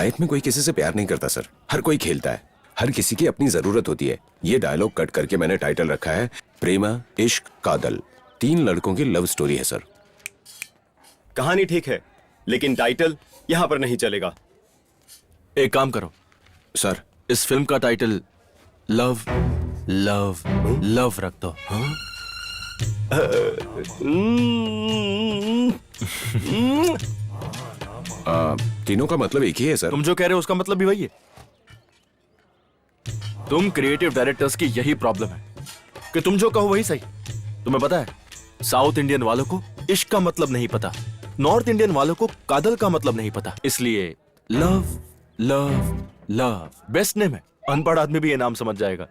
Life में कोई किसी से प्यार नहीं करता सर, हर कोई खेलता है, हर किसी की अपनी जरूरत होती है। ये डायलॉग कट करके मैंने टाइटल रखा है प्रेमा इश्क कादल। 3 लड़कों की लव स्टोरी है सर। कहानी ठीक है लेकिन टाइटल यहाँ पर नहीं चलेगा। एक काम करो सर, इस फिल्म का टाइटल लव लव लव रख दो। तीनों का मतलब एक ही है सर। तुम जो कह रहे हो उसका मतलब भी वही है। तुम क्रिएटिव डायरेक्टर्स की यही प्रॉब्लम है कि तुम जो कहो वही सही। तुम्हें पता है साउथ इंडियन वालों को इश्क का मतलब नहीं पता, नॉर्थ इंडियन वालों को कादल का मतलब नहीं पता, इसलिए love love love best name है। अनपढ़ आदमी भी ये नाम समझ जाएगा।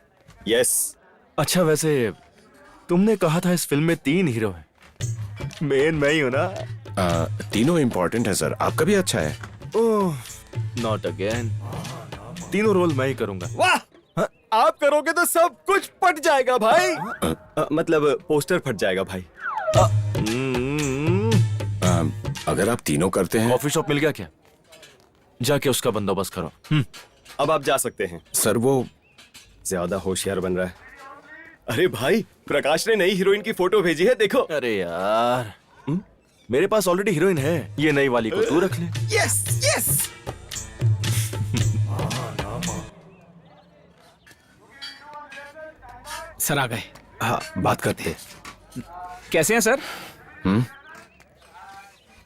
यस। अच्छा वैसे तुमने कहा था इस फिल्म में 3 हीरो हैं, मेन मैं ही हूं ना? तीनों इंपॉर्टेंट है सर, आपका भी अच्छा है। Oh not again. तीनों रोल मैं ही करूंगा। वाह, आप करोगे तो सब कुछ फट जाएगा भाई। मतलब पोस्टर फट जाएगा भाई। अगर आप तीनों करते हैं। कॉफी शॉप मिल गया क्या? जाके उसका बंदोबस्त करो। अब आप जा सकते हैं। सर वो ज्यादा होशियार बन रहा है। अरे भाई, प्रकाश ने नई हीरोइन की फोटो भेजी है, देखो। अरे यार मेरे पास ऑलरेडी हीरोइन है, ये नई वाली को तू रख ले। Yes yes. सर आ गए। हाँ, बात करते हैं। कैसे हैं सर?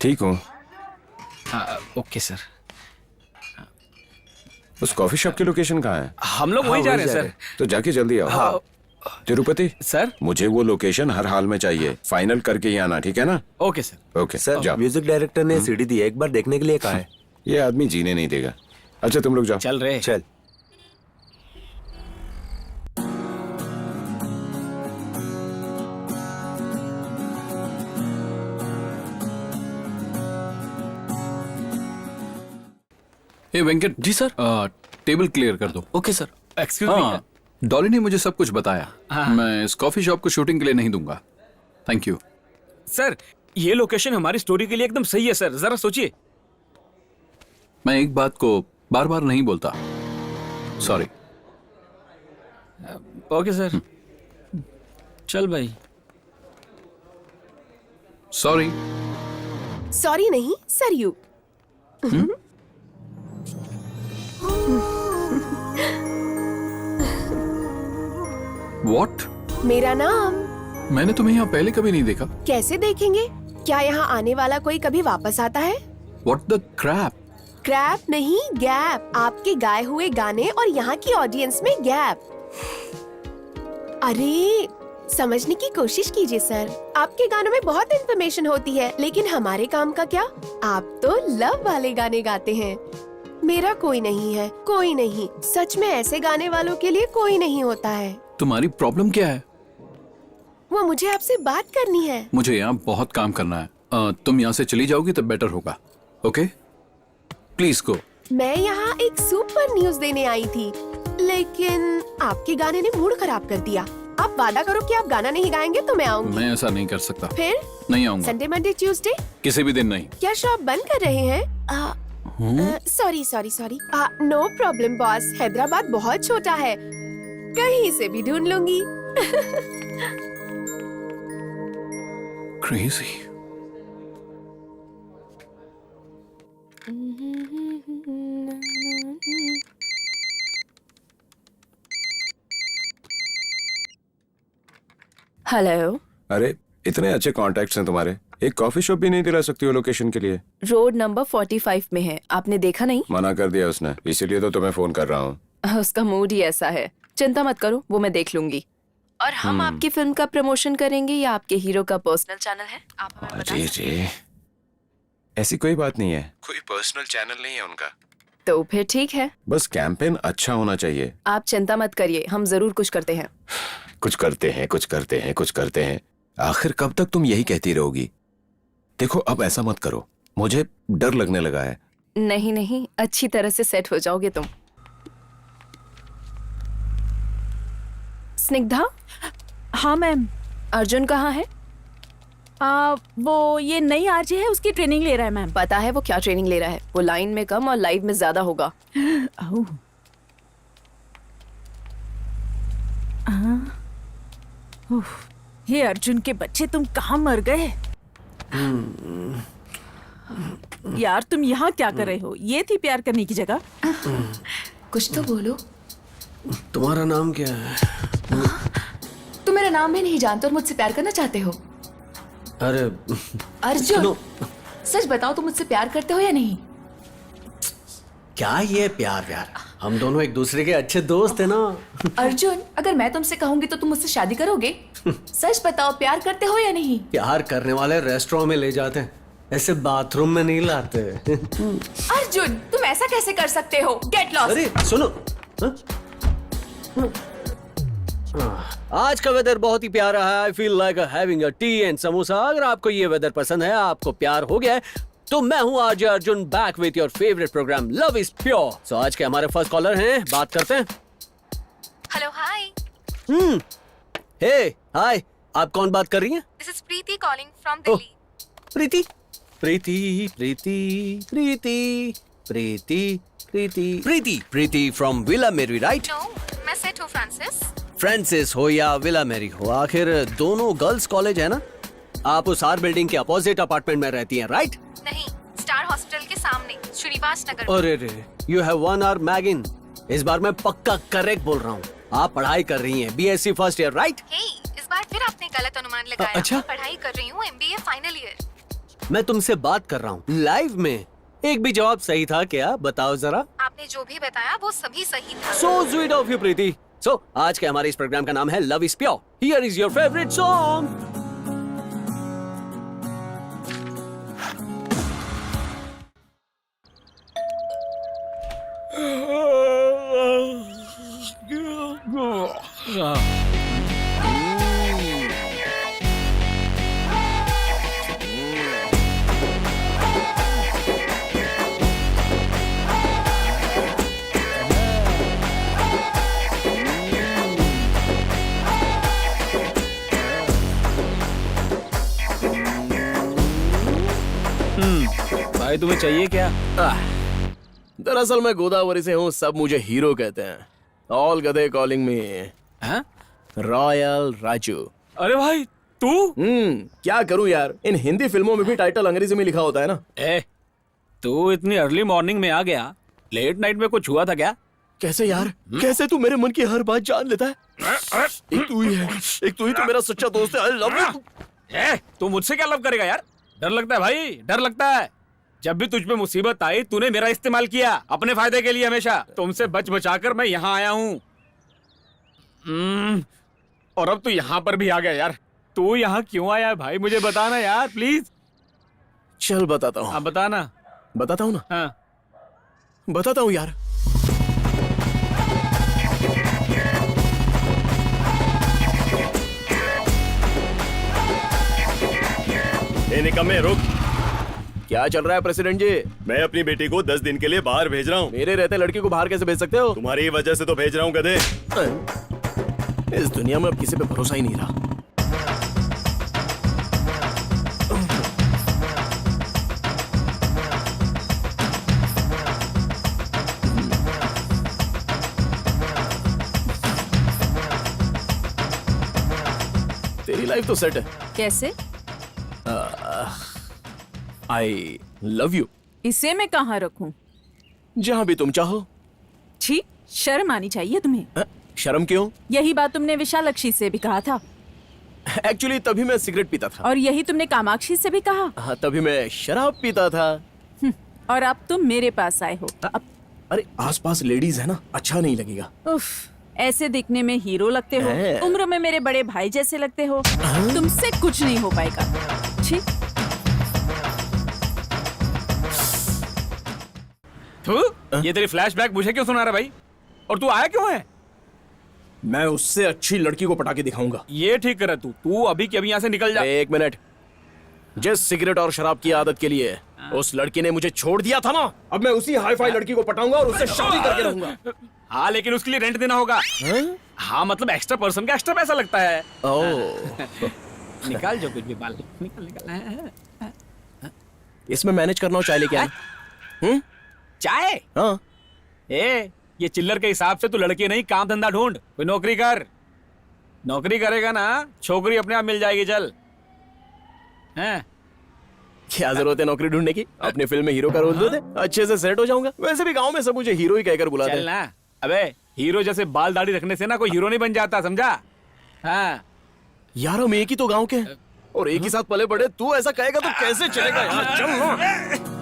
ठीक हूँ। Okay sir. उस कॉफी शॉप की लोकेशन कहाँ है? हम लोग वहीं जा रहे हैं सर। तो जाके जल्दी आओ। हाँ। तिरुपति सर मुझे वो लोकेशन हर हाल में चाहिए, फाइनल करके ही आना, ठीक है ना? Okay sir. ओके सर जाओ। म्यूजिक डायरेक्टर ने सीडी दी है, एक बार देखने के लिए कहा है। ये आदमी जीने नहीं देगा। अच्छा तुम लोग जाओ। चल रहे। चल। ए Venkat ji sir, table clear कर दो। Okay sir. एक्सक्यूज हाँ, डॉली ने मुझे सब कुछ बताया। हाँ। मैं इस कॉफी शॉप को शूटिंग के लिए नहीं दूंगा। Thank you. सर ये लोकेशन हमारी स्टोरी के लिए एकदम सही है सर, जरा सोचिए। मैं एक बात को बार बार नहीं बोलता। सॉरी। Okay sir. चल भाई। सॉरी। सॉरी नहीं, सरयू। व्हाट? मेरा नाम। मैंने तुम्हें यहाँ पहले कभी नहीं देखा। कैसे देखेंगे? क्या यहाँ आने वाला कोई कभी वापस आता है? What the crap? क्रैप नहीं, गैप। आपके गाए हुए गाने और यहाँ की ऑडियंस में गैप। अरे समझने की कोशिश कीजिए सर, आपके गानों में बहुत इन्फॉर्मेशन होती है, लेकिन हमारे काम का क्या? आप तो लव वाले गाने गाते हैं। मेरा कोई नहीं है, कोई नहीं। सच में ऐसे गाने वालों के लिए कोई नहीं होता है। तुम्हारी प्रॉब्लम क्या है? वो मुझे आपसे बात करनी है। मुझे यहाँ बहुत काम करना है। तुम यहाँ से चली जाओगी तो बेटर होगा। Okay please go. मैं यहाँ एक सुपर न्यूज देने आई थी, लेकिन आपके गाने ने मूड खराब कर दिया। आप वादा करो कि आप गाना नहीं गाएंगे तो मैं आऊंगी। मैं ऐसा नहीं कर सकता। फिर? नहीं आऊंगा। Sunday Monday Tuesday? किसी भी दिन नहीं। क्या शॉप बंद कर रहे हैं? Sorry sorry sorry. No problem boss, Hyderabad बहुत छोटा है, कहीं से भी ढूंढ लूंगी। क्रेजी। हेलो। अरे इतने अच्छे कॉन्टैक्ट्स हैं तुम्हारे, एक कॉफी शॉप भी नहीं दिला सकती हो लोकेशन के लिए? रोड नंबर 45 में है, आपने देखा नहीं? मना कर दिया उसने, इसीलिए तो तुम्हें फोन कर रहा हूँ। उसका मूड ही ऐसा है। चिंता मत करो, वो मैं देख लूंगी। और हम आपकी फिल्म का प्रमोशन करेंगे या आपके हीरो का पर्सनल चैनल है? आप हमें बता जी जी, ऐसी कोई बात नहीं है, कोई पर्सनल चैनल नहीं है उनका। तो फिर ठीक है। बस कैंपेन अच्छा होना चाहिए। आप चिंता मत करिए, हम जरूर कुछ करते हैं। कुछ करते हैं, कुछ करते हैं, कुछ करते हैं। आखिर कब तक तुम यही कहती रहोगी? देखो अब ऐसा मत करो, मुझे डर लगने लगा है। नहीं नहीं, अच्छी तरह से सेट हो जाओगे तुम। स्निग्धा। हाँ मैम। अर्जुन कहाँ है? वो ये नई आरजे है, उसकी ट्रेनिंग ले रहा है मैम। पता है वो क्या ट्रेनिंग ले रहा है? वो लाइन में कम और लाइव में ज्यादा होगा। ओह। हे अर्जुन के बच्चे, तुम कहाँ मर गए? यार तुम यहाँ क्या कर रहे हो? ये थी प्यार करने की जगह? कुछ तो बोलो। तुम्हारा नाम क्या है? तुम मेरा नाम भी नहीं जानते और मुझसे प्यार करना चाहते हो? अरे अर्जुन, सच बताओ, तुम मुझसे प्यार करते हो या नहीं? क्या ये प्यार व्यार? हम दोनों एक दूसरे के अच्छे दोस्त हैं ना। अर्जुन, अगर मैं तुमसे कहूंगी तो तुम मुझसे शादी करोगे? सच बताओ, प्यार करते हो या नहीं? प्यार करने वाले रेस्टोरेंट में ले जाते हैं, ऐसे बाथरूम में नहीं लाते। अर्जुन, तुम ऐसा कैसे कर सकते हो? Get lost. अरे सुनो, आज का वेदर बहुत ही प्यारा है। I feel like having a T and samosa. अगर आपको ये वेदर पसंद है, आपको प्यार हो गया है, तो मैं हूँ RJ Arjun, back with your favourite programme love is pure. So आज के हमारे फर्स्ट कॉलर हैं, बात करते हैं। हेलो, हाय। हे हाय, आप कौन बात कर रही हैं? This is Preeti calling from Delhi. Preeti Preeti Preeti Preeti Preeti Preeti Preeti Preeti from villa मेरी, राइट? नो, मैं सेट हूँ फ्रांसिस। फ्रांसिस हो या विला मेरी हो, आखिर दोनों गर्ल्स कॉलेज है ना। आप उस आर बिल्डिंग के अपोजिट अपार्टमेंट में रहती हैं, राइट? नहीं, स्टार हॉस्पिटल के सामने, श्रीनिवास नगर। अरे रे, यू हैव 1 hour मैगिन। इस बार मैं पक्का करेक्ट बोल रहा हूँ। आप पढ़ाई कर रही हैं, बीएससी फर्स्ट ईयर, राइट? हे, इस बार फिर आपने गलत अनुमान लगाया। अच्छा? मैं पढ़ाई कर रही हूँ, एमबीए फाइनल ईयर। मैं तुमसे बात कर रहा हूँ लाइव में। एक भी जवाब सही था क्या? बताओ जरा। आपने जो भी बताया वो सभी सही था। सो स्वीट ऑफ यू प्रीति। सो आज के हमारे इस प्रोग्राम का नाम है love is pure. Here is your favourite song. भाई तुम्हें चाहिए क्या? दरअसल मैं गोदावरी से हूँ, सब मुझे हीरो कहते हैं। ऑल गधे कॉलिंग में हैं? रॉयल राजू। अरे भाई तू? क्या करूँ यार, इन हिंदी फिल्मों में भी टाइटल अंग्रेजी में लिखा होता है ना। तू इतनी अर्ली मॉर्निंग में आ गया, लेट नाइट में कुछ हुआ था क्या? कैसे यार? कैसे तू मेरे मन की हर बात जान लेता है? एक तू ही है, एक तू ही तो मेरा सच्चा दोस्त है। I love you. तू मुझसे क्या लव करेगा यार? डर लगता है भाई, डर लगता है। जब भी तुझ पे मुसीबत आई, तूने मेरा इस्तेमाल किया अपने फायदे के लिए हमेशा। तुमसे बच बचाकर मैं यहाँ आया हूँ। और अब तू यहाँ पर भी आ गया यार। तू यहाँ क्यों आया है भाई? मुझे बताना यार प्लीज। चल बताता हूँ। अब बताना। बताता हूँ ना। हाँ। बताता हूँ यार। निकम्मे रुक। क्या चल रहा है प्रेसिडेंट जी? मैं अपनी बेटी को 10 दिन के लिए बाहर भेज रहा हूँ। मेरे रहते लड़की को बाहर कैसे भेज सकते हो? तुम्हारी वजह से तो भेज रहा हूँ गधे। इस दुनिया में अब किसी पे भरोसा ही नहीं रहा। तेरी लाइफ तो सेट है। कैसे? I love you. इसे मैं कहाँ रखूं? जहाँ भी तुम चाहो। छी, शर्म आनी चाहिए तुम्हें। शर्म क्यों? यही बात तुमने विशालक्षी से भी कहा था। एक्चुअली तभी मैं सिगरेट पीता था। और यही तुमने कामाक्षी से भी कहा। हाँ, तभी मैं शराब पीता था। और अब तुम मेरे पास आए हो। अब अरे आसपास लेडीज है ना, अच्छा नहीं लगेगा। उफ, ऐसे दिखने में हीरो लगते हो, उम्र में मेरे बड़े भाई जैसे लगते हो। तुमसे कुछ नहीं हो पाएगा। छी। ये तेरी फ्लैशबैक मुझे क्यों सुना रहा भाई? और तू आया क्यों है? मैं उससे अच्छी लड़की को पटा के दिखाऊंगा। ये ठीक कर तू अभी के अभी यहाँ से निकल जा। एक मिनट। जिस सिगरेट और शराब की आदत के लिए उस लड़की ने मुझे छोड़ दिया था ना, अब मैं उसी हाई फाई लड़की को पटाऊंगा और उससे शादी करके रहूंगा। हाँ, लेकिन उसके लिए रेंट देना होगा। हाँ, मतलब एक्स्ट्रा पर्सन का एक्स्ट्रा पैसा लगता है। निकाल जो कुछ भी बाल निकाल निकाल। इसमें मैनेज करना हो चाय लेके आना। चाय? हाँ। ये चिल्लर के हिसाब से तू लड़की नहीं, काम धंधा ढूंढ, कोई नौकरी कर। नौकरी करेगा ना, छोकरी अपने आप मिल जाएगी। चल। हैं? क्या जरूरत है नौकरी ढूंढने की? अपनी फिल्म में हीरो का रोल दे दे, अच्छे से सेट हो जाऊंगा। वैसे भी गांव में सब मुझे हीरो ही कहकर बुलाते चल हैं। ना। अबे हीरो जैसे बाल दाढ़ी रखने से ना कोई हीरो नहीं बन जाता, समझा? हाँ। यार हम एक ही तो गांव के हैं और एक ही साथ पले बड़े। तू ऐसा कहेगा तो कैसे चलेगा यार? चल ना।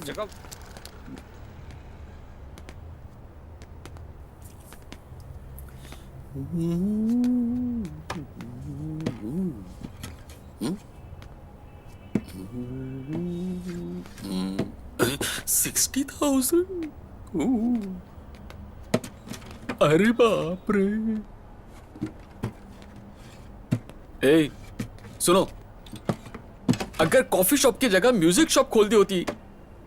जगह अरे बाप रे। ए, सुनो, अगर कॉफी शॉप की जगह म्यूजिक शॉप खोल दी होती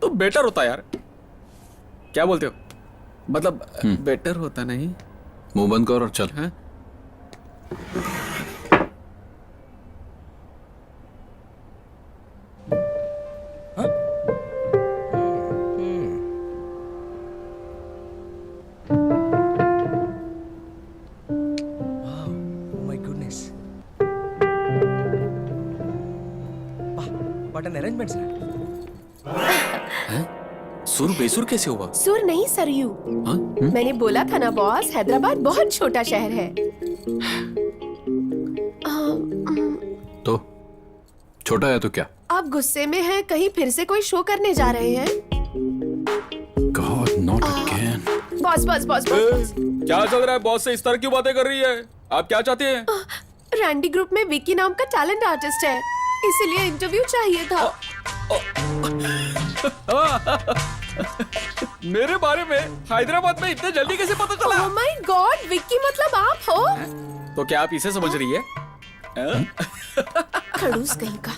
तो बेटर होता यार। क्या बोलते हो? मतलब बेटर होता नहीं? मुंह बंद कर और चल। हाँ? सुर बेसुर कैसे हुआ? सुर नहीं सरयू। मैंने बोला था ना बॉस, हैदराबाद बहुत छोटा शहर है। तो छोटा है तो क्या? आप गुस्से में हैं? कहीं फिर से कोई शो करने जा रहे हैं? God, not again. Boss boss boss boss, क्या चल रहा है? बॉस से इस तरह क्यों बातें कर रही है? आप क्या चाहते हैं? रैंडी ग्रुप में विक्की नाम का टैलेंट आर्टिस्ट है, इसलिए इंटरव्यू चाहिए था। मेरे बारे में हैदराबाद में इतने जल्दी कैसे पता चला? ओह माय गॉड, विक्की मतलब आप हो? तो क्या आप इसे समझ रही है? खड़ूस कहीं का।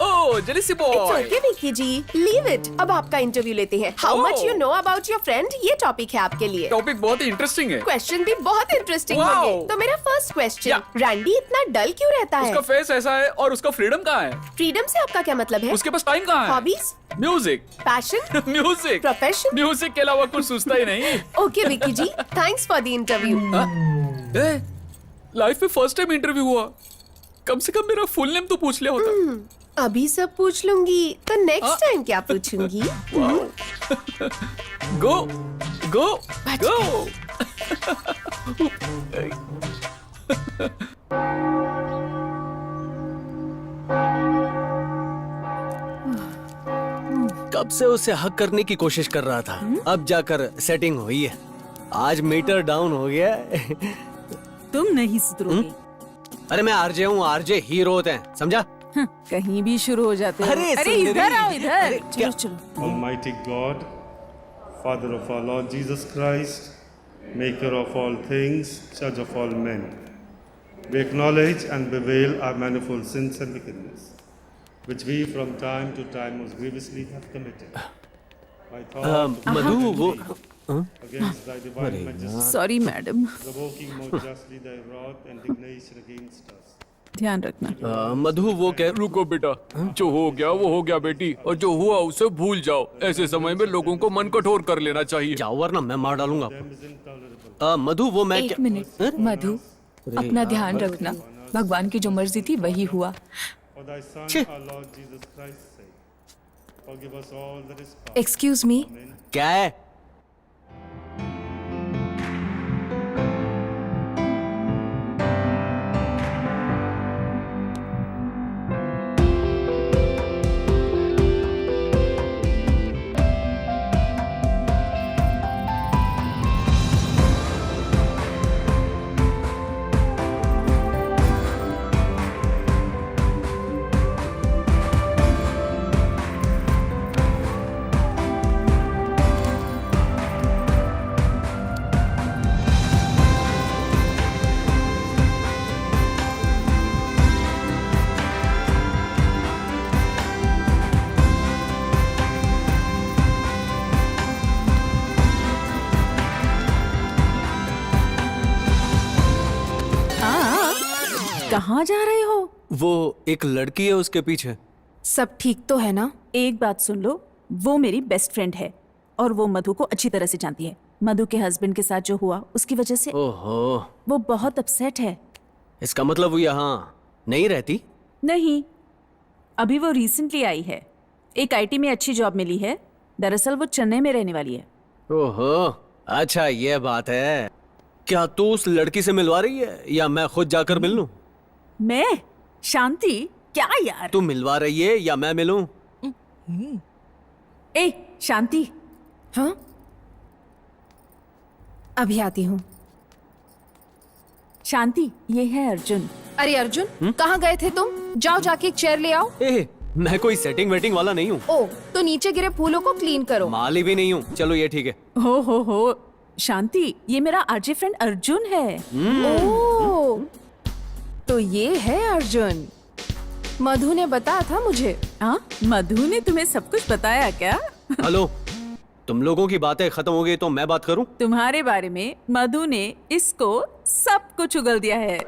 Oh, jealousy It's boy. okay, Vicky ji, leave it. अब आपका इंटरव्यू लेते हैं। How much you know about your friend, ये टॉपिक है आपके लिए। टॉपिक बहुत ही इंटरेस्टिंग है। क्वेश्चन भी बहुत इंटरेस्टिंग Wow. होंगे। तो मेरा फर्स्ट क्वेश्चन, Yeah. रैंडी इतना डल क्यों रहता है? उसका फेस ऐसा है और उसका फ्रीडम कहाँ है? फ्रीडम से आपका क्या मतलब है? उसके पास टाइम कहाँ है? Hobbies, music. Passion, music. Profession. Music के अलावा कुछ सोचता ही नहीं। Okay Vicky ji, thanks for the interview. Life में फर्स्ट टाइम इंटरव्यू हुआ, कम से कम मेरा फुल नेम तो पूछ लिया होता। अभी सब पूछ लूंगी, तो नेक्स्ट टाइम क्या पूछूंगी? गो गो गो। कब से उसे हक करने की कोशिश कर रहा था, अब जाकर सेटिंग हुई है। आज मीटर डाउन हो गया। तुम नहीं सुधरोगे। अरे मैं आरजे हूँ, आरजे हीरो होते हैं, समझा? कहीं भी शुरू हो जाते हो। अरे अरे सुंदरी। इधर आओ, इधर। अरे चलो क्या? चलो। Almighty God, Father of our Lord Jesus Christ, Maker of all things, Judge of all men, we acknowledge and bewail our manifold sins and wickedness, which we from time to time most grievously have committed. By thought, मधु वो against thy divine majesty, sorry madam, provoking more justly thy wrath and indignation against us. ध्यान रखना। मधु वो कह रुको बेटा, जो हो गया वो हो गया बेटी, और जो हुआ उसे भूल जाओ। ऐसे समय में लोगों को मन कठोर कर लेना चाहिए। जाओ वरना मैं मार डालूंगा आपको। मधु वो मैं एक मिनट मधु, अपना ध्यान रखना। भगवान की जो मर्जी थी वही हुआ। For thy Son, Chhe. our Lord Jesus Christ's sake, forgive us all that is past. Excuse me, क्या है? कहाँ जा रहे हो? वो एक लड़की है उसके पीछे। सब ठीक तो है ना? एक बात सुन लो, वो मेरी बेस्ट फ्रेंड है और वो मधु को अच्छी तरह से जानती है। मधु के हस्बैंड के साथ जो हुआ उसकी वजह से ओहो, वो बहुत अपसेट है। इसका मतलब वो यहाँ नहीं रहती? नहीं, अभी वो रिसेंटली आई है। एक आईटी में अच्छी जॉब मिली है। दरअसल वो चेन्नई में रहने वाली है। ओहो, अच्छा ये बात है। क्या तू उस लड़की से मिलवा रही है या मैं खुद जाकर मिल लूं? मैं? शांति? क्या यार? तू मिलवा रही है या मैं मिलूं? ए शांति, हाँ, अभी आती हूँ। शांति, ये है अर्जुन। अरे अर्जुन, कहाँ गए थे तुम? जाओ जाके एक चेयर ले आओ। ए, मैं कोई सेटिंग वेटिंग वाला नहीं हूँ। ओ, तो नीचे गिरे फूलों को क्लीन करो। माली भी नहीं हूँ। चलो ये ठीक है। हो शांति, ये मेरा आरजे फ्रेंड अर्जुन है। ओ, तो ये है अर्जुन। मधु ने बताया था मुझे। हाँ, मधु ने तुम्हें सब कुछ बताया क्या? हेलो, तुम लोगों की बातें खत्म हो गई तो मैं बात करूं? तुम्हारे बारे में मधु ने इसको सब कुछ उगल दिया है।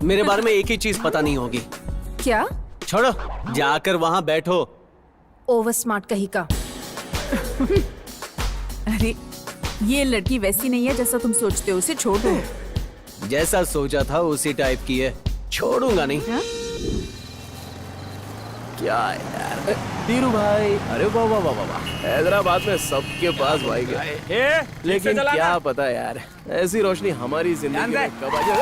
मेरे बारे में एक ही चीज पता नहीं होगी। क्या? छोड़ो, जाकर वहां बैठो। ओवर स्मार्ट कहीं का। अरे, ये लड़की वैसी नहीं है जैसा तुम सोचते हो। उसे छोड़ दो। जैसा सोचा था उसी टाइप की है, छोड़ूंगा नहीं। हाँ? क्या यार धीरू भाई, अरे वाह वाह वाह वाह, हैदराबाद में सबके पास बाइक है, लेकिन क्या पता यार ऐसी रोशनी हमारी जिंदगी में कब आ जाए।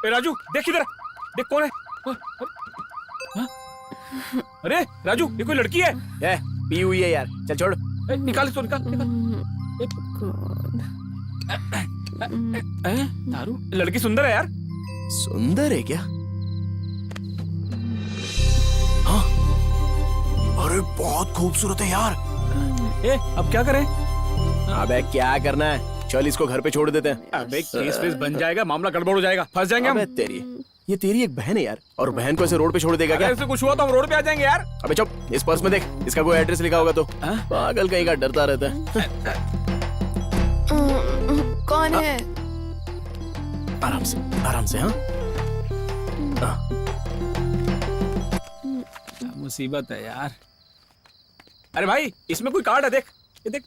राजू देख इधर, देख कौन है। अरे राजू, ये कोई लड़की है। पी हुई है यार, चल छोड़। निकाल इसको, निकाल। दारू? लड़की सुंदर है यार। सुंदर है क्या? हाँ, अरे बहुत खूबसूरत है यार। अब क्या करें? अबे क्या करना है, चल इसको घर पे छोड़ देते हैं। अबे केस वेस बन जाएगा, मामला गड़बड़ हो जाएगा, फंस जाएंगे हम। ये तेरी एक बहन है यार, और बहन को ऐसे रोड पे छोड़ देगा क्या? ऐसे कुछ हुआ तो हम रोड पे आ जाएंगे यार। अबे चुप, इस पर्स में देख, इसका कोई एड्रेस लिखा होगा तो। पागल कहीं का, डरता रहता है। कौन है? आराम से, आराम से। हाँ, मुसीबत है यार। अरे भाई, इसमें कोई कार्ड है, देख ये देख।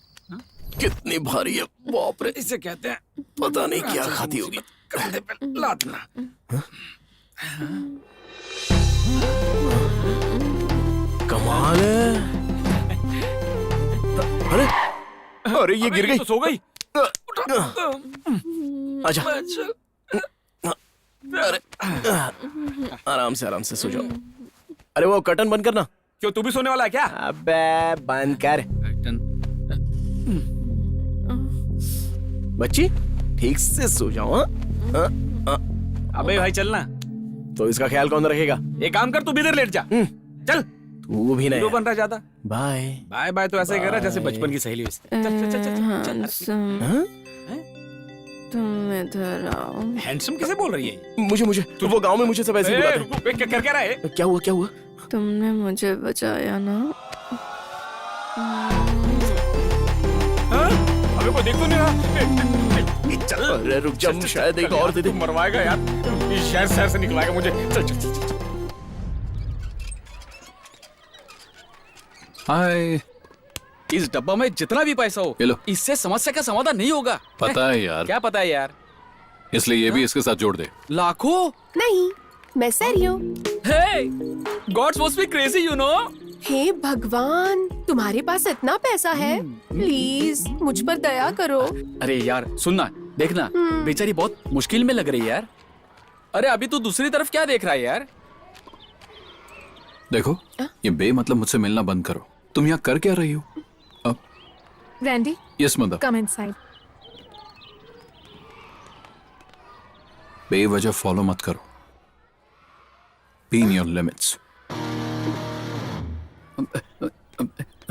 कितनी भारी है, बाप रे। इसे कहते हैं पता नहीं क्या खाती होगी। कंधे पे लादना। कमाल है। अरे अरे ये गिर गई तो सो गई। आजा। अरे आराम से सो जाओ। अरे वो कर्टन बंद करना। क्यों, तू भी सोने वाला है क्या? अबे बंद कर। बच्ची ठीक से सो जाओ। अबे भाई चलना। तो इसका ख्याल कौन रखेगा? एक काम कर, तू भी इधर लेट जा। चल। तू भी नहीं बन रहा ज्यादा। बाय बाय बाय तो ऐसे ही कर रहा जैसे बचपन की सहेली। चल चल चल चल चल। तुम इधर आओ। हैंडसम किसे बोल रही है? मुझे तो वो गांव में मुझे सब ऐसे बुलाते हैं। क्या कर रहा है? क्या हुआ? तुमने मुझे बचाया ना। अबे कोई देख तो नहीं रहा। चल। अरे रुक जा, शायद एक और दे दे। मरवाएगा यार, इस शहर से निकलाएगा मुझे। चल चल चल। हाय, इस डब्बा में जितना भी पैसा हो, इससे समस्या का समाधान नहीं होगा। पता है यार। क्या पता है यार? इसलिए ये भी इसके साथ जोड़ दे। लाखों? नहीं, मैं serious। Hey, God's must be crazy, you know? हे भगवान, तुम्हारे पास इतना पैसा है, प्लीज मुझ पर दया करो। अरे यार सुनना, देखना, बेचारी बहुत मुश्किल में लग रही है यार। अरे अभी तू दूसरी तरफ क्या देख रहा है यार? देखो, ये बेमतलब मुझसे मिलना बंद करो। तुम यहाँ कर क्या रही हो? अब Randy, yes mother. Come inside. बेवजह फॉलो मत करो। Be in your limits.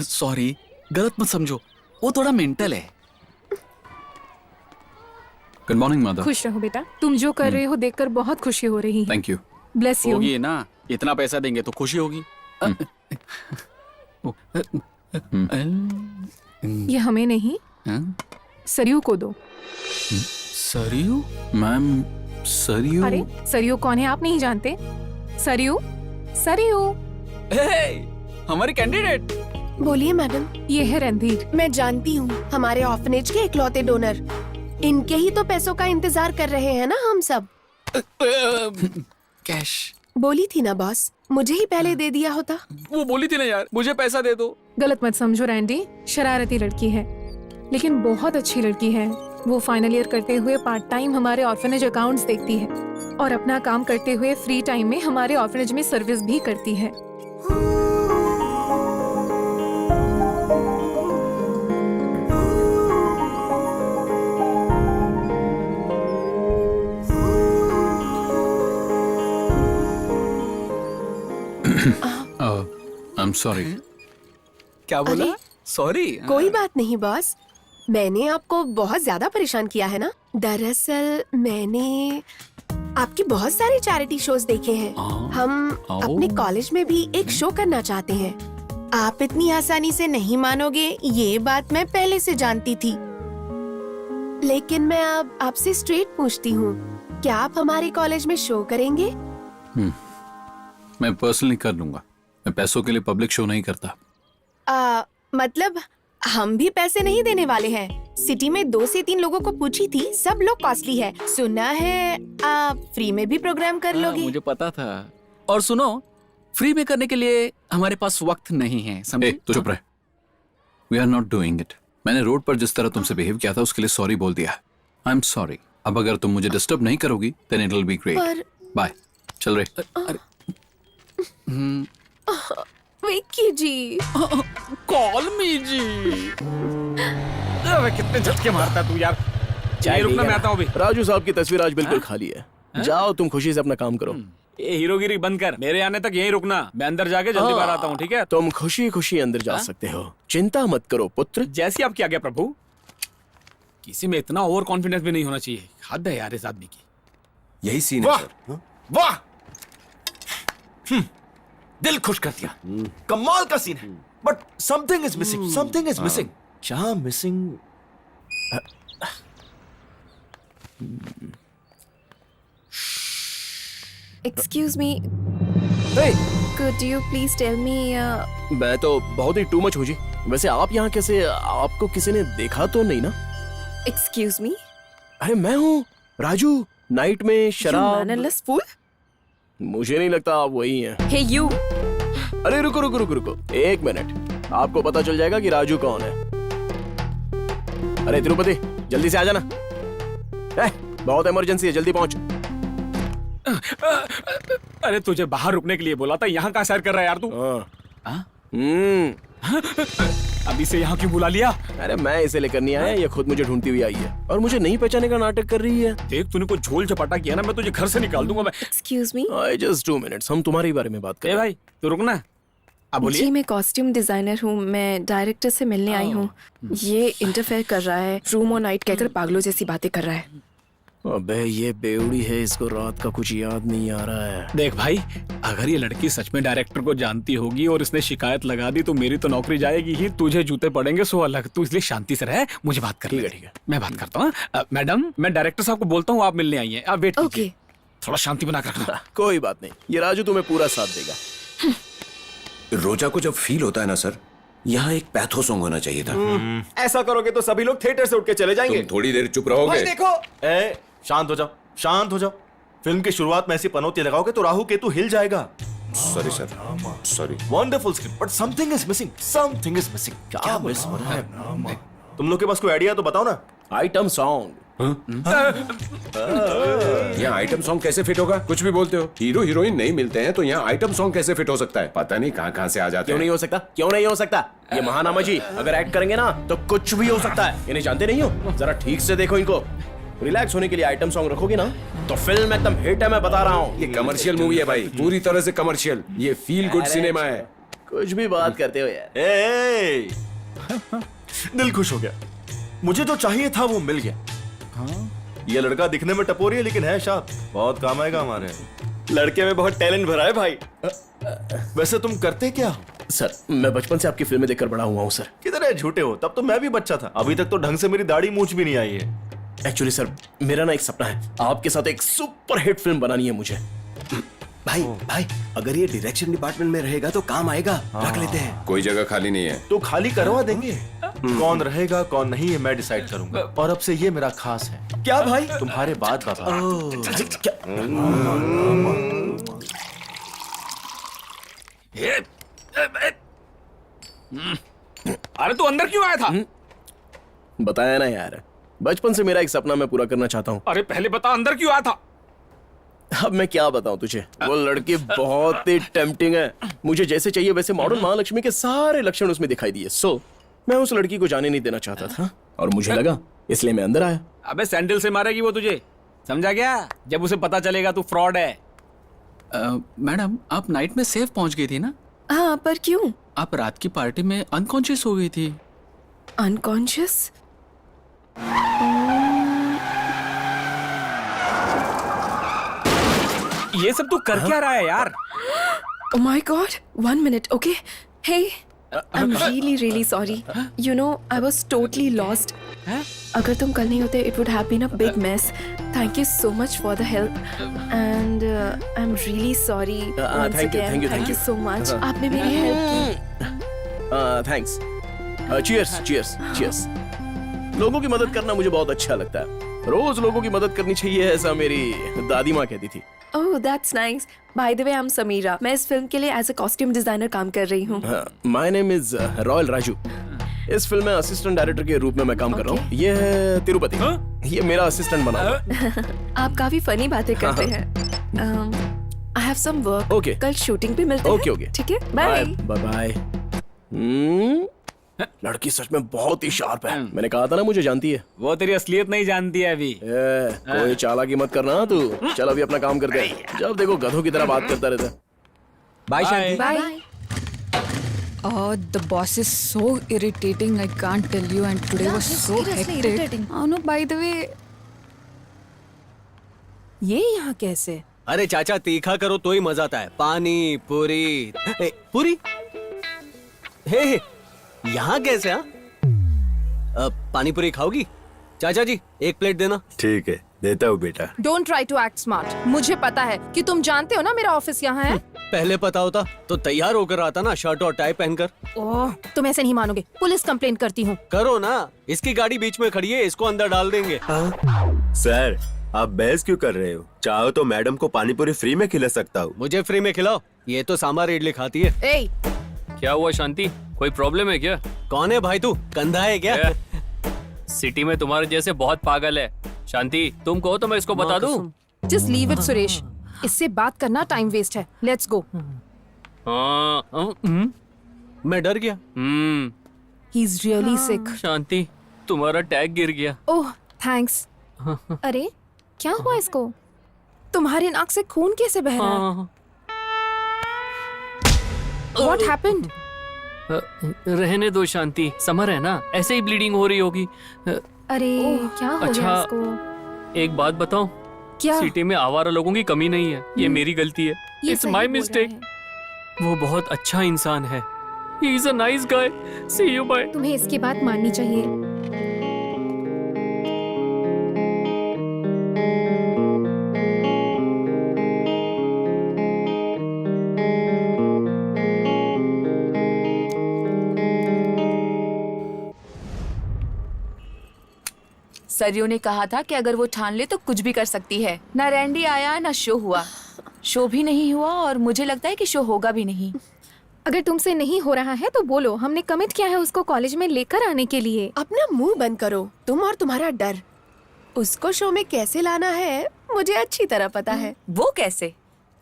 Sorry, गलत मत समझो, वो थोड़ा मेंटल है। Good morning mother. खुश रहो बेटा, तुम जो कर रहे हो देखकर बहुत खुशी हो रही है। Thank you. Bless you. होगी ना, इतना पैसा देंगे तो खुशी होगी। ये हमें नहीं, सरयू को दो। सरयू? मैम सरयू? अरे सरयू कौन है आप नहीं जानते? सरयू, सरयू। हमारी कैंडिडेट। बोलिए मैडम। ये है रणधीर। मैं जानती हूँ, हमारे ऑर्फनेज के इकलौते डोनर। इनके ही तो पैसों का इंतजार कर रहे हैं ना हम सब। कैश। बोली थी ना बॉस, मुझे ही पहले दे दिया होता। वो बोली थी ना यार, मुझे पैसा दे दो। गलत मत समझो रैंडी, शरारती लड़की है लेकिन बहुत अच्छी लड़की है। वो फाइनल ईयर करते हुए पार्ट टाइम हमारे ऑर्फनेज अकाउंट्स देखती है और अपना काम करते हुए फ्री टाइम में हमारे ऑर्फनेज में सर्विस भी करती है। I'm sorry. क्या बोला? सॉरी। कोई बात नहीं बॉस, मैंने आपको बहुत ज्यादा परेशान किया है ना। दरअसल मैंने आपकी बहुत सारे चैरिटी शोज देखे हैं। हम अपने कॉलेज में भी एक शो करना चाहते हैं। आप इतनी आसानी से नहीं मानोगे, ये बात मैं पहले से जानती थी। लेकिन मैं अब आपसे स्ट्रेट पूछती हूँ, क्या आप हमारे कॉलेज में शो करेंगे? मैं पर्सनली कर लूंगा। मैं पैसों के लिए पब्लिक शो नहीं करता। मतलब हम भी पैसे नहीं देने वाले हैं। सिटी में 2 से 3 लोगों को पूछी थी, सब लोग कॉस्टली है। सुना है आप फ्री में भी प्रोग्राम कर लोगे। मुझे पता था। और सुनो, फ्री में करने के लिए हमारे पास वक्त नहीं है, समझे? तो चुप रहे। We are not doing it. मैंने रोड पर जिस तरह तुमसे बिहेव किया था उसके लिए सॉरी बोल दिया। I am sorry. अब अगर तुम मुझे डिस्टर्ब नहीं करोगी then it will be great. Bye. चल रहे। विक्की जी। Call me ji. अबे कितने झटके मारता तू यार। चाय रुकना, मैं आता हूँ अभी। राजू साहब की तस्वीर आज बिल्कुल खाली है। जाओ तुम खुशी से अपना काम करो। ये हीरोगिरी बंद कर, मेरे आने तक यहीं रुकना। मैं अंदर जाके जल्दी बाहर आता हूँ, ठीक है? तुम खुशी खुशी अंदर जा सकते हो, चिंता मत करो पुत्र। जैसी आपकी आज्ञा प्रभु। किसी में इतना ओवर कॉन्फिडेंस भी नहीं होना चाहिए। हद है यार इस आदमी की। यही सीन है सर। वाह, दिल खुश कर दिया। कमाल का सीन है, but something is missing. Something is missing. क्या missing? Excuse me, could you please tell me मैं तो बहुत ही टू मच हूँ जी। वैसे आप यहाँ कैसे? आपको किसी ने देखा तो नहीं ना? excuse me? अरे मैं हूँ राजू, नाइट में शराब। mannerless fool? मुझे नहीं लगता आप वही हैं। Hey you! अरे रुको रुको रुको रुको, 1 मिनट। आपको पता चल जाएगा कि राजू कौन है। अरे तिरुपति, जल्दी से आ जाना। बहुत इमरजेंसी है, जल्दी पहुंच। अरे तुझे बाहर रुकने के लिए बोला था, यहाँ कहाँ सैर कर रहा है यार तू? अभी से यहाँ क्यों बुला लिया? अरे मैं इसे लेकर नहीं आया, ये खुद मुझे ढूंढती हुई आई है और मुझे नहीं पहचाने का नाटक कर रही है। देख तूने कोई झोल झपाटा किया ना, मैं तुझे घर से निकाल दूंगा मैं। Excuse me? जस्ट 2 मिनट्स, हम तुम्हारे बारे में बात करें। भाई तू रुकना। अब बोलिए। जी मैं कॉस्ट्यूम डिजाइनर हूँ, मैं डायरेक्टर से मिलने आई हूँ। ये इंटरफेयर कर रहा है, रूम और नाइट कहकर पागलों जैसी बातें कर रहा है। अबे ये बेवड़ी है, इसको रात का कुछ याद नहीं आ रहा है। देख भाई, अगर ये लड़की सच में डायरेक्टर को जानती होगी और इसने शिकायत लगा दी तो मेरी तो नौकरी जाएगी ही, तुझे जूते पड़ेंगे सो अलग। तू इसलिए शांति से रह, मुझे बात कर। ठीक है, मैं बात करता हूँ। मैडम, मैं डायरेक्टर साहब को बोलता हूँ आप मिलने आई हैं। आप वेट कीजिए। थोड़ा शांति बना कर रखना। कोई बात नहीं, ये राजू तुम्हें पूरा साथ देगा। रोजा को जब फील होता है ना सर, यहाँ एक पैथो सॉन्ग होना चाहिए था। ऐसा करोगे तो सभी लोग थिएटर से उठ के चले जाएंगे। तुम थोड़ी देर चुप रहोगे? देखो, शांत हो जाओ, शांत हो जाओ। फिल्म की शुरुआत में ऐसी पनौती लगाओगे तो राहु केतु हिल जाएगा। Sorry sir, sorry. Wonderful script, but something is missing. Something is missing. क्या मिस हो रहा है? तुम लोग के पास कोई आइडिया तो बताओ ना। Item song. यहाँ आइटम सॉन्ग कैसे फिट होगा? कुछ भी बोलते हो। हीरो हीरोइन नहीं मिलते हैं तो यहाँ आइटम सॉन्ग कैसे फिट हो सकता है? पता नहीं कहाँ कहाँ से आ जाते हैं। क्यों नहीं हो सकता? क्यों नहीं हो सकता? ये महानामा जी अगर एक्ट करेंगे ना तो कुछ भी हो सकता है। इन्हें जानते नहीं हो? जरा ठीक से देखो इनको। रिलैक्स होने के लिए आइटम सॉन्ग रखोगे ना तो फिल्म एकदम हिट है, मैं बता रहा हूँ। ये कमर्शियल मूवी है भाई, पूरी तरह से कमर्शियल। ये फील गुड सिनेमा है। कुछ भी बात करते हो यार। दिल खुश हो गया, मुझे जो चाहिए था वो मिल गया। ये लड़का दिखने में टपोरी है लेकिन है शार्प, बहुत काम आएगा हमारे। लड़के में बहुत टैलेंट भरा है भाई। वैसे तुम करते क्या हो? सर मैं बचपन से आपकी फिल्में देखकर बड़ा हुआ हूँ सर। किधर है झूठे हो, तब तो मैं भी बच्चा था। अभी तक तो ढंग से मेरी दाढ़ी मूंछ भी नहीं आई है। एक्चुअली सर मेरा ना एक सपना है, आपके साथ एक सुपर हिट फिल्म बनानी है मुझे। भाई भाई अगर ये डायरेक्शन डिपार्टमेंट में रहेगा तो काम आएगा, रख लेते हैं। कोई जगह खाली नहीं है तो खाली करवा देंगे। कौन रहेगा कौन नहीं है मैं डिसाइड करूंगा। और अब से ये मेरा खास है। क्या भाई? तुम्हारे बाद बाबा। अरे तू अंदर क्यों आया था? बताया ना यार, बचपन से मेरा एक सपना मैं पूरा करना चाहता हूँ। अरे पहले बता अंदर क्यों आया था? अब मैं क्या बताऊं तुझे, वो लड़की बहुत ही टेम्पटिंग है। मुझे जैसे चाहिए वैसे मॉडर्न महालक्ष्मी के सारे लक्षण उसमें दिखाई दिए। सो मैं उस लड़की को जाने नहीं देना चाहता था और मुझे लगा इसलिए मैं अंदर आया। अबे सैंडल से मारेगी वो तुझे, समझा क्या? जब उसे पता चलेगा तू फ्रॉड है। मैडम आप नाइट में सेफ पहुंच गई थी ना? हाँ, पर क्यों? आप रात की पार्टी में अनकॉन्शियस हो गई थी। अनकॉन्शियस? ये सब तू कर क्या रहा है यार? Oh my God! 1 minute, okay? Hey, I'm really sorry. You know, I was totally lost. अगर तुम कल नहीं होते, it would have been a big mess. Thank you so much for the help. And I'm really sorry. Thank you so much. आपने मेरी help की। Thanks. cheers. लोगों की मदद करना मुझे बहुत अच्छा लगता है। रोज लोगों की मदद करनी चाहिए, ऐसा मेरी दादी माँ कहती थी। Oh, that's nice. By the way, I'm Samira. मैं इस फिल्म के लिए एज ए कॉस्ट्यूम डिजाइनर काम कर रही हूँ। My name is royal Raju. इस फिल्म में असिस्टेंट डायरेक्टर के रूप में मैं काम कर रहा हूँ। ये है तिरुपति, ये मेरा असिस्टेंट बना हुआ है। आप काफी फनी बातें करते हैं। I have some work. Okay. कल शूटिंग पे मिलते हैं। Okay. ठीक है, बाय। बाय। लड़की सच में बहुत ही शार्प है। मैंने कहा था ना मुझे जानती है। वो तेरी असलियत नहीं जानती है अभी। कोई चालाकी मत करना तू। चल अभी अपना काम करते हैं। जब देखो गधों की तरह बात करता रहता है। Bye Shanti. Bye. Oh, the boss is so irritating. I can't tell you. And today was so hectic. Oh no, by the way, ये यहाँ कैसे? अरे चाचा तीखा करो तो ही मजा आता है। पानी पूरी पूरी। हे यहाँ कैसे? पानी पूरी खाओगी? चाचा जी एक प्लेट देना। ठीक है देता हूँ बेटा। Don't try to act smart. मुझे पता है कि तुम जानते हो ना मेरा ऑफिस यहाँ है। पहले पता होता तो तैयार होकर आता ना, शर्ट और टाई पहनकर। ओह, तुम ऐसे नहीं मानोगे। पुलिस कंप्लेन करती हूँ। करो ना, इसकी गाड़ी बीच में खड़ी है, इसको अंदर डाल देंगे। सर आप बहस क्यों कर रहे हो? चाहो तो मैडम को पानी पूरी फ्री में खिला सकता हूँ। मुझे फ्री में खिलाओ, ये तो सांभर इडली खाती है। ए, क्या हुआ शांति, कोई प्रॉब्लम है क्या? कौन है भाई तू, कंधा है क्या? सिटी में तुम्हारे जैसे बहुत पागल है। शांति तुम कहो तो मैं इसको बता दूं। just leave it Suresh. इससे बात करना टाइम वेस्ट है। Let's go. मैं डर गया। ही इज रियली सिक। शांति तुम्हारा टैग गिर गया। ओह थैंक्स। अरे क्या हुआ इसको? तुम्हारे नाक से खून कैसे बह रहा है? What happened? रहने दो शांति, समर है ना, ऐसे ही ब्लीडिंग हो रही होगी। अरे क्या हो अच्छा, गया इसको? एक बात बताऊं, क्या? सिटी में आवारा लोगों की कमी नहीं है, ये मेरी गलती है। It's my mistake. वो बहुत अच्छा इंसान है। He is a nice guy. See you bye. तुम्हें इसकी बात माननी चाहिए। सरयू ने कहा था कि अगर वो ठान ले तो कुछ भी कर सकती है। ना रैंडी आया ना शो हुआ। शो भी नहीं हुआ और मुझे लगता है कि शो होगा भी नहीं। अगर तुमसे नहीं हो रहा है तो बोलो, हमने कमिट किया है उसको कॉलेज में लेकर आने के लिए। अपना मुंह बंद करो, तुम और तुम्हारा डर। उसको शो में कैसे लाना है मुझे अच्छी तरह पता है। वो कैसे?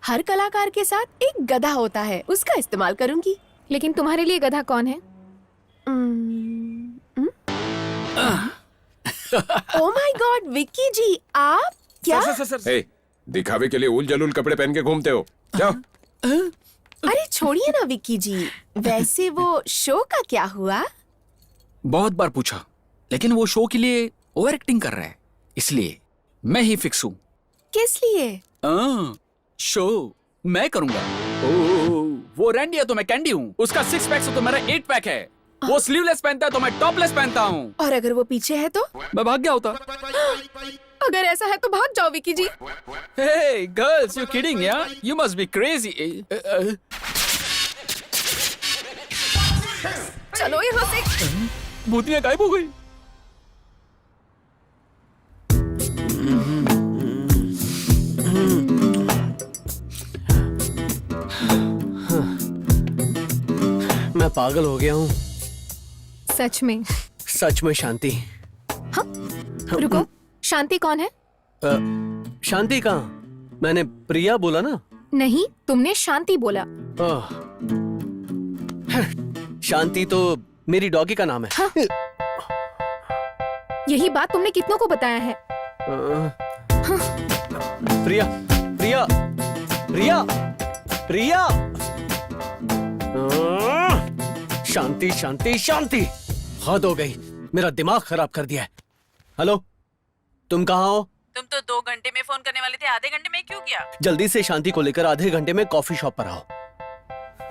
हर कलाकार के साथ एक गधा होता है, उसका इस्तेमाल करूंगी। लेकिन तुम्हारे लिए गधा कौन है? ओह माय गॉड विक्की जी, आप क्या? हे, दिखावे के लिए उल जलूल कपड़े पहन के घूमते हो क्या? अरे छोड़िए ना विक्की जी, वैसे वो शो का क्या हुआ? बहुत बार पूछा, लेकिन वो शो के लिए ओवर एक्टिंग कर रहा है, इसलिए मैं ही फिक्स हूँ। किस लिए? शो मैं करूंगा। वो रैंडी है तो मैं कैंडी हूँ, उसका 6 पैक तो मेरा 8 पैक है, वो स्लीवलेस पहनता है तो मैं टॉपलेस पहनता हूँ। और अगर वो पीछे है तो? मैं भाग गया होता। अगर ऐसा है तो भाग जाओ विकी जी। Hey girls, you kidding yeah? You must be crazy. चलो यहाँ से। भूतिया गायब हो गई। मैं पागल हो गया हूँ सच में। सच में शांति। रुको, शांति कौन है? शांति कहाँ? मैंने प्रिया बोला ना। नहीं, तुमने शांति बोला। शांति तो मेरी डॉगी का नाम है। हाँ? यही बात तुमने कितनों को बताया है? प्रिया प्रिया प्रिया प्रिया। शांति शांति शांति, हद हो गई, मेरा दिमाग खराब कर दिया है। हेलो, तुम कहाँ हो? तुम तो 2 घंटे में फोन करने वाले थे, आधे घंटे में क्यों किया? जल्दी से शांति को लेकर आधे घंटे में कॉफी शॉप पर आओ।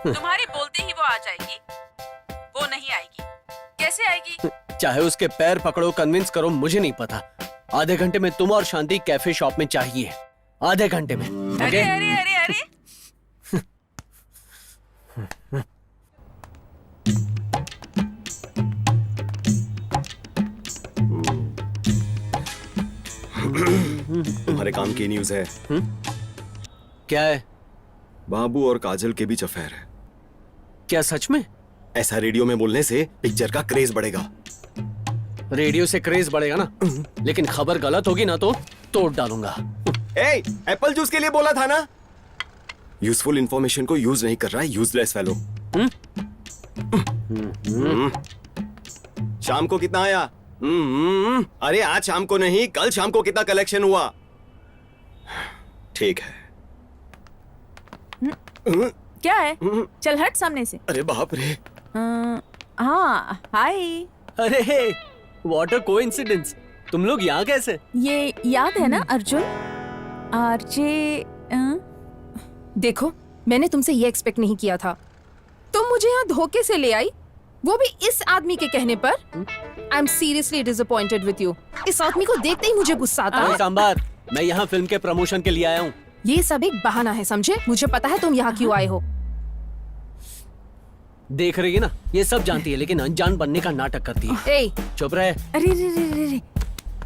तुम्हारे बोलते ही वो आ जाएगी? वो नहीं आएगी। कैसे आएगी? चाहे उसके पैर पकड़ो, कन्विंस करो, मुझे नहीं पता। आधे घंटे में तुम और शांति कैफे शॉप में चाहिए, आधे घंटे में। अरे अरे अरे अरे तुम्हारे काम की न्यूज है। क्या है? बाबू और काजल के बीच अफेयर है। क्या सच में? ऐसा रेडियो में बोलने से पिक्चर का क्रेज बढ़ेगा। रेडियो से क्रेज बढ़ेगा ना, लेकिन खबर गलत होगी ना तो तोड़ डालूंगा। ए, एप्पल जूस के लिए बोला था ना। यूजफुल इंफॉर्मेशन को यूज नहीं कर रहा है, यूजलेस फेलो। शाम को कितना आया? अरे आज शाम को नहीं, कल शाम को कितना कलेक्शन हुआ? ठीक है। क्या है? चल हट सामने से। अरे बाप रे। हाँ हाय। अरे व्हाट अ कोइंसिडेंस, तुम लोग यहाँ कैसे? ये याद है ना अर्जुन? आरजे। देखो, मैंने तुमसे ये एक्सपेक्ट नहीं किया था। तुम मुझे यहाँ धोखे से ले आई, वो भी इस आदमी के कहने पर। I am seriously disappointed with you. इस आदमी को देखते ही मुझे गुस्सा आता है। सांबार, मैं यहाँ फिल्म के प्रमोशन के लिए आया हूँ। ये सब एक बहाना है, समझे? मुझे पता है तुम यहाँ क्यों आए हो। देख रही है ना, ये सब जानती है लेकिन अनजान बनने का नाटक करती है। ए, चुप रहे। अरे रे रे रे रे,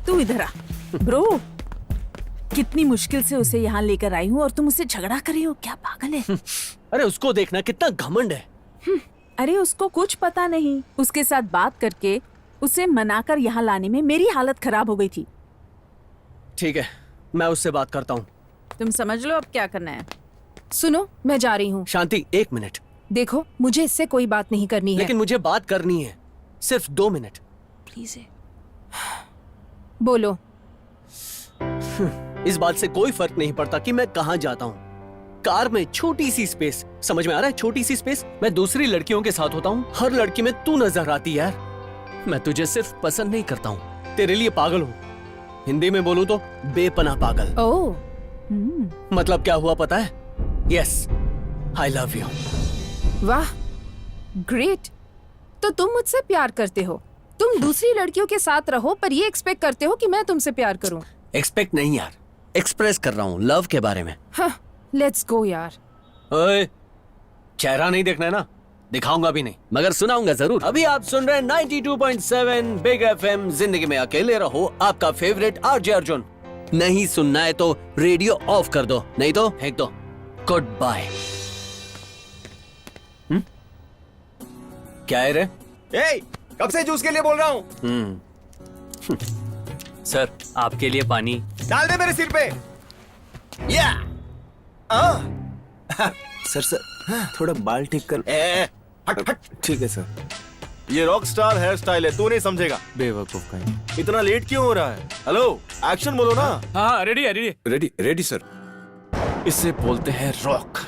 तू इधर आ। ब्रो, कितनी मुश्किल से उसे यहाँ लेकर आई हूँ और तुम उससे झगड़ा कर रही हो, क्या पागल है? अरे उसको देखना कितना घमंड है। अरे उसको कुछ पता नहीं, उसके साथ बात करके उसे मनाकर यहाँ लाने में मेरी हालत खराब हो गई थी। ठीक है, मैं उससे बात करता हूँ। तुम समझ लो अब क्या करना है। सुनो, मैं जा रही हूँ। शांति, 1 मिनट। देखो, मुझे इससे कोई बात नहीं करनी है। लेकिन मुझे बात करनी है, सिर्फ 2 मिनट प्लीज। बोलो। इस बात से कोई फर्क नहीं पड़ता कि मैं कहाँ जाता हूँ। कार में छोटी सी स्पेस, समझ में आ रहा है? छोटी सी स्पेस। मैं दूसरी लड़कियों के साथ होता हूँ, हर लड़की में तू नजर आती है यार। मैं तुझे सिर्फ पसंद नहीं करता हूँ, तेरे लिए पागल हूँ। हिंदी में बोलूँ तो बेपनाह पागल। ओह, मतलब क्या हुआ पता है? Yes, I love you. वाह, ग्रेट। तो तुम मुझसे प्यार करते हो। तुम दूसरी लड़कियों के साथ रहो पर ये एक्सपेक्ट करते हो कि मैं तुमसे प्यार करूं। एक्सपेक्ट नहीं यार, एक्सप्रेस कर रहा हूँ लव के बारे में। हाँ, लेट्स गो यार। ओए, चेहरा नहीं देखना है ना, दिखाऊंगा भी नहीं, मगर सुनाऊंगा जरूर। अभी आप सुन रहे हैं 92.7 बिग एफएम, जिंदगी में अकेले रहो, आपका फेवरेट आरजे अर्जुन। नहीं सुनना है तो रेडियो ऑफ कर दो, नहीं तो फेंक दो। Good bye. क्या है रे? ए, कब से जूस के लिए बोल रहा हूँ? सर, आपके लिए पानी। डाल दे मेरे सिर पे। या सर थोड़ा बाल ठीक कर। हट हट। ठीक है सर। ये रॉक स्टार हेयर स्टाइल है, तू नहीं समझेगा। बेवकूफ कहीं। इतना लेट क्यों हो रहा है? हेलो, एक्शन बोलो ना। हाँ रेडी है, रेडी रेडी सर। इसे बोलते हैं रॉक।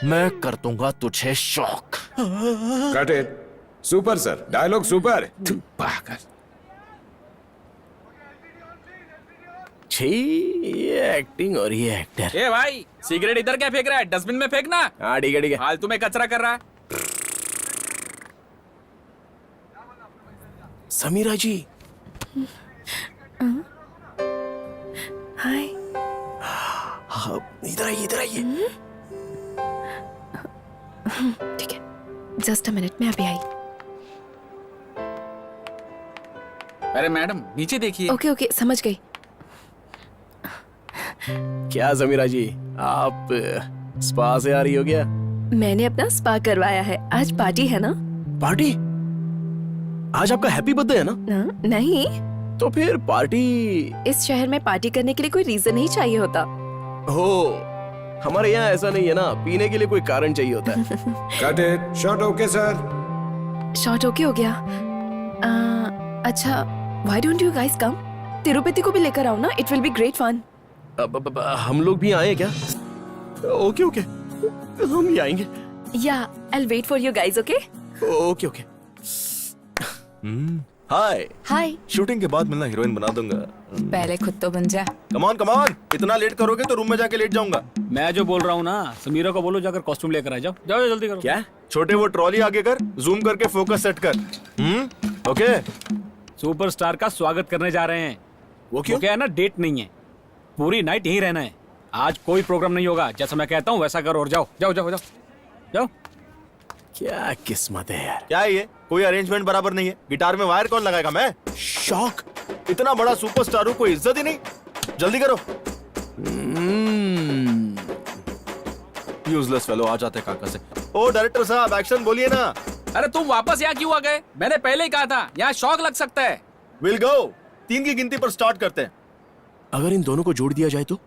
मैं कर दूंगा तुझे shock. Cut it. Super sir, dialogue super. पागल। छी, ये एक्टिंग और ये एक्टर। ए भाई, सिगरेट इधर क्या फेंक रहा है? डस्टबिन में फेंकना। हाँ ठीक है ठीक है। फालतू में कचरा कर रहा है। समीरा जी। हाय। हाँ, इधर आइए इधर आइए। ठीक है, जस्ट अ मिनट, मैं अभी आई। अरे मैडम, नीचे देखिए। ओके ओके, समझ गई। क्या समीरा जी, आप स्पा से आ रही हो क्या? मैंने अपना स्पा करवाया है, आज पार्टी है ना? पार्टी? आज आपका हैप्पी बर्थडे है ना? नहीं। तो फिर पार्टी? इस शहर में पार्टी करने के लिए कोई रीजन नहीं चाहिए होता। हो, हमारे यहाँ ऐसा नहीं है ना, पीने के लिए कोई कारण चाहिए होता है। Cut it, shot okay sir. Shot okay हो गया। अच्छा, why don't you guys come? Tirupati को भी लेकर आओ ना, it will be great fun. हम लोग भी आए क्या? ओके ओके, हम भी आएंगे। Yeah, I will wait for you guys, okay? Okay okay. Hi. Hi. Shooting के बाद मिलना, हीरोइन बना दूंगा। पहले खुद तो बन जा। कमान कमान, इतना लेट करोगे तो रूम में जाके लेट जाऊंगा। मैं जो बोल रहा हूँ ना, समीरा को बोलो जाकर कॉस्ट्यूम लेकर आ जाओ। जाओ जल्दी करो। क्या? छोटे वो ट्रॉली आगे कर, जूम करके फोकस सेट कर। ओके। सुपरस्टार का स्वागत करने जा रहे हैं। वो क्यों? क्या है ना, डेट नहीं है, पूरी नाइट यहीं रहना है। आज कोई प्रोग्राम नहीं होगा, जैसा मैं कहता हूँ वैसा करो और जाओ जाओ जाओ जाओ जाओ। क्या किस्मत है यार। क्या है ये? कोई अरेंजमेंट बराबर नहीं है। गिटार में वायर कौन लगाएगा? मैं? शौक। इतना बड़ा सुपरस्टार हूँ, कोई इज्जत ही नहीं। जल्दी करो। यूजलेस फेलो, आ जाते काका से। ओ डायरेक्टर साहब, एक्शन बोलिए ना। अरे तुम वापस यहाँ क्यों आ गए? मैंने पहले ही कहा था, यहाँ शौक लग सकता है। Will go. 3 की गिनती पर स्टार्ट करते हैं। अगर इन दोनों को जोड़ दिया जाए तो?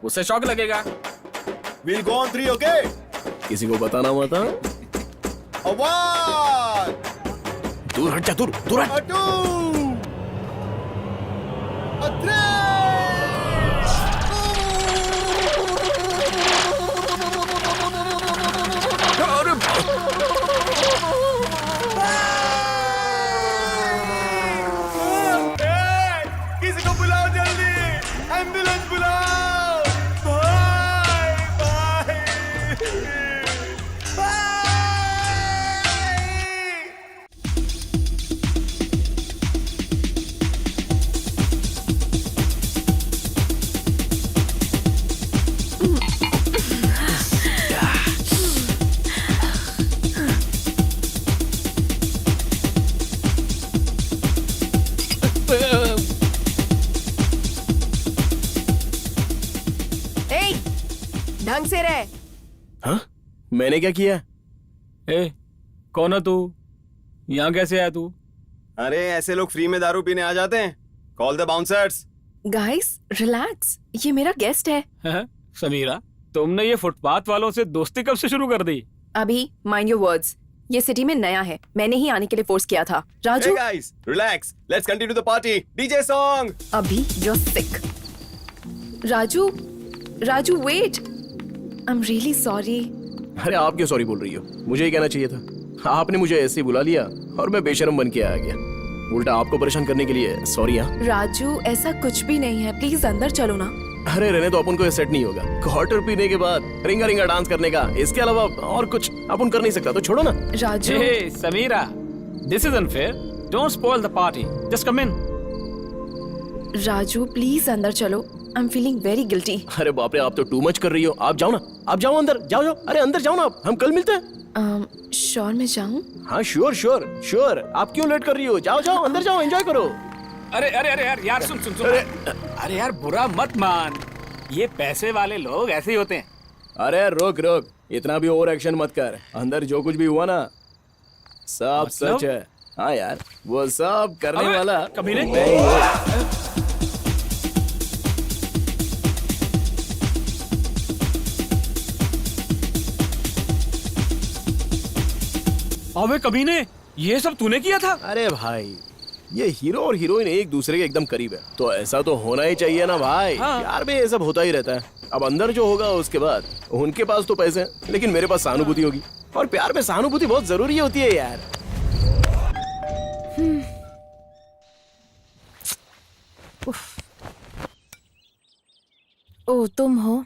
उससे शौक लगेगा। Will go on 3, okay? किसी को बताना मत। दूर हट जा, दूर दूर हट। किसी को बुलाओ जल्दी, एम्बुलेंस बुलाओ। बाय ढंग से रह। हाँ? मैंने क्या किया? ए, कौन है तू? यहाँ कैसे आया तू? अरे ऐसे लोग फ्री में दारू पीने आ जाते हैं। Call the bouncers. Guys relax, ये मेरा गेस्ट है। समीरा, तुमने ये फुटपाथ वालों से दोस्ती कब से शुरू कर दी? अभी माइंड योर वर्ड्स, ये सिटी में नया है, मैंने ही आने के लिए फोर्स किया था। Raju, guys relax, let's continue the party. DJ song. अभी you're sick। Raju, Raju wait, I am really sorry. अरे आप क्यों सॉरी बोल रही हो? मुझे ही कहना चाहिए था। आपने मुझे ऐसे ही बुला लिया और मैं बेशर्म बन के आ गया। उल्टा आपको परेशान करने के लिए सॉरी। हाँ राजू, ऐसा कुछ भी नहीं है, प्लीज अंदर चलो ना। अरे रहने तो अपन को ये सेट नहीं होगा। क्वार्टर पीने के बाद रिंगा रिंगा डांस करने का, इसके अलावा और कुछ अपन कर नहीं सकता, तो छोड़ो ना। Raju, hey Sameera, this is unfair, don't spoil the party, just come in. Raju please अंदर चलो, I am feeling very guilty. अरे बाप रे, आप तो टू मच कर रही हो। आप जाओ ना, आप जाओ अंदर, जाओ जाओ। अरे अंदर जाओ ना आप, हम कल मिलते हैं। श्योर मैं जाऊं? हाँ श्योर श्योर श्योर। आप क्यों लेट कर रही हो? जाओ जाओ अंदर जाओ, एंजॉय करो। अरे अरे अरे यार यार सुन सुन सुन। अरे यार बुरा मत मान, ये पैसे वाले लोग ऐसे ही होते हैं। अरे रोक रोक, इतना भी ओवर एक्शन मत कर। अंदर जो कुछ भी हुआ ना, सब मतलब? सच है। हाँ यार, वो सब करने वाला कभी नहीं। अबे कमीने, ये सब तूने किया था? अरे भाई, ये हीरो और हीरोइन एक दूसरे के एकदम करीब है, तो ऐसा तो होना ही चाहिए ना भाई। हाँ। प्यार में ये सब होता ही रहता है। अब अंदर जो होगा उसके बाद, उनके पास तो पैसे हैं, लेकिन मेरे पास सहानुभूति होगी, और प्यार में सहानुभूति बहुत जरूरी होती है यार। ओ तुम हो?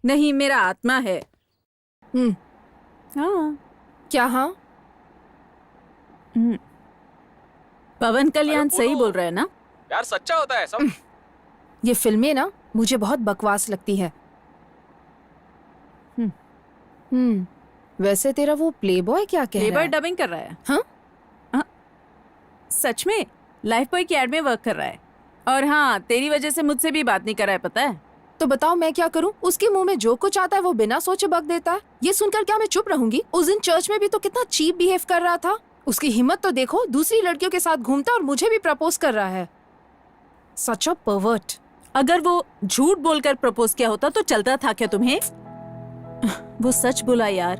नहीं, मेरा आत्मा है। हाँ। क्या हाँ? पवन कल्याण सही बोल रहा है ना? यार सच्चा होता है सब। ये फिल्में ना मुझे बहुत बकवास लगती है। वैसे तेरा वो प्लेबॉय क्या कह रहा प्लेबॉय है? डबिंग कर रहा है। हाँ? सच में लाइफ बॉय की एड में वर्क कर रहा है। और हाँ, तेरी वजह से मुझसे भी बात नहीं कर रहा है, पता है? तो बताओ मैं क्या करूं? उसके मुंह में जो कुछ आता है वो बिना सोचे बक देता है। ये सुनकर क्या मैं चुप रहूंगी? उस दिन चर्च में भी तो कितना चीप बिहेव कर रहा था। उसकी हिम्मत तो देखो, दूसरी लड़कियों के साथ घूमता और मुझे भी प्रपोज कर रहा है। सच अ परवर्ट। अगर वो झूठ बोलकर प्रपोज किया होता तो चलता था क्या तुम्हें? वो सच बोला यार,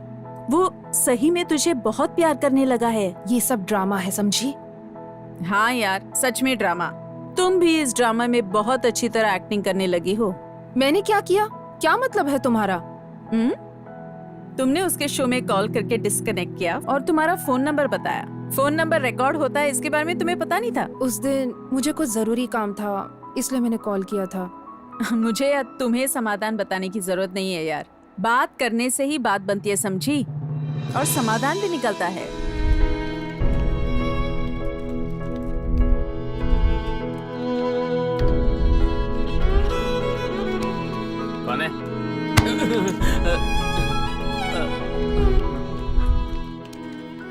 वो सही में तुझे बहुत प्यार करने लगा है। ये सब ड्रामा है, समझी? हाँ यार, सच में ड्रामा। तुम भी इस ड्रामा में बहुत अच्छी तरह एक्टिंग करने लगी हो। मैंने क्या किया? क्या मतलब है तुम्हारा? तुमने उसके शो में कॉल करके डिस्कनेक्ट किया और तुम्हारा फोन नंबर बताया। फोन नंबर रिकॉर्ड होता है, इसके बारे में तुम्हें पता नहीं था? उस दिन मुझे कुछ जरूरी काम था, इसलिए मैंने कॉल किया था। मुझे या तुम्हें समाधान बताने की जरूरत नहीं है यार। बात करने से ही बात बनती है, समझी? और समाधान भी निकलता है। कौन है?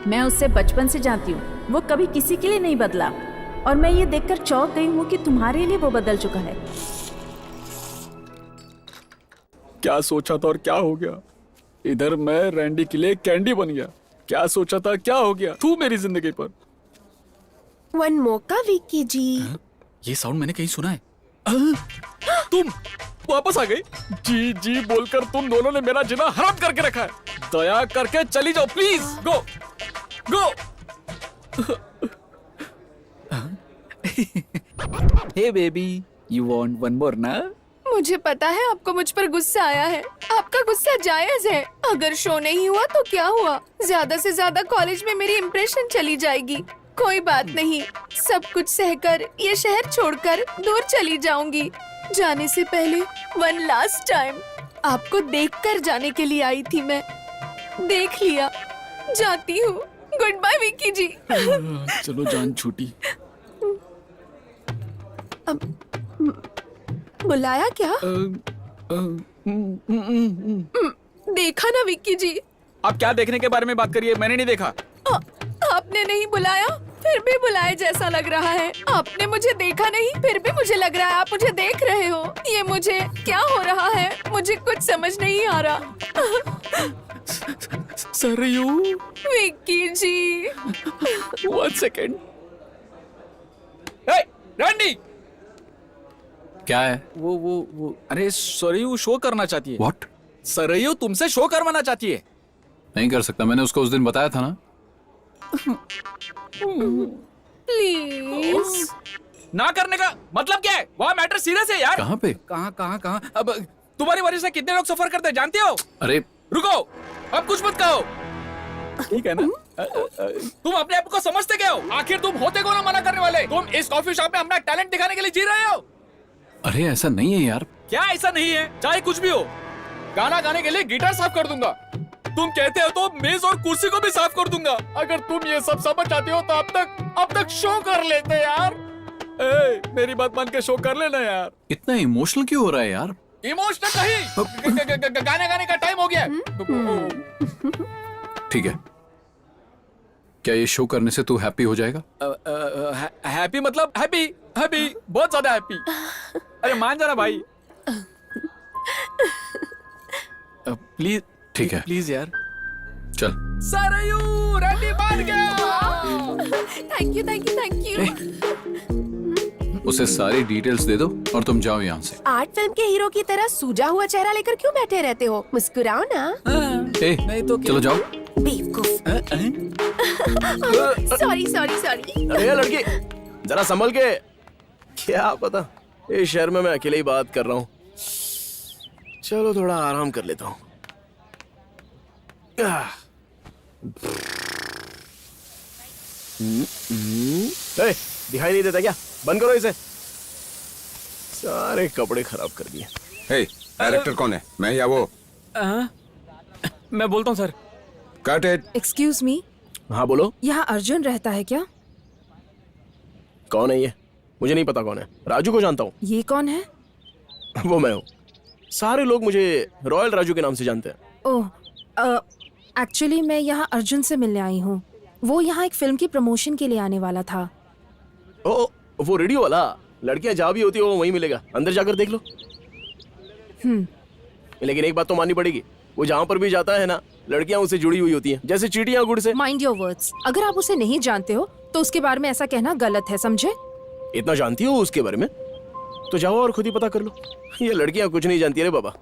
मैं उससे बचपन से जानती हूँ, वो कभी किसी के लिए नहीं बदला। और मैं ये देखकर चौंक गई हूँ कि तुम्हारे लिए वो बदल चुका है। क्या सोचा था और क्या हो गया? इधर मैं रैंडी के लिए कैंडी बन गया। क्या सोचा था, क्या हो गया? तू मेरी जिंदगी पर। वन मौका विक्की जी। ये साउंड मैंने कहीं सुना है। तुम वापस आ गई? जी जी बोलकर तुम दोनों ने मेरा जीना हराम करके रखा है। दया करके चली जाओ please. Go go. Hey baby, you want one more ना? मुझे पता है आपको मुझ पर गुस्सा आया है। आपका गुस्सा जायज है। अगर शो नहीं हुआ तो क्या हुआ? ज्यादा से ज्यादा कॉलेज में मेरी इम्प्रेशन चली जाएगी। कोई बात नहीं, सब कुछ सहकर ये शहर छोड़कर दूर चली जाऊंगी। जाने से पहले वन लास्ट टाइम आपको देखकर जाने के लिए आई थी मैं। देख लिया, जाती हूँ। गुड बाय विक्की जी। चलो जान छूटी। बुलाया क्या? देखा ना विक्की जी? आप क्या देखने के बारे में बात करिए? मैंने नहीं देखा। आपने नहीं बुलाया, फिर भी बुलाए जैसा लग रहा है। आपने मुझे देखा नहीं, फिर भी मुझे लग रहा है आप मुझे देख रहे हो। ये मुझे क्या हो रहा है? मुझे कुछ समझ नहीं आ रहा। सरयू। विक्की जी। 1 सेकेंड। रैंडी। क्या है? वो अरे सरयू शो करना चाहती है। What? सरयू तुमसे शो करवाना चाहती है। नहीं कर सकता, मैंने उसको उस दिन बताया था ना। प्लीज। ना करने का मतलब क्या है? वहाँ मैटर सीरियस है यार। कहाँ पे? कहाँ अब तुम्हारी वजह से कितने लोग सफर करते हैं जानते हो? अरे रुको, अब कुछ मत कहो, ठीक है ना? तुम अपने आप को समझते क्या हो? आखिर तुम होते कौन हो मना करने वाले? तुम इस कॉफी शॉप में अपना टैलेंट दिखाने के लिए जी रहे हो। अरे ऐसा नहीं है यार। क्या ऐसा नहीं है? चाहे कुछ भी हो, गाना गाने के लिए गिटार साफ कर दूंगा। तुम कहते हो तो मेज और कुर्सी को भी साफ कर दूंगा। अगर तुम ये सब समझ जाते हो तो अब तक शो कर लेते यार। मेरी बात मान के शो कर लेना यार। इतना इमोशनल क्यों हो रहा है यार? इमोशनल नहीं, गाने गाने का टाइम हो गया। ठीक है, क्या ये शो करने से तू हैप्पी हो जाएगा? हैप्पी मतलब हैप्पी बहुत ज्यादा हैप्पी। अरे मान जा रहा भाई, प्लीज। ठीक है, प्लीज यार, चल। सरयू रैंडी मान गया। Thank you. उसे सारी डिटेल्स दे दो और तुम जाओ यहाँ से। आर्ट फिल्म के हीरो की तरह सूजा हुआ चेहरा लेकर क्यों बैठे रहते हो? मुस्कुराओ ना। नहीं तो चलो जाओ। बेवकूफ। सॉरी। अरे लड़की, जरा संभल के। क्या पता, इस शहर में मैं अकेले ही बात कर रहा हूँ। चलो थोड़ा आराम कर लेता हूँ। दिखाई नहीं देता क्या? बंद करो इसे। सारे कपड़े खराब कर दिए। हे, डायरेक्टर कौन है, मैं या वो? मैं बोलता हूँ sir. Cut it. Excuse me, हाँ बोलो। यहाँ अर्जुन रहता है क्या? कौन है ये? मुझे नहीं पता कौन है। राजू को जानता हूँ। ये कौन है? वो मैं हूँ। सारे लोग मुझे रॉयल राजू के नाम से जानते हैं। ओह, एक्चुअली मैं यहाँ अर्जुन से मिलने आई हूँ। वो यहाँ एक फिल्म की प्रमोशन के लिए आने वाला था। ओ, वो रेडियो वाला। लड़कियां जहाँ भी होती है वो वहीं मिलेगा, अंदर जाकर देख लो। लेकिन एक बात तो माननी पड़ेगी, वो जहाँ पर भी जाता है ना, लड़कियां उससे जुड़ी हुई होती हैं, जैसे चींटियां गुड़ से। Mind your words. अगर आप उसे नहीं जानते हो तो उसके बारे में ऐसा कहना गलत है, समझे? इतना जानती हो उसके बारे में तो जाओ और खुद ही पता कर लो। ये लड़कियां कुछ नहीं जानती रे बाबा।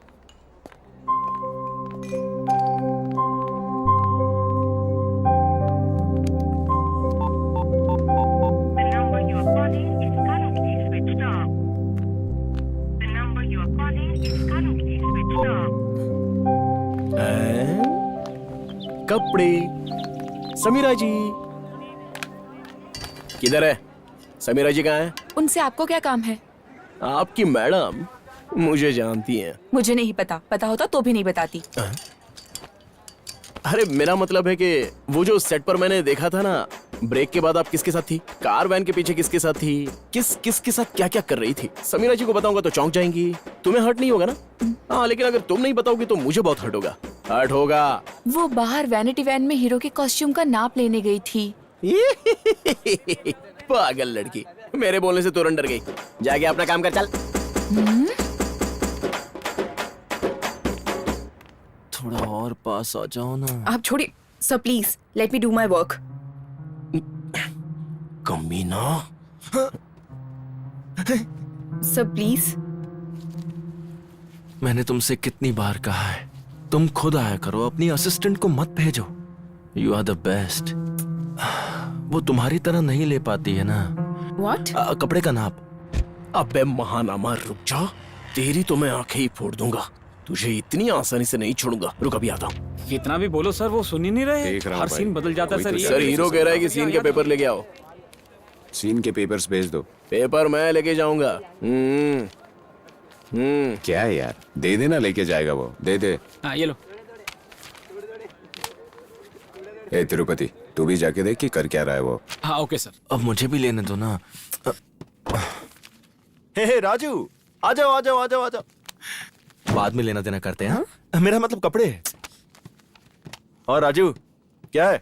कपड़े। समीरा जी किधर है? समीरा जी कहाँ है? उनसे आपको क्या काम है? आपकी मैडम मुझे जानती हैं। मुझे नहीं पता, पता होता तो भी नहीं बताती। अरे मेरा मतलब है कि वो जो सेट पर मैंने देखा था ना, ब्रेक के बाद आप किसके साथ थी? कार वैन के पीछे किसके साथ थी? किसके साथ क्या क्या कर रही थी? समीरा जी को बताऊंगा तो चौंक जाएंगी। तुम्हें हर्ट नहीं होगा ना? हाँ, लेकिन अगर तुम नहीं बताओगी तो मुझे बहुत हर्ट होगा। हर्ट होगा। वो बाहर वैनिटी वैन में हीरो के कॉस्ट्यूम का नाप लेने गई थी। पागल लड़की, मेरे बोलने से तुरंत डर गई। जाके अपना काम कर, चल। थोड़ा और पास आ जाओ ना। आप छोड़िए sir, please let me do my work. कमीना। Sir please. मैंने तुमसे कितनी बार कहा है, तुम खुद आया करो, अपनी असिस्टेंट को मत भेजो। You are the best. वो तुम्हारी तरह नहीं ले पाती है ना। What? कपड़े का नाप। अबे महानामा, रुक जा, तेरी तो मैं आंखें ही फोड़ दूंगा। तुझे इतनी आसानी से नहीं छोड़ूंगा। रुक, अभी आता हूँ। कितना भी बोलो सर, वो सुन ही नहीं रहे। हर सीन बदल जाता है सर। सर हीरो कह रहा है कि सीन के पेपर लेके आओ। सीन के पेपर्स भेज दो। पेपर मैं लेके जाऊंगा। क्या है यार, दे देना, लेके जाएगा वो, दे दे। हाँ ये लो। ए तिरुपति, तू भी जाके देख कि कर क्या रहा है वो। हाँ ओके सर। अब मुझे भी लेने दो ना। हे राजू, आ जाओ आ जाओ आ जाओ आ जाओ। बाद में लेना देना करते हैं। मेरा मतलब कपड़े। और राजू क्या है?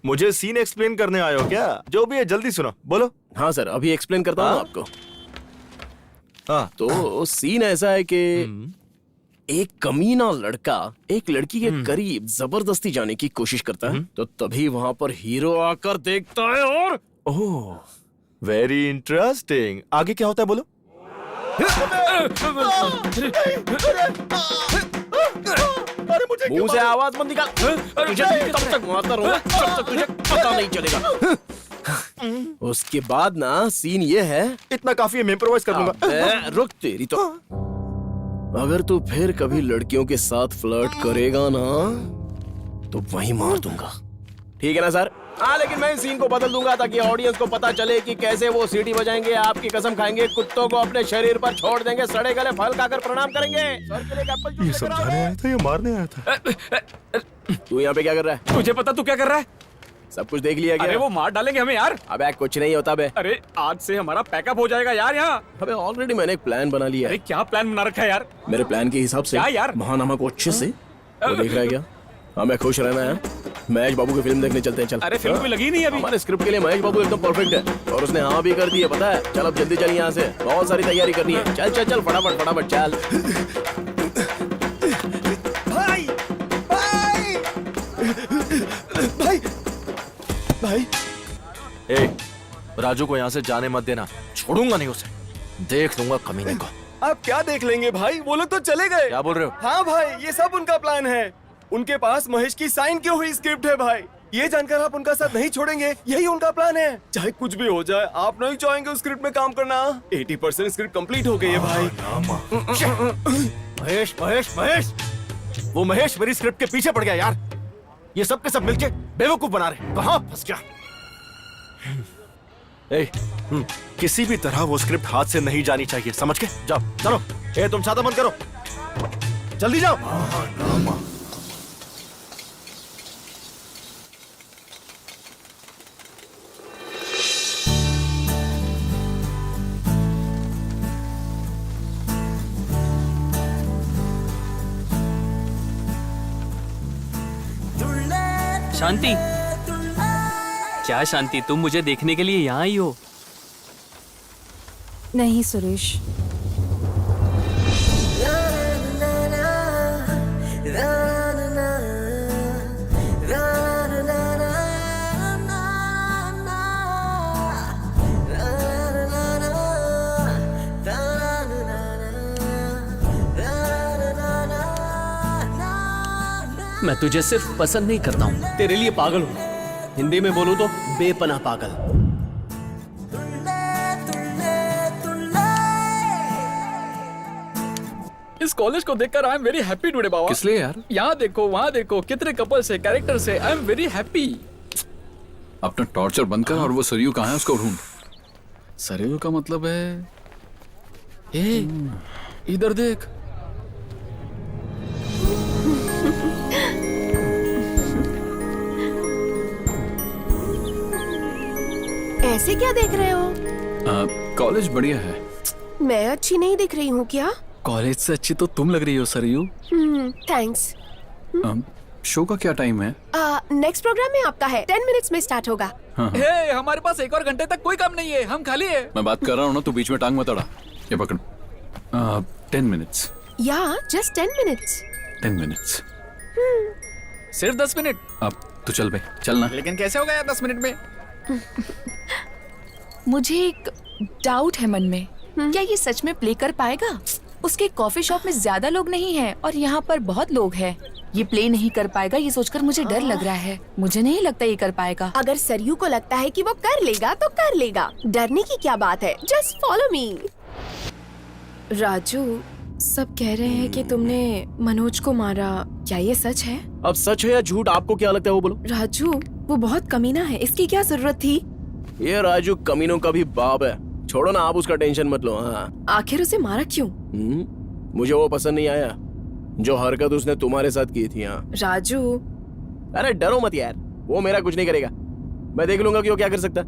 मुझे सीन एक्सप्लेन करने आए हो क्या? जो भी है जल्दी सुनो, बोलो। हाँ सर, अभी एक्सप्लेन करता हूँ आपको। हाँ तो सीन ऐसा है कि एक कमीना लड़का एक लड़की के करीब जबरदस्ती जाने की कोशिश करता है, तो तभी वहां पर हीरो आकर देखता है और ओह, वेरी इंटरेस्टिंग। आगे क्या होता है बोलो। मुंह से आवाज मत निकाल। तुझे तब तक मारता रहूंगा जब तक तुझे पता नहीं चलेगा। उसके बाद ना सीन ये है। इतना काफी है, मैं इम्प्रोवाइज कर दूंगा। रुक, तेरी तो। अगर तू फिर कभी लड़कियों के साथ फ्लर्ट करेगा ना तो वहीं मार दूंगा, ठीक है ना सर? हाँ, लेकिन मैं इस सीन को बदल दूंगा ताकि ऑडियंस को पता चले कि कैसे वो सीटी बजाएंगे, आपकी कसम खाएंगे, कुत्तों को अपने शरीर पर छोड़ देंगे, सड़े गले फल खाकर प्रणाम करेंगे। सर के लिए एक एप्पल जूस ये समझाने आया था या मारने आया था? तू यहाँ पे क्या कर रहा है? तुझे पता तू क्या कर रहा है? सब कुछ देख लिया क्या? अरे वो मार डालेंगे हमें यार। अबे कुछ नहीं होता बे। अरे आज से हमारा पैकअप हो जाएगा यार यहाँ। अबे ऑलरेडी मैंने एक प्लान बना लिया है। अरे क्या प्लान बना रखा है यार? मेरे प्लान के हिसाब से क्या यार? महानामा को अच्छे से वो देख रहा है क्या? हमें खुश रहना है। महेश बाबू की फिल्म देखने चलते हैं, चल। अरे फिल्म भी लगी नहीं अभी। हमारे स्क्रिप्ट के लिए महेश बाबू एकदम परफेक्ट है और उसने हाँ भी कर दी है, पता है? चल अब जल्दी चल यहाँ से, बहुत सारी तैयारी करनी है। चल चल चल, फटाफट फटाफट चल। भाई भाई भाई भाई, ए, राजू को यहाँ से जाने मत देना, छोड़ूंगा नहीं उसे, देख लूंगा कमीने को। आप क्या देख लेंगे भाई, वो लोग तो चले गए। क्या बोल रहे हो? हाँ भाई, ये सब उनका प्लान है। उनके पास महेश की साइन की हुई स्क्रिप्ट है भाई। ये जानकर आप उनका साथ नहीं छोड़ेंगे, यही उनका प्लान है। चाहे कुछ भी हो जाए, आप नहीं चाहेंगे उस स्क्रिप्ट में काम करना। 80% स्क्रिप्ट कंप्लीट हो गई है भाई। महेश महेश महेश, वो महेश मेरी स्क्रिप्ट के पीछे पड़ गया यार। ये सब के सब मिलके बेवकूफ बना रहे। कहाँ फंस गया? किसी भी तरह वो स्क्रिप्ट हाथ से नहीं जानी चाहिए, समझ के? जाओ चलो। ए तुम छाता बंद करो, जल्दी जाओ। शांति, क्या शांति, तुम मुझे देखने के लिए यहाँ आई हो? नहीं सुरेश, मैं तुझे सिर्फ पसंद नहीं करता हूँ, तेरे लिए पागल हूँ। हिंदी में बोलूं तो बेपनाह पागल। इस कॉलेज को देखकर I am very happy today बाबा। किस लिए यार? यहाँ देखो, वहाँ देखो, कितने कपल्स है, कैरेक्टर्स है। आई एम वेरी हैप्पी। अपना टॉर्चर बंद कर और वो सरयू कहाँ है उसको ढूंढ। सरयू का मतलब है, ए, इधर देख। ऐसे क्या देख रहे हो? कॉलेज बढ़िया है। मैं अच्छी नहीं दिख रही हूँ क्या? कॉलेज से अच्छी तो तुम लग रही हो सरयू। थैंक्स। शो का क्या टाइम है? नेक्स्ट प्रोग्राम में आपका है, 10 मिनट्स में स्टार्ट होगा। हे, हमारे पास एक और घंटे तक कोई काम नहीं है, हम खाली है। मैं बात कर रहा हूँ ना, तू बीच में टांग मत अड़ा। ये पकड़। 10 मिनट्स। या जस्ट 10 मिनट्स। 10 मिनट्स। सिर्फ 10 मिनट? अब तो चल बे, चलना। लेकिन कैसे होगा यार 10 मिनट में? मुझे एक डाउट है मन में, क्या ये सच में प्ले कर पाएगा? उसके कॉफी शॉप में ज्यादा लोग नहीं हैं और यहाँ पर बहुत लोग हैं। ये प्ले नहीं कर पाएगा, ये सोचकर मुझे डर लग रहा है। मुझे नहीं लगता ये कर पाएगा। अगर सरयू को लगता है कि वो कर लेगा तो कर लेगा, डरने की क्या बात है। Just follow me. राजू, सब कह रहे हैं कि तुमने मनोज को मारा, क्या ये सच है? अब सच है या झूठ, आपको क्या लगता है वो बोलो। राजू, वो बहुत कमीना है, इसकी क्या जरूरत थी? ये राजू कमीनों का भी बाप है, छोड़ो ना, आप उसका टेंशन मत लो। हाँ, आखिर उसे मारा क्यों? मुझे वो पसंद नहीं आया जो हरकत उसने तुम्हारे साथ की थी। हाँ राजू, अरे डरो मत यार, वो मेरा कुछ नहीं करेगा। मैं देख लूंगा कि वो क्या कर सकता।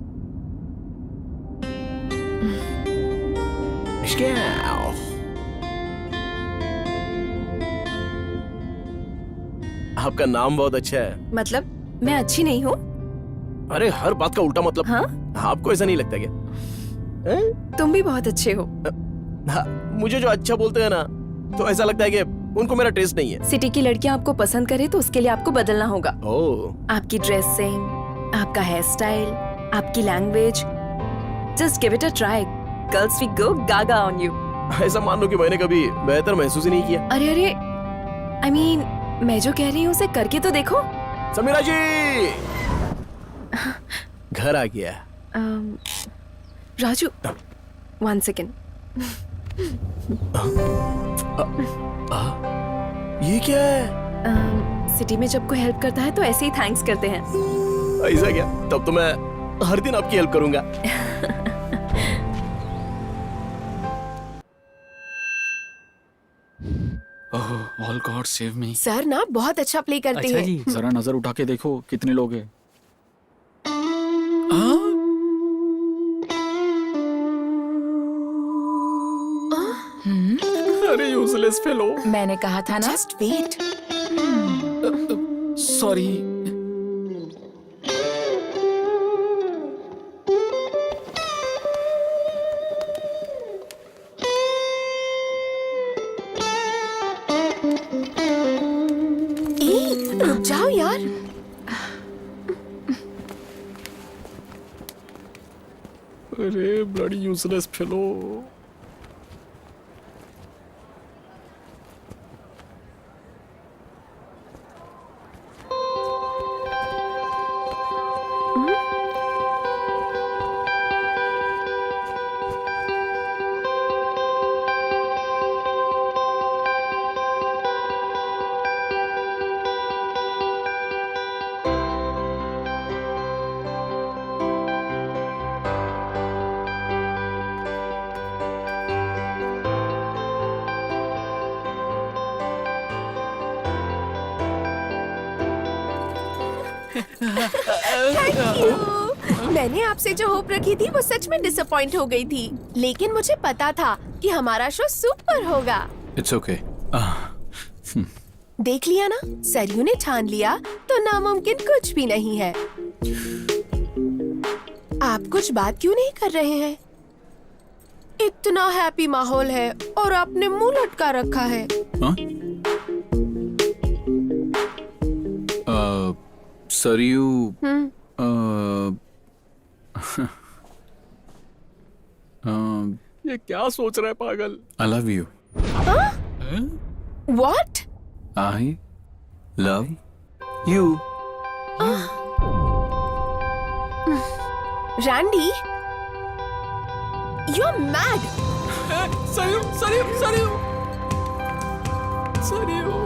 आपका नाम बहुत अच्छा है। मतलब मैं अच्छी नहीं हूँ? अरे हर बात का उल्टा मतलब। हाँ? आपको ऐसा नहीं लगता क्या? तुम भी बहुत अच्छे हो। हाँ, मुझे जो अच्छा बोलते हैं ना, तो ऐसा लगता है कि उनको मेरा टेस्ट नहीं है। सिटी की लड़कियां आपको पसंद करे तो उसके लिए आपको बदलना होगा। आपकी ड्रेसिंग, आपका हेयर स्टाइल, आपकी language, just give it a try. Girls we go gaga on you. ऐसा मान लो कि मैंने कभी बेहतर महसूस ही नहीं किया। अरे अरे, आई मीन, मैं जो कह रही हूँ उसे करके तो देखो। समीरा जी, घर आ गया। राजू, 1 सेकेंड। ये क्या है? सिटी में जब कोई हेल्प करता है तो ऐसे ही थैंक्स करते हैं। ऐसा क्या? तब तो मैं हर दिन आपकी हेल्प करूंगा। All God save me. Sir ना बहुत अच्छा प्ले करते अच्छा हैं। जी, जरा नजर उठा के देखो कितने लोग हैं। अरे यूजलेस फेलो। मैंने कहा था ना। Just wait. सॉरी। रुक जाओ यार। अरे ब्लडी यूजलेस फेलो। मैंने आपसे जो होप रखी थी वो सच में डिसअपॉइंट हो गई थी, लेकिन मुझे पता था कि हमारा शो सुपर होगा। It's okay. देख लिया ना, सरयू ने ठान लिया तो नामुमकिन कुछ भी नहीं है। आप कुछ बात क्यों नहीं कर रहे हैं? इतना हैप्पी माहौल है और आपने मुंह लटका रखा है। सरयू, ये क्या सोच रहा है पागल? I love you. What? I love you. Randy, you're mad. Saryu, Saryu, Saryu, Saryu.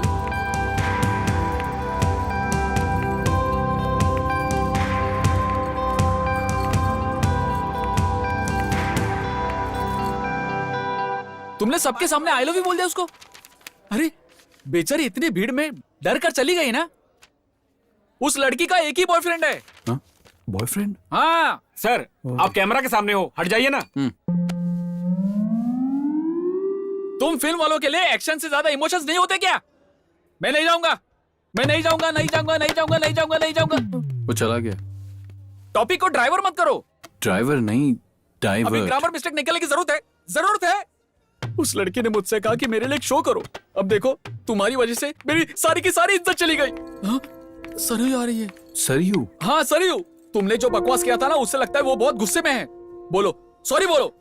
तुमने सबके सामने आई लव यू बोल दिया उसको? अरे बेचारी इतनी भीड़ में डर कर चली गई ना। उस लड़की का एक ही बॉयफ्रेंड है। बॉयफ्रेंड? हाँ सर, आप कैमरा के सामने हो, हट जाइए ना। तुम फिल्म वालों के लिए एक्शन से ज्यादा इमोशंस नहीं होते क्या? मैं नहीं जाऊंगा, मैं नहीं जाऊंगा, नहीं जाऊंगा, नहीं जाऊंगा, नहीं जाऊंगा, नहीं जाऊंगा। वो चला गया। टॉपिक को ड्राइवर मत करो। ड्राइवर नहीं, अभी डाइवर। ग्रामर मिस्टेक निकलने की जरूरत है, जरूरत है। उस लड़की ने मुझसे कहा कि मेरे लिए एक शो करो। अब देखो, तुम्हारी वजह से मेरी सारी की सारी इज्जत चली गई। हाँ? सरयू आ रही है। सरयू? हाँ सरयू, तुमने जो बकवास किया था ना, उससे लगता है वो बहुत गुस्से में है। बोलो सॉरी, बोलो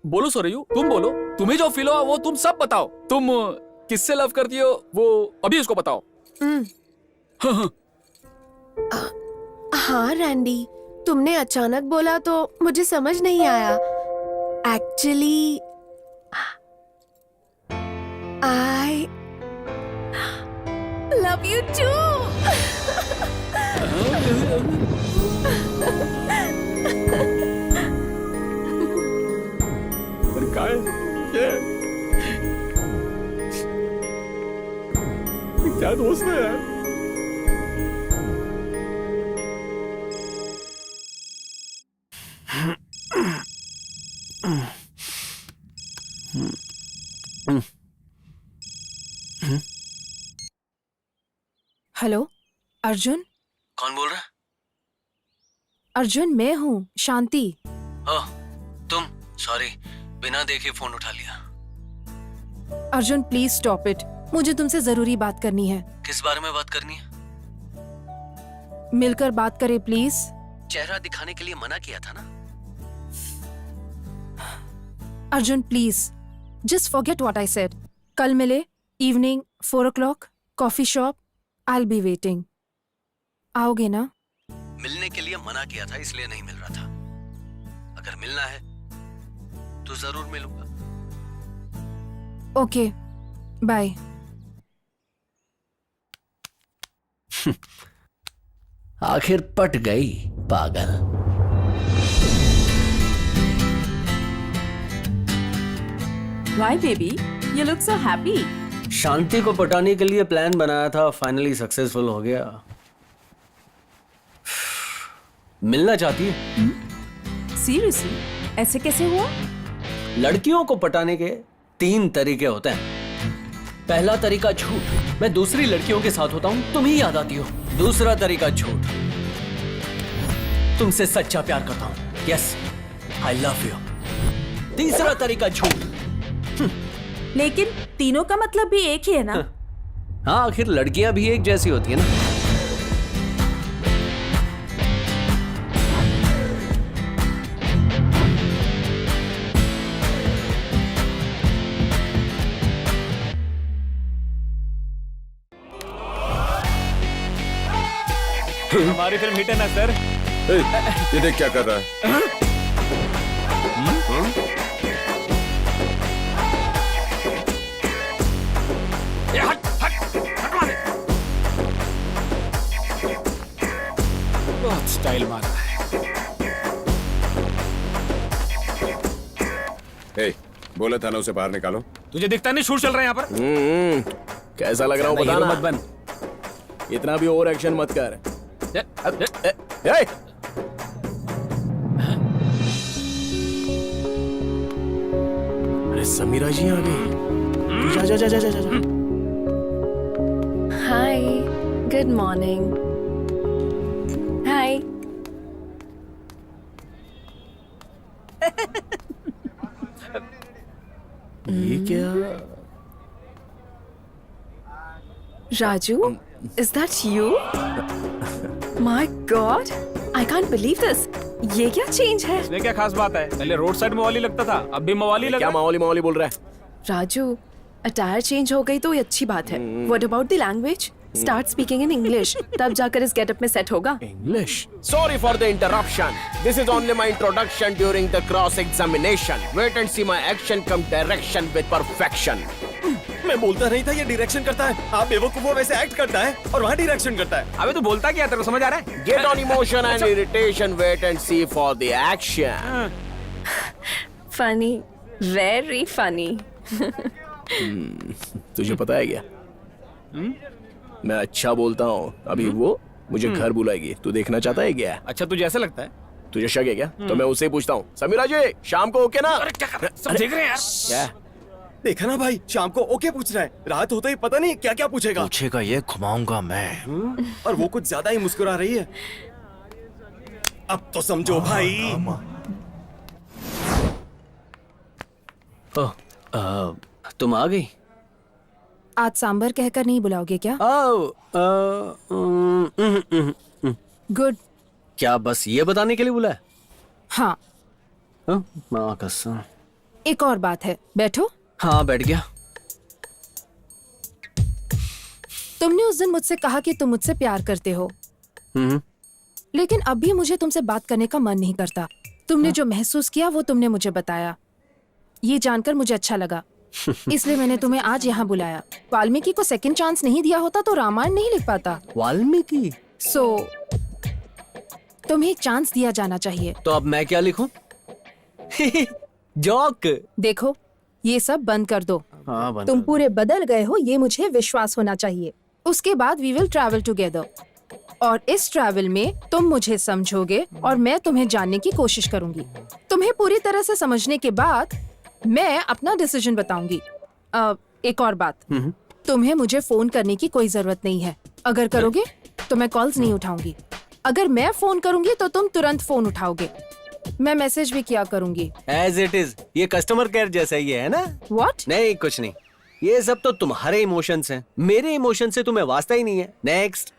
बोलो सरयू, तुम बोलो। तुम्हें जो फील हुआ वो तुम सब बताओ। तुम किससे लव करती हो वो अभी उसको बताओ। हाँ रैंडी, तुमने अचानक बोला तो मुझे समझ नहीं आया। Actually I love you too. क्या दोस्त है यार। हेलो अर्जुन? कौन बोल रहा है? अर्जुन, मैं हूँ शांति। ओह, तुम? सॉरी, बिना देखे फोन उठा लिया। अर्जुन प्लीज स्टॉप इट, मुझे तुमसे जरूरी बात करनी है। किस बारे में बात करनी है? मिलकर बात करें प्लीज। चेहरा दिखाने के लिए मना किया था ना। Arjun please, just forget what I said. कल मिले, evening 4 o'clock, coffee shop. I'll be waiting. आओगे ना? मिलने के लिए मना किया था, इसलिए नहीं मिल रहा था। अगर मिलना है तो जरूर मिलूंगा। Okay, bye. आखिर पट गई पागल। Why baby? You look so happy. शांति को पटाने के लिए प्लान बनाया था, फाइनली सक्सेसफुल हो गया। मिलना चाहती है? Seriously? ऐसे कैसे हुआ? लड़कियों को पटाने के 3 तरीके होते हैं। पहला तरीका झूठ, मैं दूसरी लड़कियों के साथ होता हूं, तुम ही याद आती हो। दूसरा तरीका झूठ, तुमसे सच्चा प्यार करता हूं, यस आई लव यू। तीसरा तरीका झूठ। लेकिन तीनों का मतलब भी एक ही है ना? हाँ, आखिर लड़कियां भी एक जैसी होती है ना। हमारी फिल्म हिट है ना सर। ये देख क्या कर रहा है। बहुत स्टाइल मारा है। बोला था ना उसे बाहर निकालो। तुझे दिखता नहीं शूट चल रहा है यहाँ पर? कैसा लग रहा हूँ बताना। मत बन। इतना भी ओवर एक्शन मत कर। अरे समीरा जी आ गई। जा जा जा जा जा जा। हाय, गुड मॉर्निंग। हाय। ये क्या? Raju, is that you? My God, I can't believe this. ये क्या चेंज है? इसमें क्या खास बात है? पहले रोड साइड मवाली लगता था, अब भी मवाली लग क्या रहा है। मवाली मवाली बोल रहा है? राजू, अटायर चेंज हो गई तो ये अच्छी बात है। What about the language? Start speaking in English. तब जाकर इस गेटअप में सेट होगा। English. Sorry for the interruption. This is only my introduction during the cross examination. Wait and see my action come direction with perfection. मैं बोलता नहीं था ये डायरेक्शन करता है। आप बेवकूफों वैसे एक्ट करता है और वहाँ डायरेक्शन करता है। अबे तू बोलता क्या? तेरे को समझ आ रहा है? Get on emotion and irritation. Wait and see for the action. Funny, very funny. तुझे पता है क्या? मैं अच्छा बोलता हूँ। अभी वो मुझे घर बुलाएगी। तू देखना चाहता है क्या? अच्छा तुझे ऐसा लगता है? तुझे शक है क्या? तो मैं उससे पूछता हूँ। समीरा जी, शाम को ओके ना? अरे क्या कर रहा है? सब देख रहे हैं यार। क्या? देखा ना भाई, शाम को ओके पूछ रहा है। रात होते ही पता नहीं क्या क्या पूछेगा। पूछेगा ये घुमाऊंगा मैं। और वो कुछ ज्यादा ही मुस्कुरा रही है। अब तो समझो भाई। तुम आ गई? आज सांबर कहकर नहीं बुलाओगे क्या? गुड। क्या बस ये बताने के लिए बुलाया? हाँ। माँ कसम। एक और बात है, बैठो। हाँ बैठ गया। तुमने उस दिन मुझसे कहा कि तुम मुझसे प्यार करते हो, लेकिन अब भी मुझे तुमसे बात करने का मन नहीं करता। तुमने जो महसूस किया वो तुमने मुझे बताया। ये जानकर मुझे अच्छा लगा, इसलिए मैंने तुम्हें आज यहाँ बुलाया। वाल्मीकि को सेकंड चांस नहीं दिया होता तो रामायण नहीं लिख पाता। वाल्मीकि? तुम्हें चांस दिया जाना चाहिए। तो अब मैं क्या लिखूं? जोक। देखो, ये सब बंद कर दो। हाँ, बंद तुम कर दो। पूरे बदल गए हो, ये मुझे विश्वास होना चाहिए। उसके बाद वी विल ट्रैवल टुगेदर, और इस ट्रैवल में तुम मुझे समझोगे और मैं तुम्हें जानने की कोशिश करूंगी। तुम्हें पूरी तरह से समझने के बाद मैं अपना डिसीजन बताऊंगी। एक और बात, तुम्हें मुझे फोन करने की कोई जरूरत नहीं है। अगर करोगे तो मैं कॉल्स नहीं उठाऊंगी। अगर मैं फोन करूंगी तो तुम तुरंत फोन उठाओगे। मैं मैसेज भी किया करूंगी। As it is, ये कस्टमर केयर जैसा ही है ना? What? नहीं कुछ नहीं, ये सब तो तुम्हारे इमोशंस हैं। मेरे इमोशन से तुम्हें वास्ता ही नहीं है। नेक्स्ट।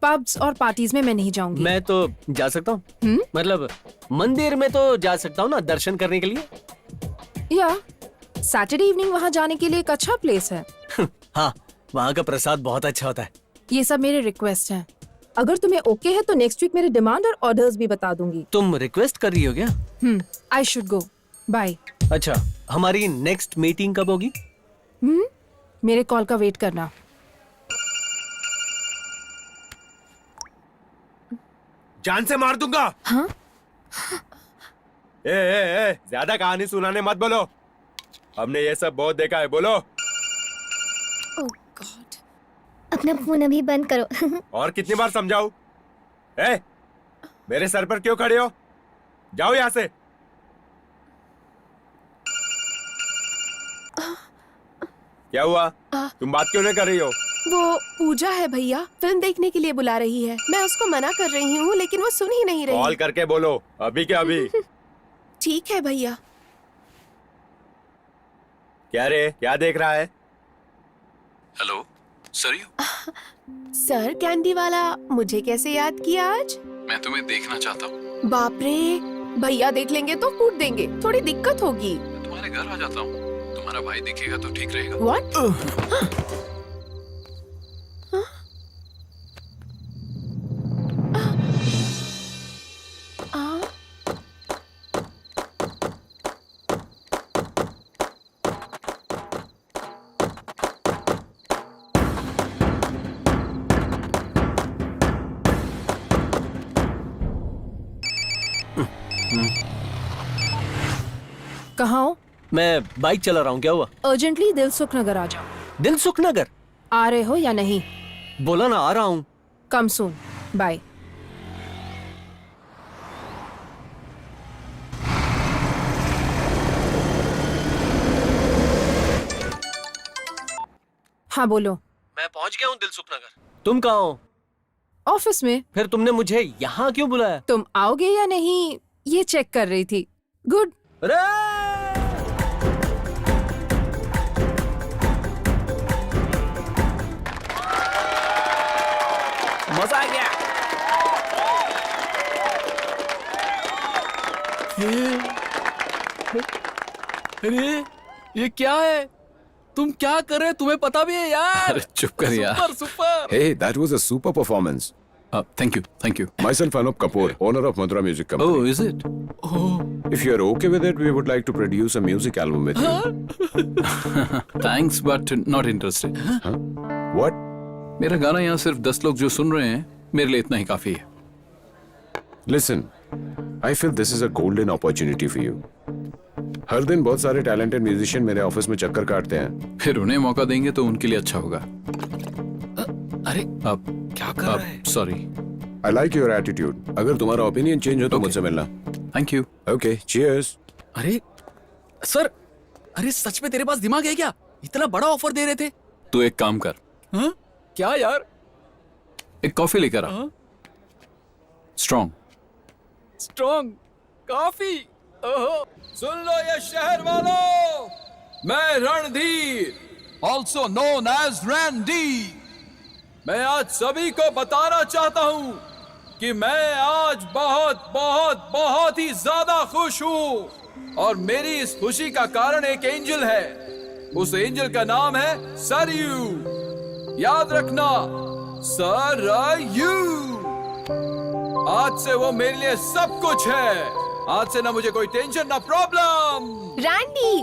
पब्स और पार्टीज में मैं नहीं जाऊंगी। मैं तो जा सकता हूँ। मतलब मंदिर में तो जा सकता हूँ ना, दर्शन करने के लिए। या सैटरडे इवनिंग वहाँ जाने के लिए एक अच्छा प्लेस है। हाँ, वहाँ का प्रसाद बहुत अच्छा होता है। ये सब मेरे रिक्वेस्ट हैं। अगर तुम्हें ओके है तो नेक्स्ट वीक मेरे डिमांड और ऑर्डर्स भी बता दूंगी। तुम रिक्वेस्ट कर रही हो क्या? I should go, bye. अच्छा, हमारी नेक्स्ट मीटिंग कब होगी? मेरे कॉल का वेट करना। जान से मार दूंगा। हाँ? ए, ज्यादा कहानी सुनाने मत बोलो। हमने ये सब बहुत देखा है। बोलो। ओह गॉड, अपना फोन अभी बंद करो। और कितनी बार समझाऊं? मेरे सर पर क्यों खड़े हो? जाओ यहाँ से। क्या हुआ? तुम बात क्यों नहीं कर रही हो? वो पूजा है भैया, फिल्म देखने के लिए बुला रही है। मैं उसको मना कर रही हूँ लेकिन वो सुन ही नहीं रही। कॉल करके बोलो अभी के अभी। ठीक है भैया। क्या रे, क्या देख रहा है? हेलो सर, सर कैंडी वाला, मुझे कैसे याद किया आज? मैं तुम्हें देखना चाहता हूँ। बाप रे, भैया देख लेंगे तो कूट देंगे, थोड़ी दिक्कत होगी। तुम्हारे घर आ जाता हूँ, तुम्हारा भाई दिखेगा तो ठीक रहेगा। What? कहाँ हो? मैं बाइक चला रहा हूँ। क्या हुआ? अर्जेंटली दिलसुख नगर आ जाओ। दिलसुख नगर? आ रहे हो या नहीं? बोला ना, आ रहा हूँ। कम सून। बाय। हाँ बोलो। मैं पहुंच गया हूँ दिलसुख नगर। तुम कहाँ हो? ऑफिस में। फिर तुमने मुझे यहाँ क्यों बुलाया? तुम आओगे या नहीं ये चेक कर रही थी। गुड। अरे मजा आ गया। अरे ये क्या है? तुम क्या कर रहे? तुम्हें पता भी है यार? अरे चुप कर यार। Super super. Hey, that was a super performance. Thank you, thank you. Myself, Anup Kapoor, owner of Madhura Music Company. Oh, is it? If you are okay with it, we would like to produce a music album with you. Thanks, but not interested. What? मेरा गाना यहाँ सिर्फ 10 लोग जो सुन रहे हैं, मेरे लिए इतना ही काफी है। Listen, I feel this is a golden opportunity for you. हर दिन बहुत सारे talented musician मेरे ऑफिस में चक्कर काटते हैं। फिर उन्हें मौका देंगे तो उनके लिए अच्छा होगा। अरे अब क्या कर रहा है? Sorry. I like your attitude. अगर तुम्हारा ओपिनियन चेंज हो तो मुझसे मिलना। Thank you. Okay, cheers. अरे सर, अरे सच में तेरे पास दिमाग है क्या? इतना बड़ा ऑफर दे रहे थे। तू एक काम कर। हाँ? क्या यार? एक कॉफी लेकर आ। स्ट्रॉन्ग। Strong coffee. ओहो, सुन लो ये शहर वालों, मैं Randhir, also known as Randy, मैं आज सभी को बताना चाहता हूँ कि मैं आज बहुत बहुत बहुत ही ज्यादा खुश हूँ और मेरी इस खुशी का कारण एक एंजल है। उस एंजल का नाम है सरयू। याद रखना, सरयू। आज से वो मेरे लिए सब कुछ है। आज से ना मुझे कोई टेंशन ना प्रॉब्लम। रैंडी,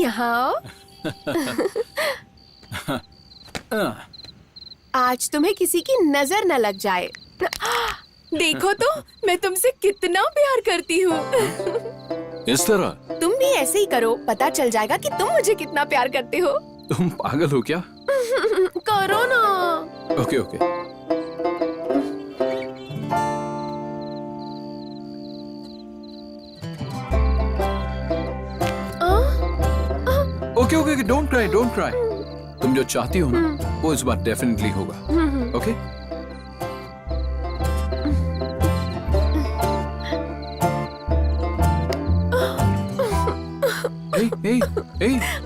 यहाँ आज तुम्हें किसी की नजर न लग जाए। देखो तो मैं तुमसे कितना प्यार करती हूँ। इस तरह? तुम भी ऐसे ही करो, पता चल जाएगा कि तुम मुझे कितना प्यार करते हो। तुम पागल हो क्या? करो ना। Okay okay. Okay okay, don't cry, don't cry. तुम जो चाहती हो ना, वो इस बार डेफिनेटली होगा। ओके?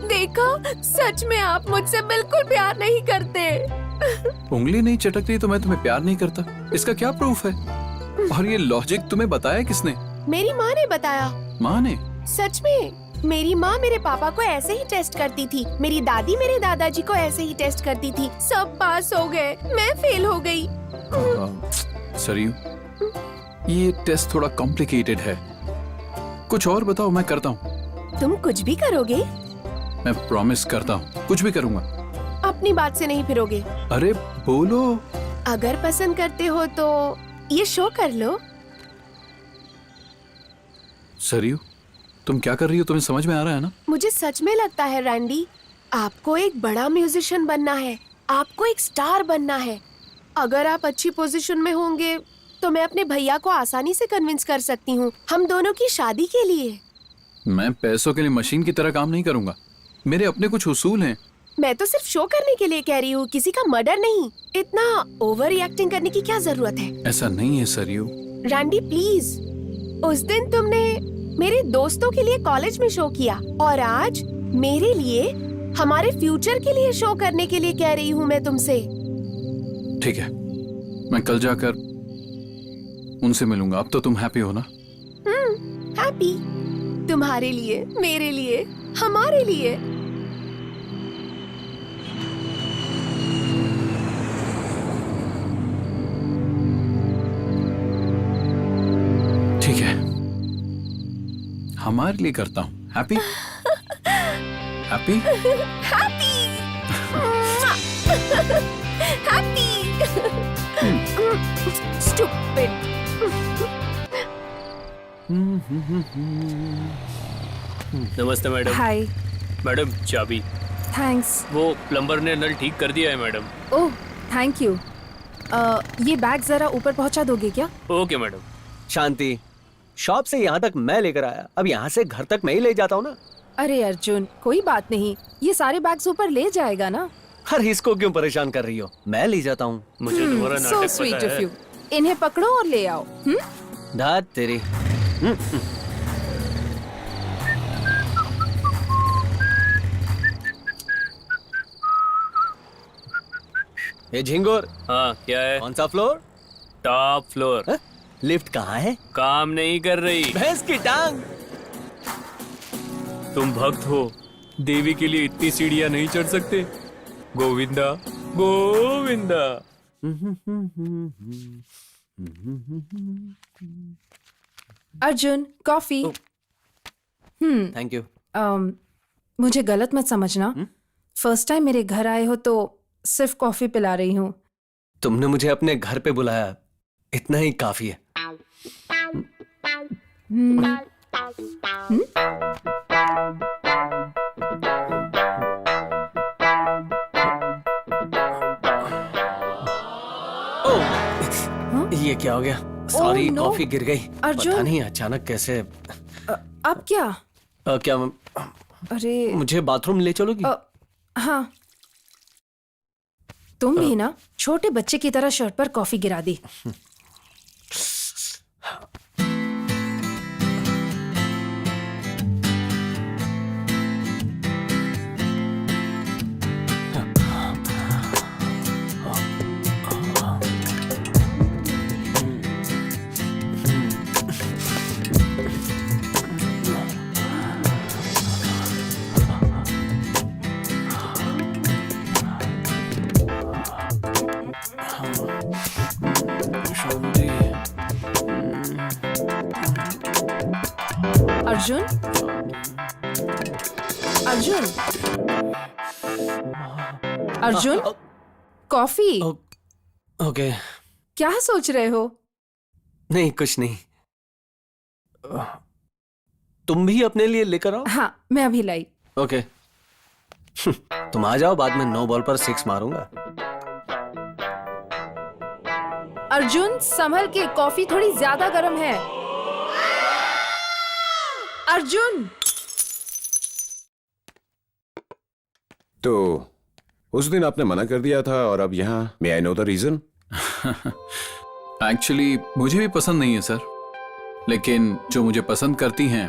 देखो, सच में आप मुझसे बिल्कुल प्यार नहीं करते। उंगली नहीं चटक रही तो मैं तुम्हें प्यार नहीं करता, इसका क्या प्रूफ है? और ये लॉजिक तुम्हें बताया किसने? मेरी माँ ने बताया। माँ ने? सच में मेरी माँ मेरे पापा को ऐसे ही टेस्ट करती थी, मेरी दादी मेरे दादाजी को ऐसे ही टेस्ट करती थी। सब पास हो गए, मैं फेल हो गई। सरयू, ये टेस्ट थोड़ा कॉम्प्लिकेटेड है। कुछ और बताओ, मैं करता हूँ। तुम कुछ भी करोगे? मैं प्रॉमिस करता हूँ, कुछ भी करूँगा। अपनी बात से नहीं फिरोगे? अरे बोलो। अगर पसंद करते हो तो ये शो कर लो। सरयू, तुम क्या कर रही हो? तुम्हें समझ में आ रहा है ना? मुझे सच में लगता है रैंडी, आपको एक बड़ा म्यूजिशियन बनना है, आपको एक स्टार बनना है। अगर आप अच्छी पोजीशन में होंगे तो मैं अपने भैया को आसानी से कन्विंस कर सकती हूँ, हम दोनों की शादी के लिए। मैं पैसों के लिए मशीन की तरह काम नहीं करूँगा, मेरे अपने कुछ उसूल हैं। मैं तो सिर्फ शो करने के लिए कह रही हूँ, किसी का मर्डर नहीं। इतना ओवर रिएक्टिंग करने की क्या जरूरत है? ऐसा नहीं है सरयू। रैंडी प्लीज, उस दिन तुमने मेरे दोस्तों के लिए कॉलेज में शो किया और आज मेरे लिए, हमारे फ्यूचर के लिए शो करने के लिए कह रही हूँ मैं तुमसे। ठीक है, मैं कल जाकर उनसे मिलूंगा। अब तो तुम हैप्पी हो ना? हैप्पी, तुम्हारे लिए, मेरे लिए, हमारे लिए। ठीक है, हमारे लिए करता हूँ। Happy? Happy? Happy, happy. Stupid. नमस्ते मैडम। हाय। मैडम चाबी। थैंक्स। वो प्लम्बर ने नल ठीक कर दिया है मैडम। Oh, thank you. ये बैग जरा ऊपर पहुंचा दोगे क्या? Okay madam. शांति, शॉप से यहाँ तक मैं लेकर आया, अब यहाँ से घर तक मैं ही ले जाता हूँ ना। अरे अर्जुन, कोई बात नहीं, ये सारे बैग्स ऊपर ले जाएगा ना। हर इसको क्यों परेशान कर रही हो, मैं ले जाता हूँ। मुझे तुम्हारा सो नाटक स्वीट पता ऑफ है। यू। इन्हें पकड़ो और ले आओ। धात तेरी। ये झिंगुर, हाँ क्या है? कौन सा फ्लोर? Top floor. लिफ्ट कहाँ है? काम नहीं कर रही। भैंस की टांग। तुम भक्त हो, देवी के लिए इतनी सीढ़ियाँ नहीं चढ़ सकते। Govinda Govinda. Arjun, coffee. Thank you. मुझे गलत मत समझना, फर्स्ट टाइम मेरे घर आए हो तो सिर्फ कॉफी पिला रही हूँ। तुमने मुझे अपने घर पे बुलाया, इतना ही काफी है। ये क्या हो गया? Sorry, no. कॉफी गिर गई। अर्जुन। पता नहीं अचानक कैसे। अब क्या? क्या अरे मुझे बाथरूम ले चलोगी? हाँ, तुम भी ना छोटे बच्चे की तरह शर्ट पर कॉफी गिरा दी। अर्जुन, अर्जुन, अर्जुन, कॉफी। ओके। क्या सोच रहे हो? नहीं, कुछ नहीं। तुम भी अपने लिए लेकर आओ। हाँ, मैं अभी लाई। ओके। तुम आ जाओ, बाद में 9 बॉल पर 6 मारूंगा। अर्जुन, संभल के, कॉफी थोड़ी ज्यादा गर्म है। अर्जुन। तो उस दिन आपने मना कर दिया था और अब यहाँ may I know the reason? Actually मुझे भी पसंद नहीं है सर, लेकिन जो मुझे पसंद करती हैं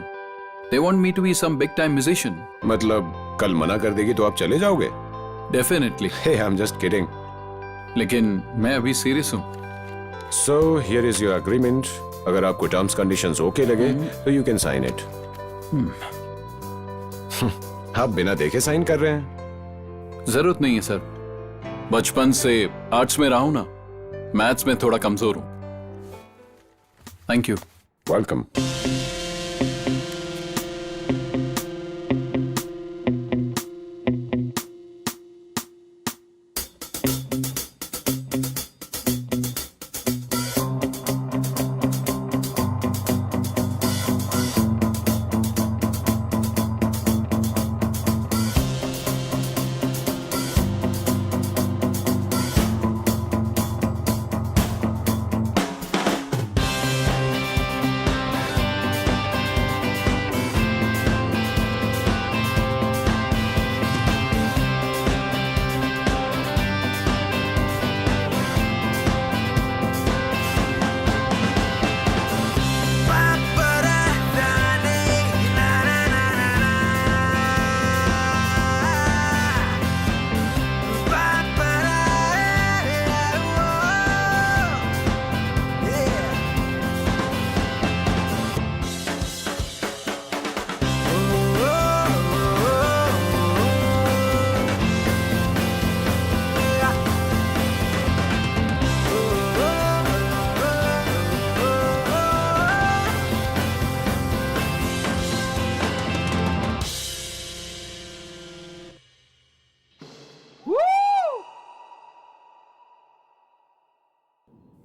they want me to be some big time musician. मतलब कल मना कर देगी तो आप चले जाओगे? Definitely. Hey, I am just kidding. लेकिन मैं अभी सीरियस हूँ। So here is your agreement. अगर आपको टर्म्स कंडीशंस ओके लगे तो यू कैन साइन इट। आप बिना देखे साइन कर रहे हैं? जरूरत नहीं है सर, बचपन से आर्ट्स में रहा हूं ना, मैथ्स में थोड़ा कमजोर हूं। Thank you. वेलकम।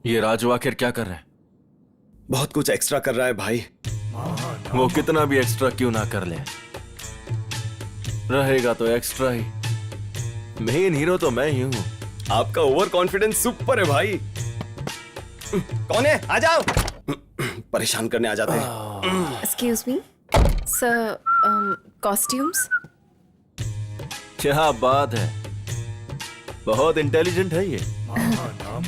ये राजू आखिर क्या कर रहा है? बहुत कुछ एक्स्ट्रा कर रहा है भाई। वो कितना भी एक्स्ट्रा क्यों ना कर ले, रहेगा तो एक्स्ट्रा ही। मेन हीरो तो मैं ही हूं। आपका ओवर कॉन्फिडेंस सुपर है भाई। कौन है? आ जाओ। परेशान करने आ जाते हैं। Excuse me sir, costumes. क्या बात है, बहुत इंटेलिजेंट है ये।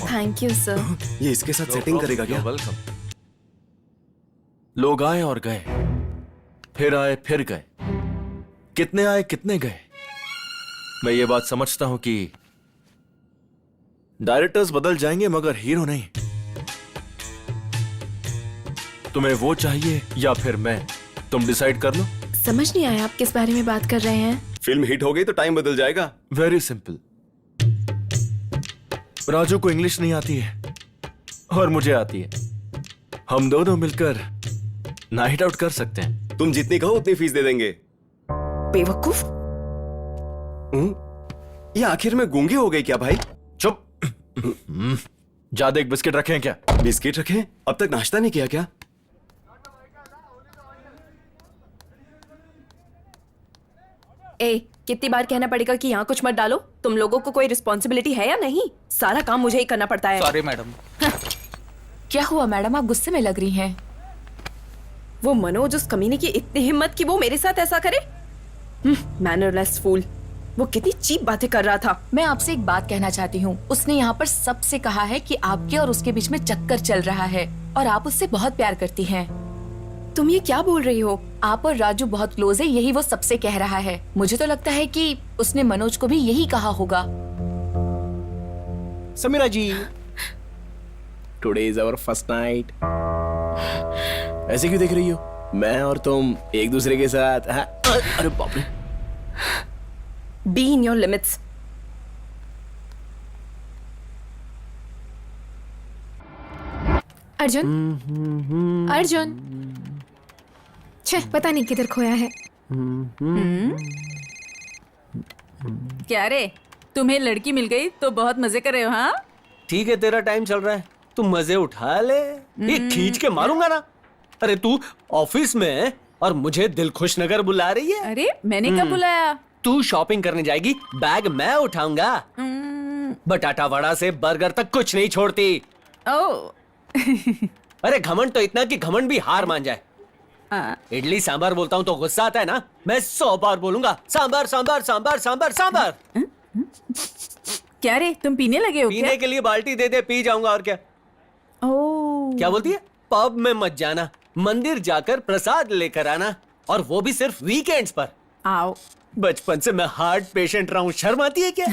Thank you sir. ये इसके साथ सेटिंग करेगा क्या? वेलकम। लोग आए और गए, फिर आए फिर गए, कितने आए कितने गए। मैं ये बात समझता हूं कि डायरेक्टर्स बदल जाएंगे मगर हीरो नहीं। तुम्हें वो चाहिए या फिर मैं, तुम डिसाइड कर लो। समझ नहीं आया आप किस बारे में बात कर रहे हैं। फिल्म हिट हो गई तो टाइम बदल जाएगा। Very simple. राजू को इंग्लिश नहीं आती है और मुझे आती है, हम दोनों मिलकर नाइट आउट कर सकते हैं। तुम जितनी कहो उतनी फीस दे देंगे। बेवकूफ। ये आखिर में गूंगे हो गए क्या भाई? चुप। ज्यादा एक बिस्किट रखे हैं क्या? बिस्किट रखे? अब तक नाश्ता नहीं किया क्या? ए, कितनी बार कहना पड़ेगा कि यहाँ कुछ मत डालो। तुम लोगों को कोई रिस्पॉन्सिबिलिटी है या नहीं? सारा काम मुझे ही करना पड़ता है। Sorry madam. क्या हुआ मैडम, आप गुस्से में लग रही हैं। वो मनोज उस कमीने की इतनी हिम्मत कि वो मेरे साथ ऐसा करे। मैनरलेस फूल। वो कितनी चीप बातें कर रहा था। मैं आपसे एक बात कहना चाहती हूँ। उसने यहाँ पर सबसे कहा है कि आपके और उसके बीच में चक्कर चल रहा है और आप उससे बहुत प्यार करती हैं। तुम ये क्या बोल रही हो? आप और राजू बहुत क्लोज है, यही वो सबसे कह रहा है। मुझे तो लगता है कि उसने मनोज को भी यही कहा होगा। Sameera ji, today is our first night. ऐसे क्यों देख रही हो? मैं और तुम एक दूसरे के साथ। अरे बाप रे। Be in your limits. Arjun, Arjun, छे पता नहीं किधर खोया है। क्या रे, तुम्हें लड़की मिल गई तो बहुत मजे कर रहे हो? हाँ ठीक है, तेरा टाइम चल रहा है, तू मजे उठा ले। ये खींच के मारूंगा ना। अरे तू ऑफिस में है और मुझे दिल खुश नगर बुला रही है। अरे मैंने कब बुलाया? तू शॉपिंग करने जाएगी, बैग मैं उठाऊंगा। बटाटा वड़ा से बर्गर तक कुछ नहीं छोड़ती। ओ अरे घमंड तो इतना कि घमंड भी हार मान जाए। इडली सांभर बोलता हूँ तो गुस्सा आता है ना। मैं 100 बार बोलूंगा सांभर सांभर सांभर सांभर सांभर। क्या रे, तुम पीने लगे हो? पीने के लिए बाल्टी दे दे, पी जाऊंगा और क्या। क्या बोलती है? पब में मत जाना, मंदिर जाकर प्रसाद लेकर आना, और वो भी सिर्फ वीकेंड्स पर। आओ। बचपन से मैं हार्ट पेशेंट रहा हूँ, शर्म आती है क्या?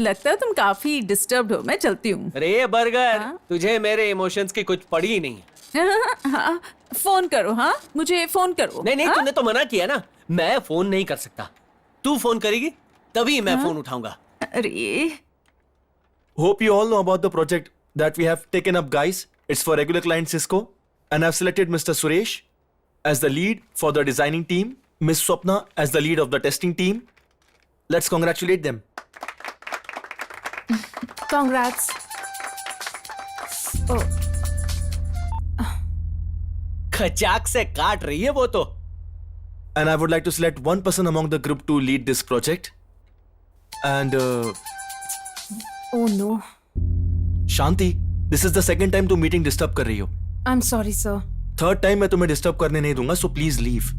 लगता है तुम काफी डिस्टर्ब्ड हो, मैं चलती हूँ। अरे बर्गर, तुझे मेरे इमोशंस की कुछ पड़ी ही नहीं है। फोन करो। हाँ मुझे फोन करो। नहीं तूने तो मना किया ना। मैं फोन नहीं कर सकता, तू फोन करेगी तभी मैं फोन उठाऊंगा। अरे Hope you all know about the project that we have taken up, guys. It's for regular client Cisco, and I've selected Mr. Suresh as the lead for the designing team, Miss Swapna as the lead of the testing team. Let's congratulate them. Congrats. Oh. खचाक से काट रही है वो तो। And I would like to select one person among the group to lead this project. And Oh no. Shanti, this is the second time तुम meeting disturb कर रही हो। I'm sorry, sir. Third time मैं तुम्हें disturb करने नहीं दूंगा, so please leave.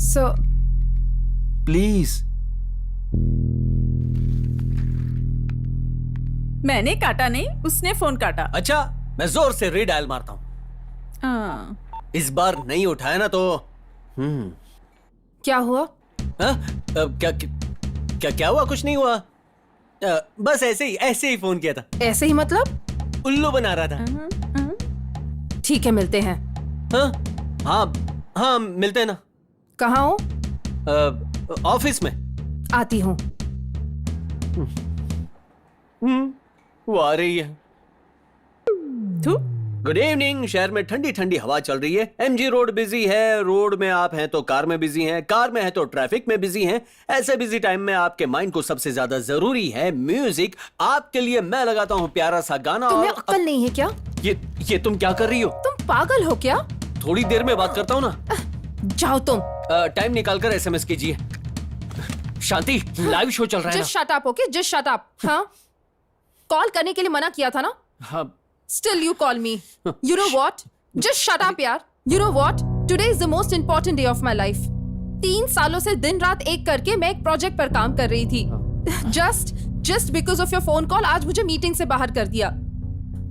Sir. Please. मैंने काटा नहीं, उसने फोन काटा। अच्छा, मैं जोर से रीडायल मारता हूँ। इस बार नहीं उठाया ना तो क्या हुआ? क्या हुआ? कुछ नहीं हुआ। बस ऐसे ही फोन किया था। ऐसे ही मतलब? उल्लू बना रहा था। ठीक है, मिलते हैं। हाँ मिलते हैं ना। कहाँ हो? ऑफिस में। आती हूँ। वो आ रही है। Good evening. शहर में ठंडी ठंडी हवा चल रही है। एमजी रोड बिजी है। रोड में आप हैं तो कार में बिजी हैं, कार में हैं तो ट्रैफिक में बिजी हैं। ऐसे बिजी टाइम में आपके माइंड को सबसे ज्यादा जरूरी है म्यूजिक। आपके लिए मैं लगाता हूँ प्यारा सा गाना। तुम्हें अक्ल नहीं है क्या? ये तुम क्या कर रही हो? तुम पागल हो क्या? थोड़ी देर में बात करता हूँ ना। जाओ तुम। टाइम निकाल कर SMS कीजिए। शांति, लाइव शो चल रहा है just shut up, okay, just shut up. हाँ, कॉल करने के लिए मना किया था ना? हाँ। Still you call me. You know what? Just shut up यार। You know what? Today is the most important day of my life. 3 सालों से दिन रात एक करके मैं एक प्रोजेक्ट पर काम कर रही थी। Just because of your phone call आज मुझे मीटिंग से बाहर कर दिया।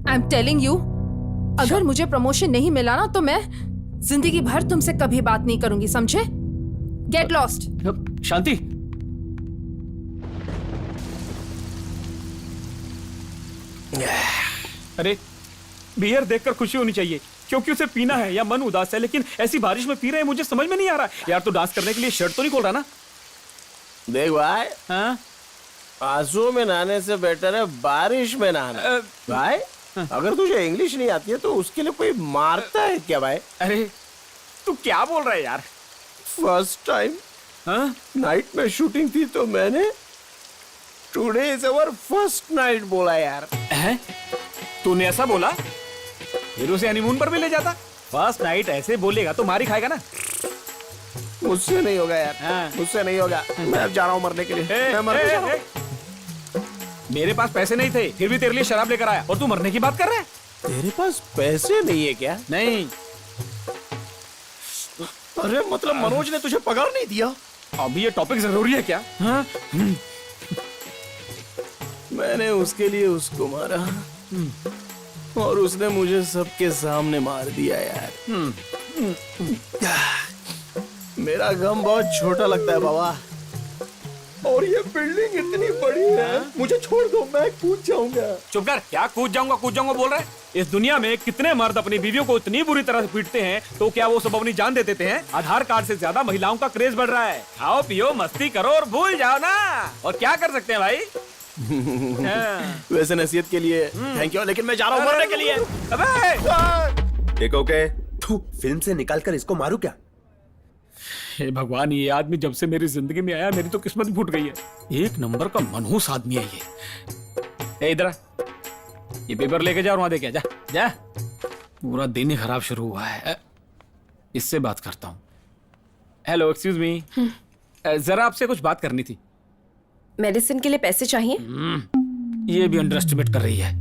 I'm telling you, अगर मुझे प्रमोशन नहीं मिला ना तो मैं जिंदगी भर तुमसे कभी बात नहीं करूंगी, समझे? Get lost. शांति, अरे बियर देखकर खुशी होनी चाहिए क्योंकि उसे पीना है या मन उदास है, लेकिन ऐसी बारिश में पी रहे हैं, मुझे समझ में नहीं आ रहा। यार तू डांस करने के लिए शर्ट तो नहीं खोल रहा ना? देख भाई, हाँ? आंसू में नहाने से बेटर है बारिश में नहाना। भाई अगर तुझे इंग्लिश नहीं आती है तो उसके लिए कोई मारता है क्या भाई? अरे तू क्या बोल रहा है यार? फर्स्ट टाइम नाइट में शूटिंग थी तो मैंने today is our first night बोला यार। तूने ऐसा बोला? फिर उसे हनीमून पर भी ले जाता। फर्स्ट नाइट ऐसे बोलेगा तो मार ही खाएगा ना। मुझसे नहीं होगा यार, मुझसे नहीं होगा। मैं अब जा रहा हूँ मरने के लिए। मैं मरने जा रहा हूँ। मेरे पास पैसे नहीं थे, फिर भी तेरे लिए शराब लेकर आया और तू मरने की बात कर रहा है? तेरे पास पैसे नहीं है क्या? नहीं। अरे मतलब मनोज ने तुझे पगार नहीं दिया? अभी ये टॉपिक जरूरी है क्या? हाँ? मैंने उसके लिए उसको मारा और उसने मुझे सबके सामने मार दिया यार। मेरा गम बहुत छोटा लगता है बाबा। और ये बिल्डिंग इतनी बड़ी है, मुझे छोड़ दो, मैं कूद जाऊंगा। चुप कर। क्या कूद जाऊंगा बोल रहा है? इस दुनिया में कितने मर्द अपनी बीवियों को इतनी बुरी तरह से पीटते हैं, तो क्या वो सब अपनी जान दे देते हैं? आधार कार्ड से ज्यादा महिलाओं का क्रेज बढ़ रहा है। खाओ पियो मस्ती करो और भूल जाओ ना। और क्या कर सकते हैं भाई? वैसे नसीहत के लिए थैंक यू, लेकिन मैं जा रहा हूँ मरने के लिए। अबे देखो के फिल्म से निकालकर इसको मारू क्या? हे भगवान, ये आदमी जब से मेरी जिंदगी में आया मेरी तो किस्मत फूट गई है। एक नंबर का मनहूस आदमी है ये। इधर ये पेपर लेके जा और वहां दे के जा। जा, पूरा दिन ही खराब शुरू हुआ है। इससे बात करता हूँ। हेलो, एक्सक्यूज मी, जरा आपसे कुछ बात करनी थी। मेडिसिन के लिए पैसे चाहिए? ये भी अंडर एस्टिमेट कर रही है।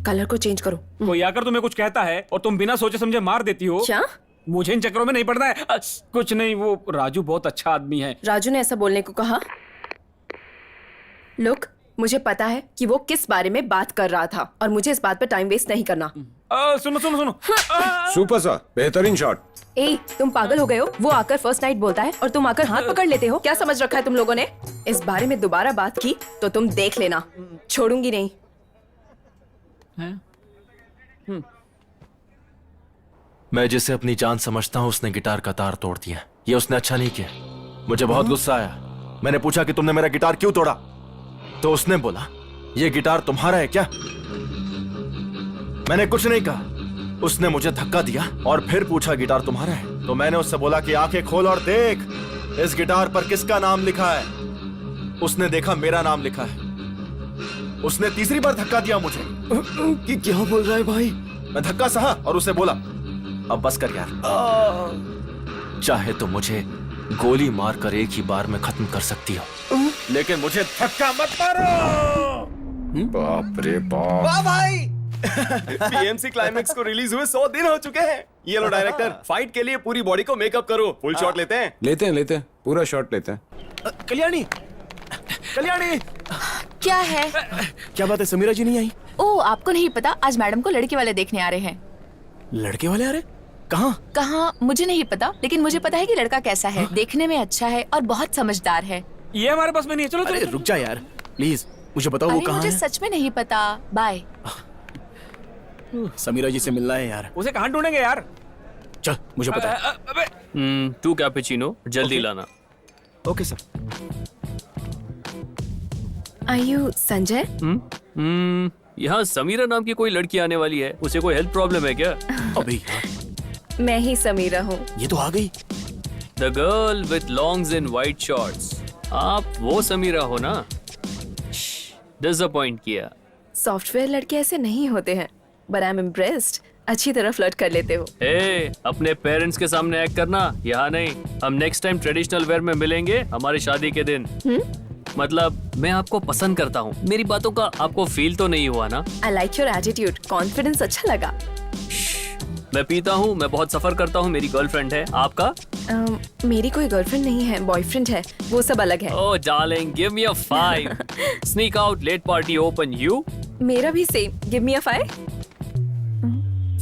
कलर को चेंज करो। कोई आकर तुम्हें कुछ कहता है और तुम बिना सोचे समझे मार देती हो। क्या? मुझे इन चक्करों में नहीं पड़ना है। कुछ नहीं, वो राजू बहुत अच्छा आदमी है। राजू ने ऐसा बोलने को कहा? लुक, मुझे पता है कि वो किस बारे में बात कर रहा था और मुझे इस बात पर टाइम वेस्ट नहीं करना। सुनो। सुपर सा बेहतरीन शॉट। ए, तुम पागल हो गए हो? वो आकर फर्स्ट नाइट बोलता है और तुम आकर हाथ पकड़ लेते हो। क्या समझ रखा है तुम लोगों ने? इस बारे में दोबारा बात की तो तुम देख लेना, छोड़ूंगी नहीं। मैं जिसे अपनी जान समझता हूँ उसने गिटार का तार तोड़ दिया। ये उसने अच्छा नहीं किया। मुझे बहुत गुस्सा आया। मैंने पूछा कि तुमने मेरा गिटार क्यों तोड़ा, तो उसने बोला ये गिटार तुम्हारा है क्या? मैंने कुछ नहीं कहा। उसने मुझे धक्का दिया और फिर पूछा गिटार तुम्हारा है, तो मैंने उससे बोला कि आंखें खोल और देख इस गिटार पर किसका नाम लिखा है। उसने देखा मेरा नाम लिखा है। उसने तीसरी बार धक्का दिया मुझे। कि क्या बोल रहा है भाई? मैं धक्का सहा और उसे बोला अब बस कर यार, चाहे तो मुझे गोली मारकर एक ही बार में खत्म कर सकती हो, लेकिन मुझे धक्का मत मारो। बाप रे बाप। वाह भाई, पीएमसी क्लाइमेक्स को रिलीज हुए 100 दिन हो चुके हैं। ये लो डायरेक्टर, फाइट के लिए पूरी बॉडी को मेकअप करो। फुल शॉट लेते हैं? लेते हैं पूरा शॉट लेते हैं। कल्याणी, क्या है? क्या बात है, समीरा जी नहीं आई? ओ, आपको नहीं पता, आज मैडम को लड़के वाले देखने आ रहे हैं। लड़के वाले आ रहे? कहाँ मुझे नहीं पता, लेकिन मुझे पता है कि लड़का कैसा है। देखने में अच्छा है और बहुत समझदार है। ये हमारे पास में नहीं है। चलो अरे रुक जा यार प्लीज, मुझे बताओ वो कहाँ है? मुझे सच में नहीं पता। बाय। समीरा जी से मिलना है यार। उसे कहाँ ढूंढेंगे यार? चल, मुझे पता है। 2 कैपुचिनो जल्दी लाना। Okay sir. Are you Sanjay? यहाँ समीरा नाम की कोई लड़की आने वाली है, उसे कोई हेल्थ प्रॉब्लम है क्या? अबे मैं ही समीरा हूँ। ये तो आ गई। The girl with longs in white shorts. आप वो समीरा हो ना? डिसअपॉइंट किया। सॉफ्टवेयर लड़के ऐसे नहीं होते हैं, but I'm impressed. अच्छी तरह फ्लर्ट कर लेते हो। ए, अपने पेरेंट्स के सामने एक्ट करना, यहाँ नहीं। हम नेक्स्ट टाइम ट्रेडिशनल वेयर में मिलेंगे हमारी शादी के दिन। मतलब मैं आपको पसंद करता हूँ, मेरी बातों का आपको फील तो नहीं हुआ ना? I like your attitude, confidence अच्छा लगा। मैं पीता हूँ, मैं बहुत सफर करता हूँ, मेरी गर्लफ्रेंड है। आपका? मेरी कोई गर्लफ्रेंड नहीं है, बॉयफ्रेंड है, वो सब अलग है। Oh darling, give me a 5। Sneak out, let party open. You? मेरा भी सेम, गिव मी अ 5।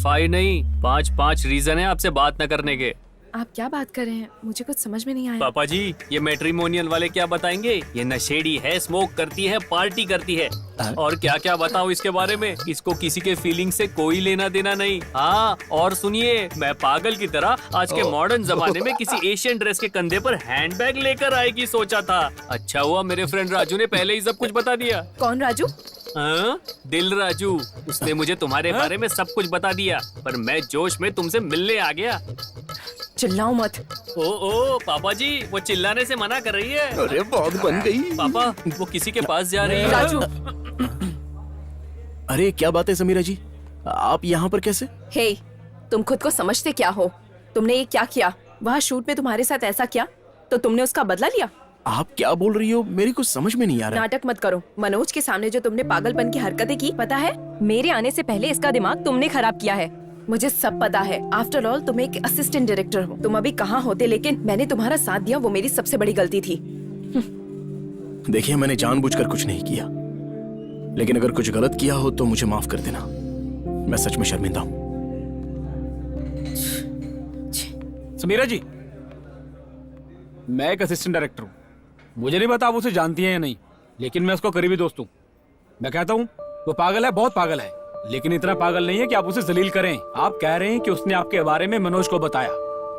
5 नहीं, 5 रीजन है आपसे बात न करने के। आप क्या बात कर रहे हैं, मुझे कुछ समझ में नहीं आया। पापा जी, ये मैट्रिमोनियल वाले क्या बताएंगे? ये नशेड़ी है, स्मोक करती है, पार्टी करती है, और क्या क्या बताऊं इसके बारे में। इसको किसी के फीलिंग से कोई लेना देना नहीं। हाँ, और सुनिए, मैं पागल की तरह आज के मॉडर्न जमाने में किसी एशियन ड्रेस के कंधे पर हैंडबैग लेकर आएगी सोचा था। अच्छा हुआ मेरे फ्रेंड राजू ने पहले ही सब कुछ बता दिया। कौन राजू? दिल राजू। उसने मुझे तुम्हारे बारे में सब कुछ बता दिया, पर मैं जोश में तुमसे मिलने आ गया। चिल्लाओ मत। ओ पापा जी, वो चिल्लाने से मना कर रही है। अरे बहुत बन गई। पापा, वो किसी के पास जा रही है। राजू। अरे क्या बात है समीरा जी, आप यहाँ पर कैसे? हे, तुम खुद को समझते क्या हो? तुमने ये क्या किया? वहाँ शूट में तुम्हारे साथ ऐसा किया तो तुमने उसका बदला लिया? आप क्या बोल रही हो, मेरी कुछ समझ में नहीं आ रहा। नाटक मत करो। मनोज के सामने जो तुमने पागलपन की हरकतें की, पता है मेरे आने से पहले इसका दिमाग तुमने खराब किया है। मुझे सब पता है। आफ्टर ऑल तुम एक असिस्टेंट डायरेक्टर हो। तुम अभी कहाँ होते, लेकिन मैंने तुम्हारा साथ दिया, वो मेरी सबसे बड़ी गलती थी। देखिए, मैंने जानबूझकर कुछ नहीं किया, लेकिन अगर कुछ गलत किया हो तो मुझे माफ कर देना। मैं सच में शर्मिंदा हूँ। समीरा जी, मैं एक असिस्टेंट डायरेक्टर हूँ। मुझे नहीं पता आप उसे जानती हैं या नहीं, लेकिन मैं उसका करीबी दोस्त हूँ। मैं कहता हूँ वो पागल है, बहुत पागल है, लेकिन इतना पागल नहीं है कि आप उसे जलील करें। आप कह रहे हैं कि उसने आपके बारे में मनोज को बताया,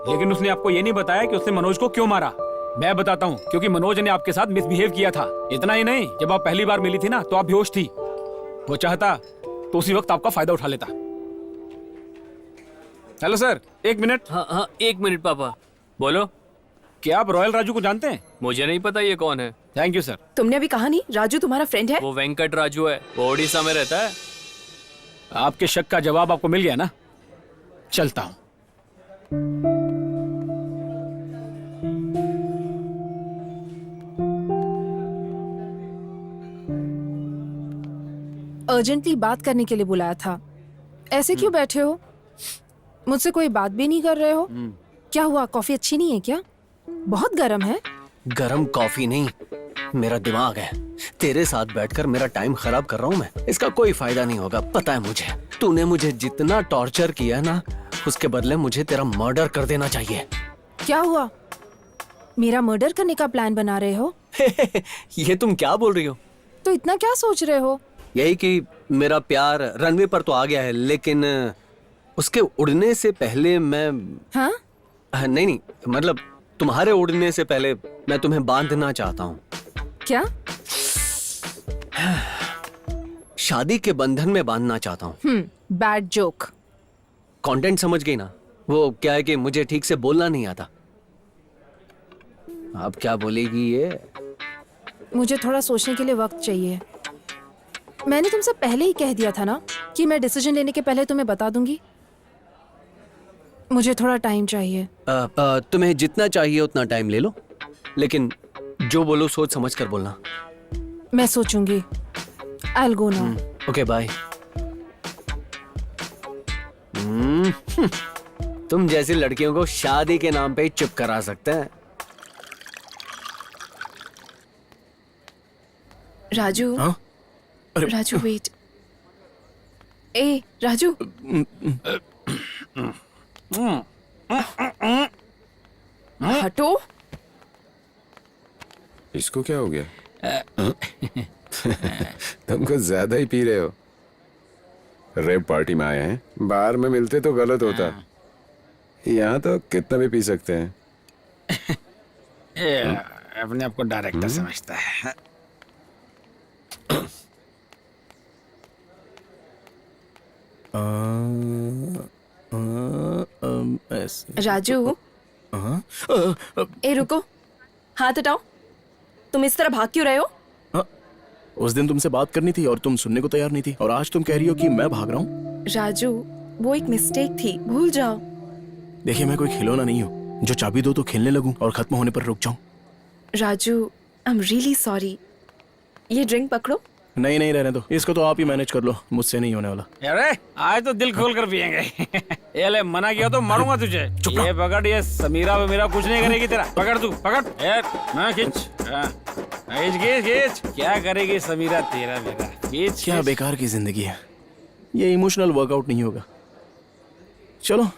लेकिन उसने आपको ये नहीं बताया कि उसने मनोज को क्यों मारा। मैं बताता हूँ, क्योंकि मनोज ने आपके साथ मिसबिहेव किया था। इतना ही नहीं, जब आप पहली बार मिली थी ना, तो आप बेहोश थी। वो चाहता तो उसी वक्त आपका फायदा उठा लेता। Hello sir, 1 minute. हाँ, 1 मिनट पापा। बोलो। क्या आप रॉयल राजू को जानते हैं? मुझे नहीं पता ये कौन है। Thank you sir. तुमने अभी कहा नहीं राजू तुम्हारा फ्रेंड है? वो वेंकट राजू है, वो ओडिशा में रहता है। आपके शक का जवाब आपको मिल गया ना? चलता हूं। अर्जेंटली बात करने के लिए बुलाया था। ऐसे क्यों बैठे हो? मुझसे कोई बात भी नहीं कर रहे हो? क्या हुआ, कॉफी अच्छी नहीं है क्या? बहुत गर्म है। गरम कॉफी नहीं, मेरा दिमाग है। तेरे साथ बैठकर मेरा टाइम खराब कर रहा हूँ मैं। इसका कोई फायदा नहीं होगा, पता है मुझे। तूने मुझे जितना टॉर्चर किया ना, उसके बदले मुझे तेरा मर्डर कर देना चाहिए। क्या हुआ? मेरा मर्डर करने का प्लान बना रहे हो? ये तुम क्या बोल रही हो? तो इतना क्या सोच रहे हो? यही कि मेरा प्यार रनवे पर तो आ गया है, लेकिन उसके उड़ने से पहले मैं... हाँ? नहीं, मतलब तुम्हारे उड़ने से पहले मैं तुम्हें बांधना चाहता हूँ। क्या? शादी के बंधन में बांधना चाहता हूँ। Bad joke. कंटेंट समझ गई ना? वो क्या है कि मुझे ठीक से बोलना नहीं आता। अब क्या बोलेगी ये? मुझे थोड़ा सोचने के लिए वक्त चाहिए। मैंने तुमसे पहले ही कह दिया था ना कि मैं डिसीजन लेने के पहले तुम्हें बता दूंगी। मुझे थोड़ा टाइम चाहिए। तुम्हें जितना चाहिए उतना टाइम ले लो, लेकिन जो बोलो सोच समझ कर बोलना। मैं सोचूंगी। I'll go now. Okay bye. तुम जैसी लड़कियों को शादी के नाम पे ही चुप करा सकते हैं। राजू। हाँ? राजू वेट। ए राजू। हटो। इसको क्या हो गया? तुम कुछ ज्यादा ही पी रहे हो। रेप पार्टी में आए हैं, बाहर में मिलते तो गलत होता। यहाँ तो कितना भी पी सकते हैं। अपने आप को डायरेक्टर समझता है। राजू। ए रुको, हाथ हटाओ। तुम इस तरह भाग क्यों रहे हो? उस दिन तुमसे बात करनी थी और तुम सुनने को तैयार नहीं थी, और आज तुम कह रही हो कि मैं भाग रहा हूँ। राजू, वो एक मिस्टेक थी, भूल जाओ। देखिए मैं कोई खिलौना नहीं हूँ जो चाबी दो तो खेलने लगूं और खत्म होने पर रुक जाऊं। राजू, आई एम रियली सॉरी। ये ड्रिंक पकड़ो। नहीं नहीं, रहने दो, इसको तो आप ही मैनेज कर लो, मुझसे नहीं होने वाला। अरे आज तो दिल खोल कर पियेंगे। ये ले, मना किया तो मारूंगा तुझे। ये पकड़, ये समीरा मेरा कुछ नहीं करेगी तेरा। पकड़ तू, पकड़। मैं खींच, खींच। क्या करेगी समीरा तेरा मेरा? खींच। क्या बेकार की जिंदगी है, ये इमोशनल वर्कआउट नहीं होगा। चलो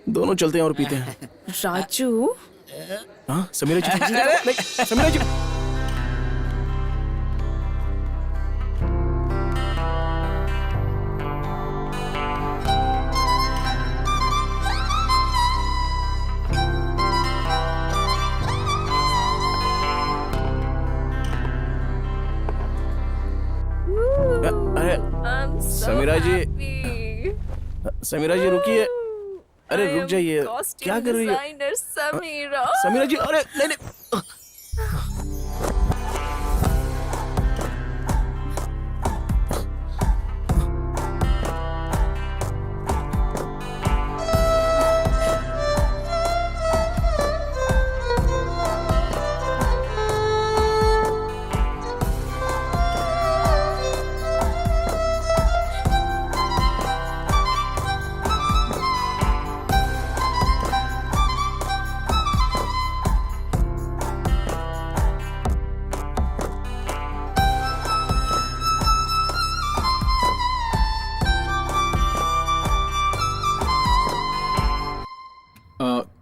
दोनों चलते हैं और पीते हैं। राजू। हाँ समीरा जी, नहीं, समीरा जी। अरे समीरा जी रुकिए। अरे रुक जाइए, क्या कर रही हो समीरा जी? अरे नहीं।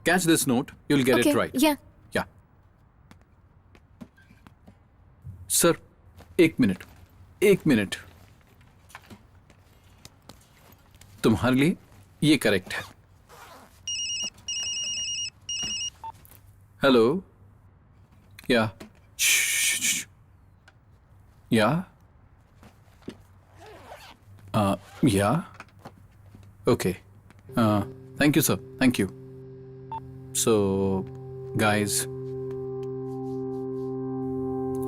Catch this note. You'll get it right. Yeah. Sir, एक मिनट। तुम्हारे लिए ये करेक्ट है। हेलो, या okay, thank you sir, thank you. So, guys,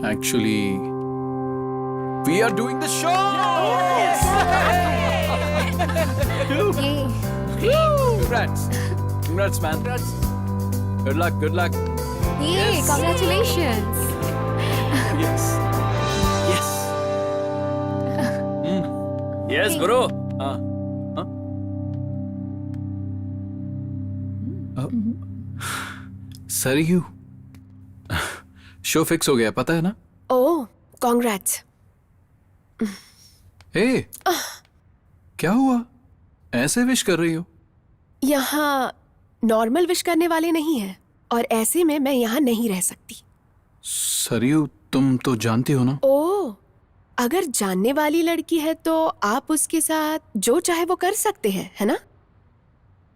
actually, we are doing the show! Yes! Congrats, man. Good luck. Yay, congratulations. Yes, bro. Saryu, show fix हो गया, पता है ना? ओह, कांग्रेट्स। ए, क्या हुआ? ऐसे विश कर रही हो? यहाँ नॉर्मल विश करने वाले नहीं हैं, और ऐसे में मैं यहाँ नहीं रह सकती। सरयू, तुम तो जानती हो ना? ओह, अगर जानने वाली लड़की है तो आप उसके साथ जो चाहे वो कर सकते हैं, है ना?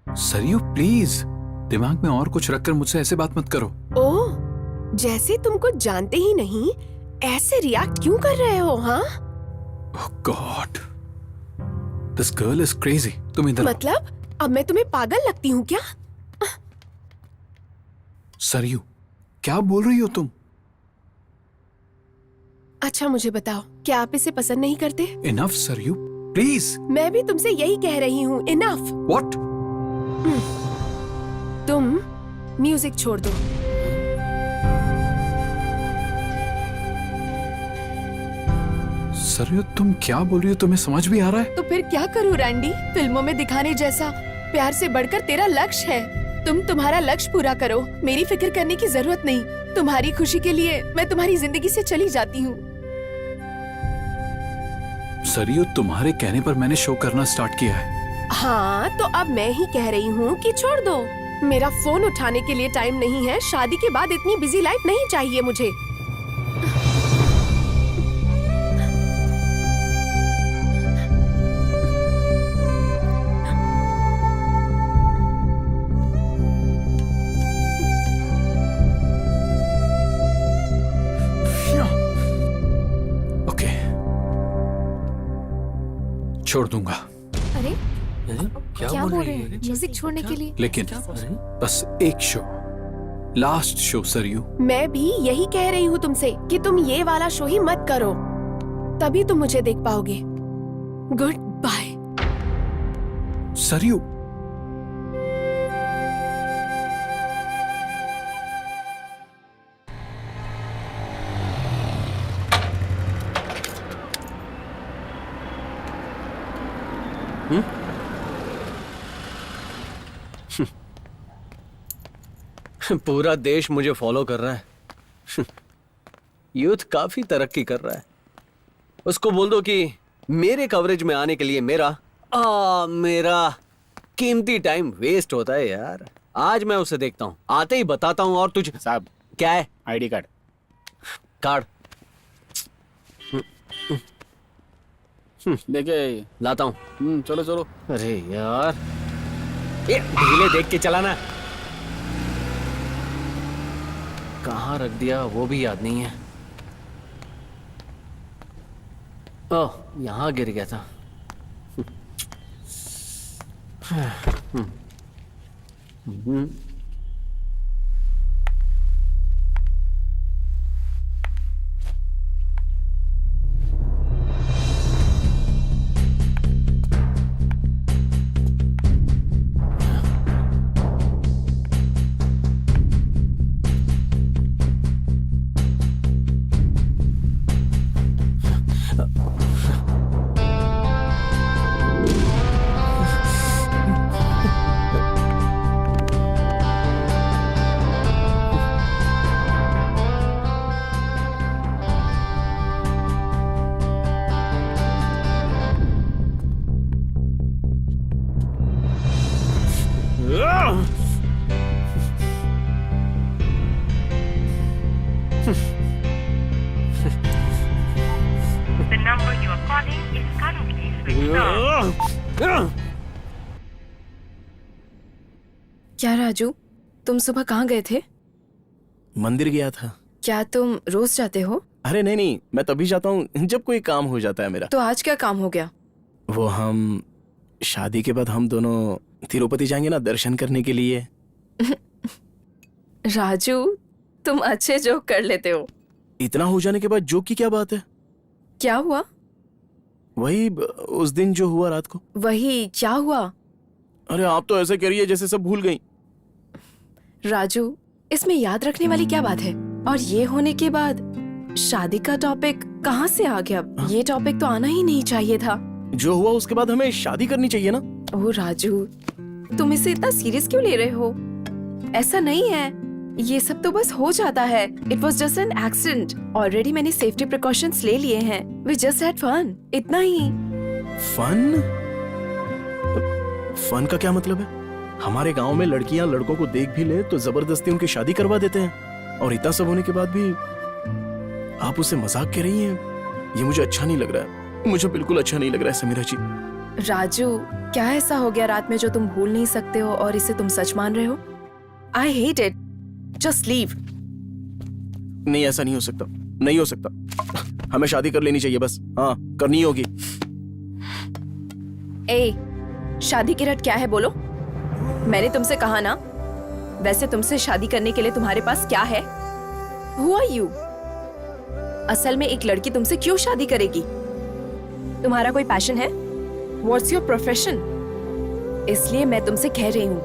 सरयू प्लीज, दिमाग में और कुछ रखकर मुझसे ऐसे बात मत करो। ओह, जैसे तुमको जानते ही नहीं ऐसे रिएक्ट क्यों कर रहे हो? हाँ, oh God, this girl is crazy. तुम इधर मतलब अब मैं तुम्हें पागल लगती हूँ क्या? सरयू, क्या बोल रही हो तुम? अच्छा मुझे बताओ, क्या आप इसे पसंद नहीं करते? Enough Saryu, please. मैं भी तुमसे यही कह रही हूँ, इनफ। व्हाट? तुम म्यूजिक छोड़ दो। सरयू, तुम क्या बोल रही हो? तुम्हें समझ भी आ रहा है? तो फिर क्या करूँ रैंडी? फिल्मों में दिखाने जैसा प्यार से बढ़कर तेरा लक्ष्य है। तुम तुम्हारा लक्ष्य पूरा करो, मेरी फिक्र करने की जरूरत नहीं। तुम्हारी खुशी के लिए मैं तुम्हारी जिंदगी से चली जाती हूँ। सरयू, तुम्हारे कहने पर मैंने शो करना स्टार्ट किया है। हाँ, तो अब मैं ही कह रही हूँ कि छोड़ दो। मेरा फोन उठाने के लिए टाइम नहीं है। शादी के बाद इतनी बिजी लाइफ नहीं चाहिए मुझे। ओके, छोड़ दूंगा। अरे क्या बोल रहे हैं? म्यूजिक छोड़ने के लिए? लेकिन बस एक शो, लास्ट शो सरयू। मैं भी यही कह रही हूँ तुमसे कि तुम ये वाला शो ही मत करो, तभी तुम मुझे देख पाओगे। Good bye. सरयू, पूरा देश मुझे फॉलो कर रहा है। यूथ काफी तरक्की कर रहा है। उसको बोल दो कि मेरे कवरेज में आने के लिए मेरा कीमती टाइम वेस्ट होता है यार। आज मैं उसे देखता हूँ, आते ही बताता हूँ। और तुझ साहब, क्या है? ID card. कार्ड देखिए, लाता हूँ। चलो चलो। अरे यार, ये ढीले देख के चलाना। कहाँ रख दिया वो भी याद नहीं है। ओह, यहाँ गिर गया था। The number you are calling is currently switched off. क्या राजू, तुम सुबह कहाँ गए थे? मंदिर गया था। क्या तुम रोज जाते हो? अरे नहीं नहीं, मैं तभी जाता हूँ जब कोई काम हो जाता है मेरा। तो आज क्या काम हो गया? वो हम शादी के बाद हम दोनों तिरुपति जाएंगे ना दर्शन करने के लिए। राजू, तुम अच्छे जोक कर लेते हो। इतना हो जाने के बाद जोक की क्या बात है? क्या हुआ? वही उस दिन जो हुआ रात को। वही क्या हुआ? अरे आप तो ऐसे कह रही है जैसे सब भूल गई। राजू, इसमें याद रखने वाली क्या बात है? और ये होने के बाद शादी का टॉपिक कहाँ से आ गया? ये टॉपिक तो आना ही नहीं चाहिए था। जो हुआ उसके बाद हमें शादी करनी चाहिए ना। ओह राजू, तुम इसे इतना सीरियस क्यों ले रहे हो? ऐसा नहीं है, ये सब तो बस हो जाता है। It was just an accident. Already मैंने सेफ्टी प्रिकॉशंस ले लिए हैं। वी जस्ट हैड फन, इतना ही। फन? फन का क्या मतलब है? हमारे गांव में लड़कियां लड़कों को देख भी ले तो जबरदस्ती उनकी शादी करवा देते हैं, और इतना सब होने के बाद भी आप उसे मजाक कह रही हैं। ये मुझे अच्छा नहीं लग रहा है, मुझे बिल्कुल अच्छा नहीं लग रहा है समीरा जी। राजू, क्या ऐसा हो गया रात में जो तुम भूल नहीं सकते हो और इसे तुम सच मान रहे हो? I hate it, just leave. नहीं, ऐसा नहीं हो सकता, नहीं हो सकता। हमें शादी कर लेनी चाहिए बस। हाँ, करनी होगी। ए, शादी की रट क्या है बोलो? मैंने तुमसे कहा ना। वैसे तुमसे शादी करने के लिए तुम्हारे पास क्या है? Who are you? असल में एक लड़की तुमसे क्यों शादी करेगी? तुम्हारा कोई पैशन है? What's your profession? इसलिए मैं तुमसे कह रही हूँ,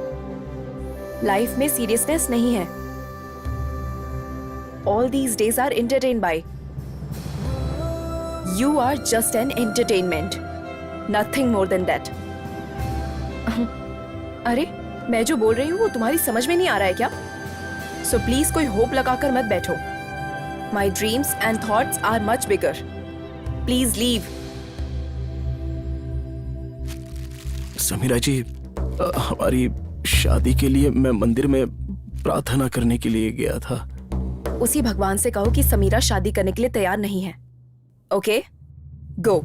लाइफ में सीरियसनेस नहीं है। All these days are entertained by. You are just an entertainment. Nothing more than that. अरे, मैं जो बोल रही हूँ वो तुम्हारी समझ में नहीं आ रहा है क्या? So please कोई होप लगाकर मत बैठो। My dreams and thoughts are much bigger. Please leave. Samira जी, हमारी शादी के लिए मैं मंदिर में प्रार्थना करने के लिए गया था। उसी भगवान से कहो कि समीरा शादी करने के लिए तैयार नहीं है। ओके, गो।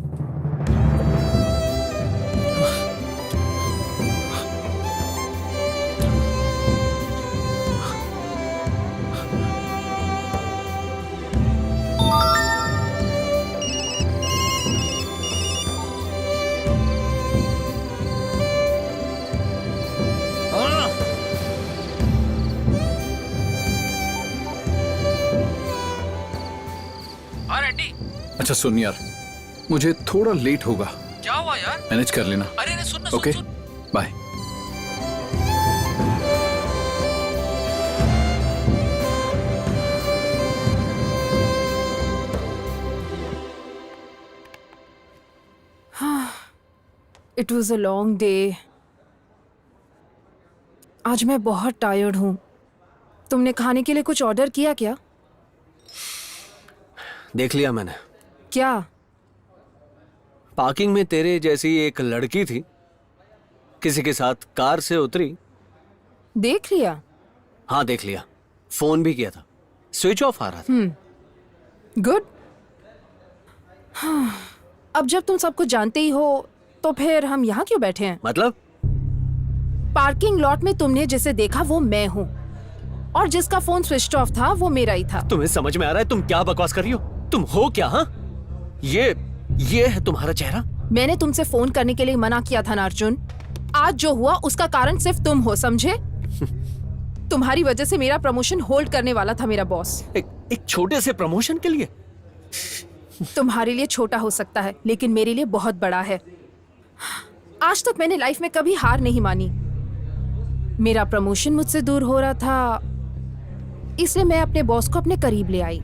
अच्छा सुन यार, मुझे थोड़ा लेट होगा। क्या हुआ यार? मैनेज कर लेना। अरे सुन ना, okay? Bye. It was a long day. आज मैं बहुत टायर्ड हूँ। तुमने खाने के लिए कुछ ऑर्डर किया क्या? देख लिया मैंने। क्या? पार्किंग में तेरे जैसी एक लड़की थी, किसी के साथ कार से उतरी। देख लिया? हाँ देख लिया, फोन भी किया था, स्विच ऑफ आ रहा था। गुड। अब जब तुम सब कुछ जानते ही हो तो फिर हम यहाँ क्यों बैठे हैं? मतलब? पार्किंग लॉट में तुमने जिसे देखा वो मैं हूँ, और जिसका फोन स्विच ऑफ था वो मेरा ही था। तुम्हें समझ में आ रहा है तुम क्या बकवास कर रही हो? तुम हो क्या? हाँ, ये है तुम्हारा चेहरा? मैंने तुमसे फोन करने के लिए मना किया था ना अर्जुन। आज जो हुआ उसका कारण सिर्फ तुम हो, समझे? तुम्हारी वजह से मेरा प्रमोशन होल्ड करने वाला था मेरा बॉस। एक छोटे से प्रमोशन के लिए? तुम्हारे लिए छोटा हो सकता है लेकिन मेरे लिए बहुत बड़ा है। आज तक मैंने लाइफ में कभी हार नहीं मानी। मेरा प्रमोशन मुझसे दूर हो रहा था, इसलिए मैं अपने बॉस को अपने करीब ले आई,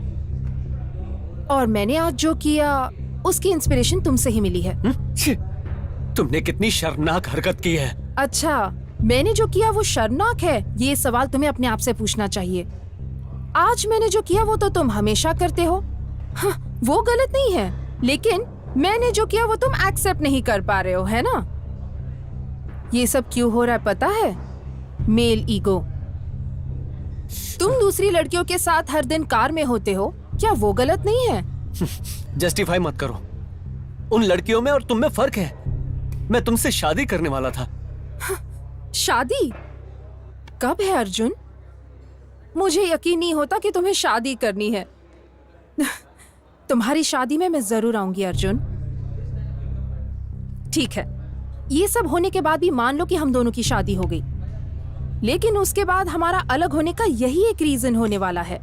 और मैंने आज जो किया उसकी इंस्पिरेशन तुमसे ही मिली है। तुमने कितनी शर्मनाक हरकत की है। अच्छा, मैंने जो किया वो शर्मनाक है, ये सवाल तुम्हें अपने आप से पूछना चाहिए। आज मैंने जो किया वो तो तुम हमेशा करते हो। हाँ, वो गलत नहीं है, लेकिन मैंने जो किया वो तुम एक्सेप्ट नहीं कर पा रहे हो, है ना? ये सब क्यों हो रहा है पता है? Male ego. तुम दूसरी लड़कियों के साथ हर दिन कार में होते हो, क्या वो गलत नहीं है? जस्टिफाई मत करो। उन लड़कियों में और तुम में फर्क है। मैं तुमसे शादी करने वाला था। शादी? कब है अर्जुन? मुझे यकीन नहीं होता कि तुम्हें शादी करनी है। तुम्हारी शादी में मैं जरूर आऊंगी अर्जुन। ठीक है, ये सब होने के बाद भी मान लो कि हम दोनों की शादी हो गई, लेकिन उसके बाद हमारा अलग होने का यही एक रीजन होने वाला है।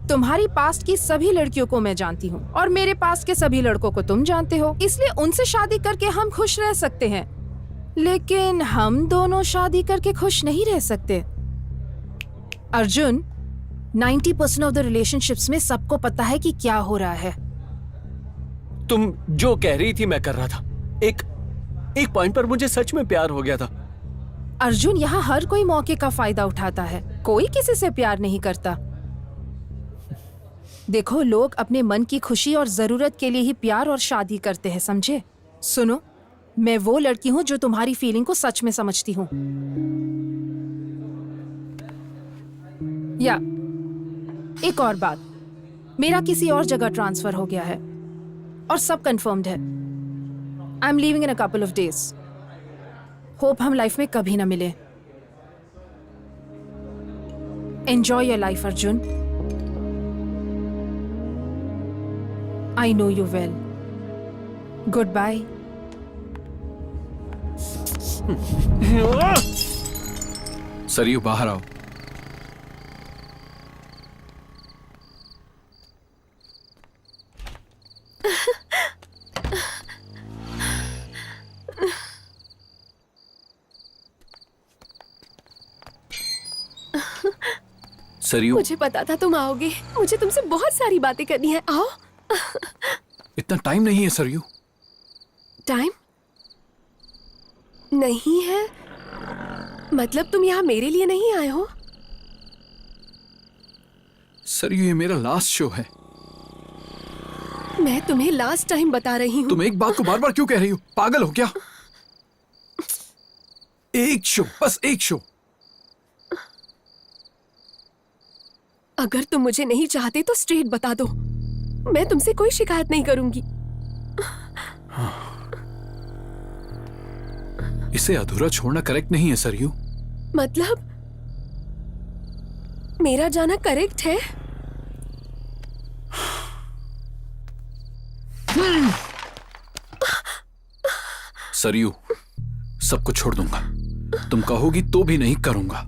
तुम्हारी पास्ट की सभी लड़कियों को मैं जानती हूँ, और मेरे पास्ट के सभी लड़कों को तुम जानते हो, इसलिए उनसे शादी करके हम खुश रह सकते हैं। लेकिन हम दोनों शादी करके खुश नहीं रह सकते अर्जुन। 90% ऑफ द रिलेशनशिप्स में सबको पता है कि क्या हो रहा है। तुम जो कह रही थी मैं कर रहा था। एक पॉइंट पर मुझे सच में प्यार हो गया था। अर्जुन, यहाँ हर कोई मौके का फायदा उठाता है, कोई किसी से प्यार नहीं करता। देखो, लोग अपने मन की खुशी और जरूरत के लिए ही प्यार और शादी करते हैं, समझे? सुनो, मैं वो लड़की हूँ जो तुम्हारी फीलिंग को सच में समझती हूँ। या एक और बात, मेरा किसी और जगह ट्रांसफर हो गया है और सब कंफर्म्ड है। I am leaving in a couple of days. Hope हम लाइफ में कभी ना मिले। Enjoy your life Arjun. I know you well. Goodbye. Saryu, बाहर आओ। सरयू, मुझे पता था तुम आओगे। मुझे तुमसे बहुत सारी बातें करनी है। आओ। इतना टाइम नहीं है सरयू। टाइम नहीं है? मतलब तुम यहाँ मेरे लिए नहीं आए हो? सरयू, ये मेरा लास्ट शो है। मैं तुम्हें लास्ट टाइम बता रही हूँ। तुम एक बात को बार बार क्यों कह रही हो? पागल हो क्या? एक शो, बस एक शो। अगर तुम मुझे नहीं चाहते तो स्ट्रेट बता दो, मैं तुमसे कोई शिकायत नहीं करूंगी। इसे अधूरा छोड़ना करेक्ट नहीं है सरयू। मतलब मेरा जाना करेक्ट है? सरयू, सब कुछ छोड़ दूंगा। तुम कहोगी तो भी नहीं करूंगा,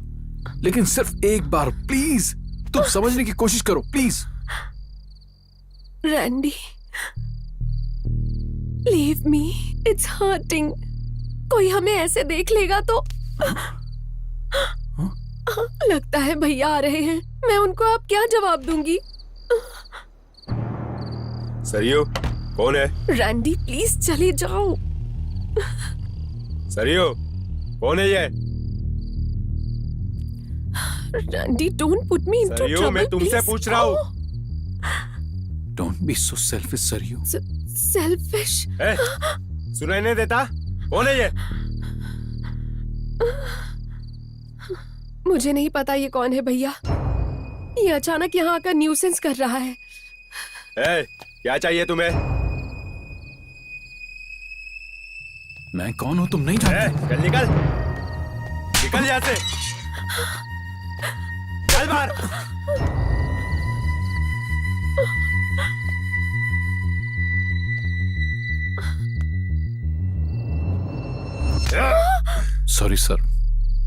लेकिन सिर्फ एक बार प्लीज तुम समझने की कोशिश करो, please. Randy, leave me. It's hurting. कोई हमें ऐसे देख लेगा तो। लगता है भैया आ रहे हैं। मैं उनको अब क्या जवाब दूंगी? सरियो, कौन है? रैंडी प्लीज चले जाओ। सरियो, कौन है ये? Randy don't put me into Sariyo, trouble. मैं तुमसे पूछ रहा हूँ। Don't be so selfish Sariyu. Selfish? सुनाई नहीं देता? कौन है ये? मुझे नहीं पता ये कौन है भैया। ये अचानक यहाँ आकर न्यूसेंस कर रहा है। क्या चाहिए तुम्हें? मैं कौन हूँ तुम नहीं जानते? चल निकल, निकल यहाँ से, चल बाहर। सॉरी सर,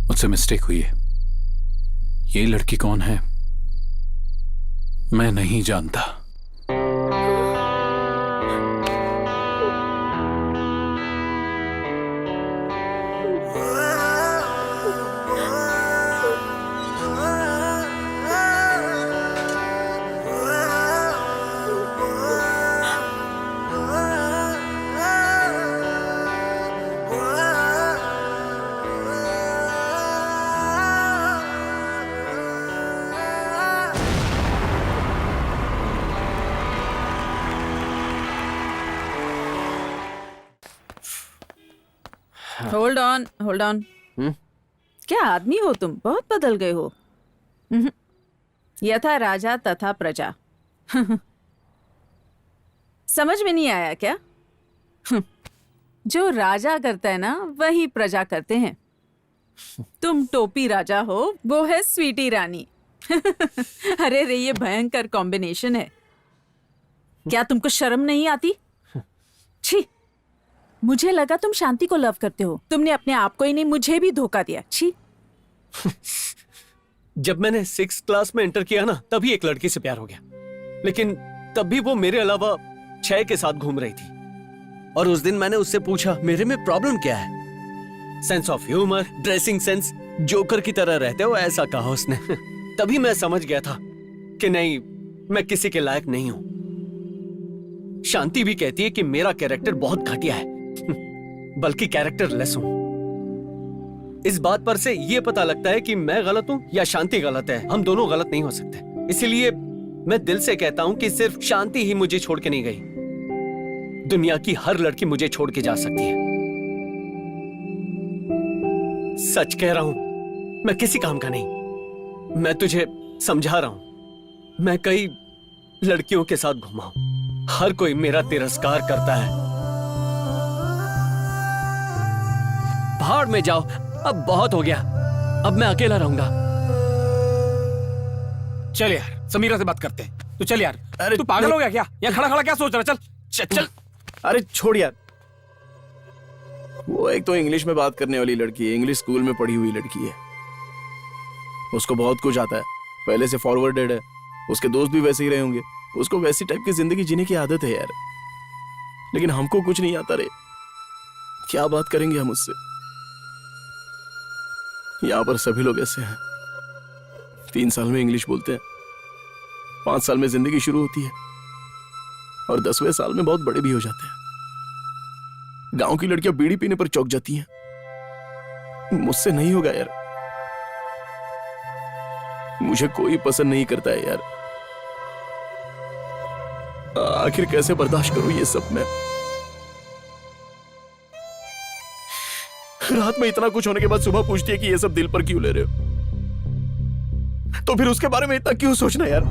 मुझसे मिस्टेक हुई है। ये लड़की कौन है मैं नहीं जानता। Hold on. क्या आदमी हो तुम? बहुत बदल गए हो। यथा राजा तथा प्रजा। समझ में नहीं आया क्या? जो राजा करता है ना वही प्रजा करते हैं। तुम टोपी राजा हो, वो है स्वीटी रानी। अरे रे, ये भयंकर कॉम्बिनेशन है। क्या तुमको शर्म नहीं आती? छी, मुझे लगा तुम शांति को लव करते हो। तुमने अपने आप को ही नहीं, मुझे भी धोखा दिया। छी। जब मैंने 6th क्लास में एंटर किया ना, तभी एक लड़की से प्यार हो गया। लेकिन तब भी वो मेरे अलावा 6 के साथ घूम रही थी। और उस दिन मैंने उससे पूछा मेरे में प्रॉब्लम क्या है। Sense of humour, dressing sense, joker की तरह रहते हो, ऐसा कहा उसने। तभी मैं समझ गया था कि नहीं, मैं किसी के लायक नहीं हूं। शांति भी कहती है कि मेरा कैरेक्टर बहुत घटिया है, बल्कि कैरेक्टर लेस हूं। इस बात पर से यह पता लगता है कि मैं गलत हूं या शांति गलत है। हम दोनों गलत नहीं हो सकते। इसीलिए मैं दिल से कहता हूं कि सिर्फ शांति ही मुझे छोड़ के नहीं गई। दुनिया की हर लड़की मुझे छोड़ के जा सकती है। सच कह रहा हूं, मैं किसी काम का नहीं। मैं तुझे समझा रहा हूं। मैं कई लड़कियों के साथ घूमा हूं। हर कोई मेरा तिरस्कार करता है। भाड़ में जाओ, अब बहुत हो गया। अब मैं अकेला रहूंगा। चल यार, समीरा से बात करते हैं। तू चल यार। अरे तू पागल हो गया क्या? यहाँ खड़ा खड़ा क्या सोच रहा? चल चल। अरे छोड़ यार, वो एक तो इंग्लिश में बात करने वाली लड़की है, इंग्लिश स्कूल में पढ़ी हुई लड़की है। उसको बहुत कुछ आता है, पहले से फॉरवर्डेड है। उसके दोस्त भी वैसे ही रहे होंगे। उसको वैसी टाइप की जिंदगी जीने की आदत है यार। लेकिन हमको कुछ नहीं आता रे। क्या बात करेंगे हम उससे? यहाँ पर सभी लोग ऐसे हैं। 3 साल में इंग्लिश बोलते हैं, 5 साल में जिंदगी शुरू होती है और 10वें साल में बहुत बड़े भी हो जाते हैं। गांव की लड़कियां बीड़ी पीने पर चौंक जाती हैं। मुझसे नहीं होगा यार। मुझे कोई पसंद नहीं करता है यार। आखिर कैसे बर्दाश्त करूं ये सब मैं? रात में इतना कुछ होने के बाद सुबह पूछती है कि ये सब दिल पर क्यों ले रहे हो? तो फिर उसके बारे में इतना क्यों सोचना यार?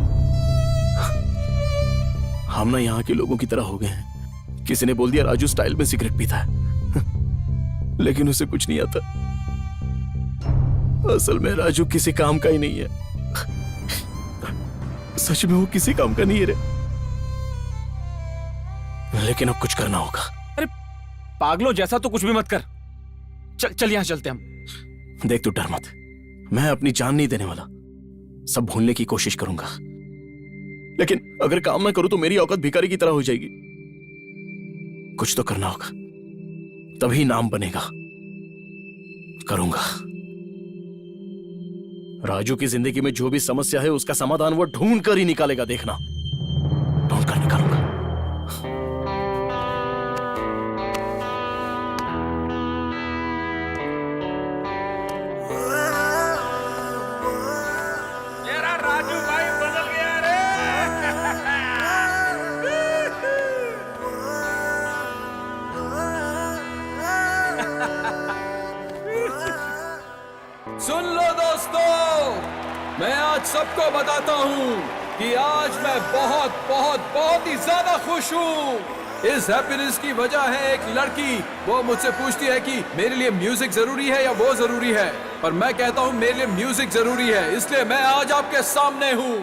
हम ना यहाँ के लोगों की तरह हो गए हैं। किसी ने बोल दिया राजू स्टाइल में सिगरेट पीता है, लेकिन उसे कुछ नहीं आता। असल में राजू किसी काम का ही नहीं है। सच में वो किसी काम का नहीं है रे। लेकिन अब कुछ करना होगा। अरे पागलों जैसा तो कुछ भी मत कर। चल चल, यहां चलते हम। देख तू डर मत, मैं अपनी जान नहीं देने वाला। सब भूलने की कोशिश करूंगा, लेकिन अगर काम ना करूं तो मेरी औकात भिखारी की तरह हो जाएगी। कुछ तो करना होगा, तभी नाम बनेगा। करूंगा। राजू की जिंदगी में जो भी समस्या है उसका समाधान वो ढूंढ कर ही निकालेगा, देखना, ढूंढ कर निकालूंगा। राजू भाई बदल गया रे। सुन लो दोस्तों, मैं आज सबको बताता हूँ कि आज मैं बहुत बहुत बहुत ही ज्यादा खुश हूँ। इस हैप्पीनेस की वजह है एक लड़की। वो मुझसे पूछती है कि मेरे लिए म्यूजिक जरूरी है या वो जरूरी है, पर मैं कहता हूँ मेरे लिए म्यूजिक जरूरी है, इसलिए मैं आज आपके सामने हूँ।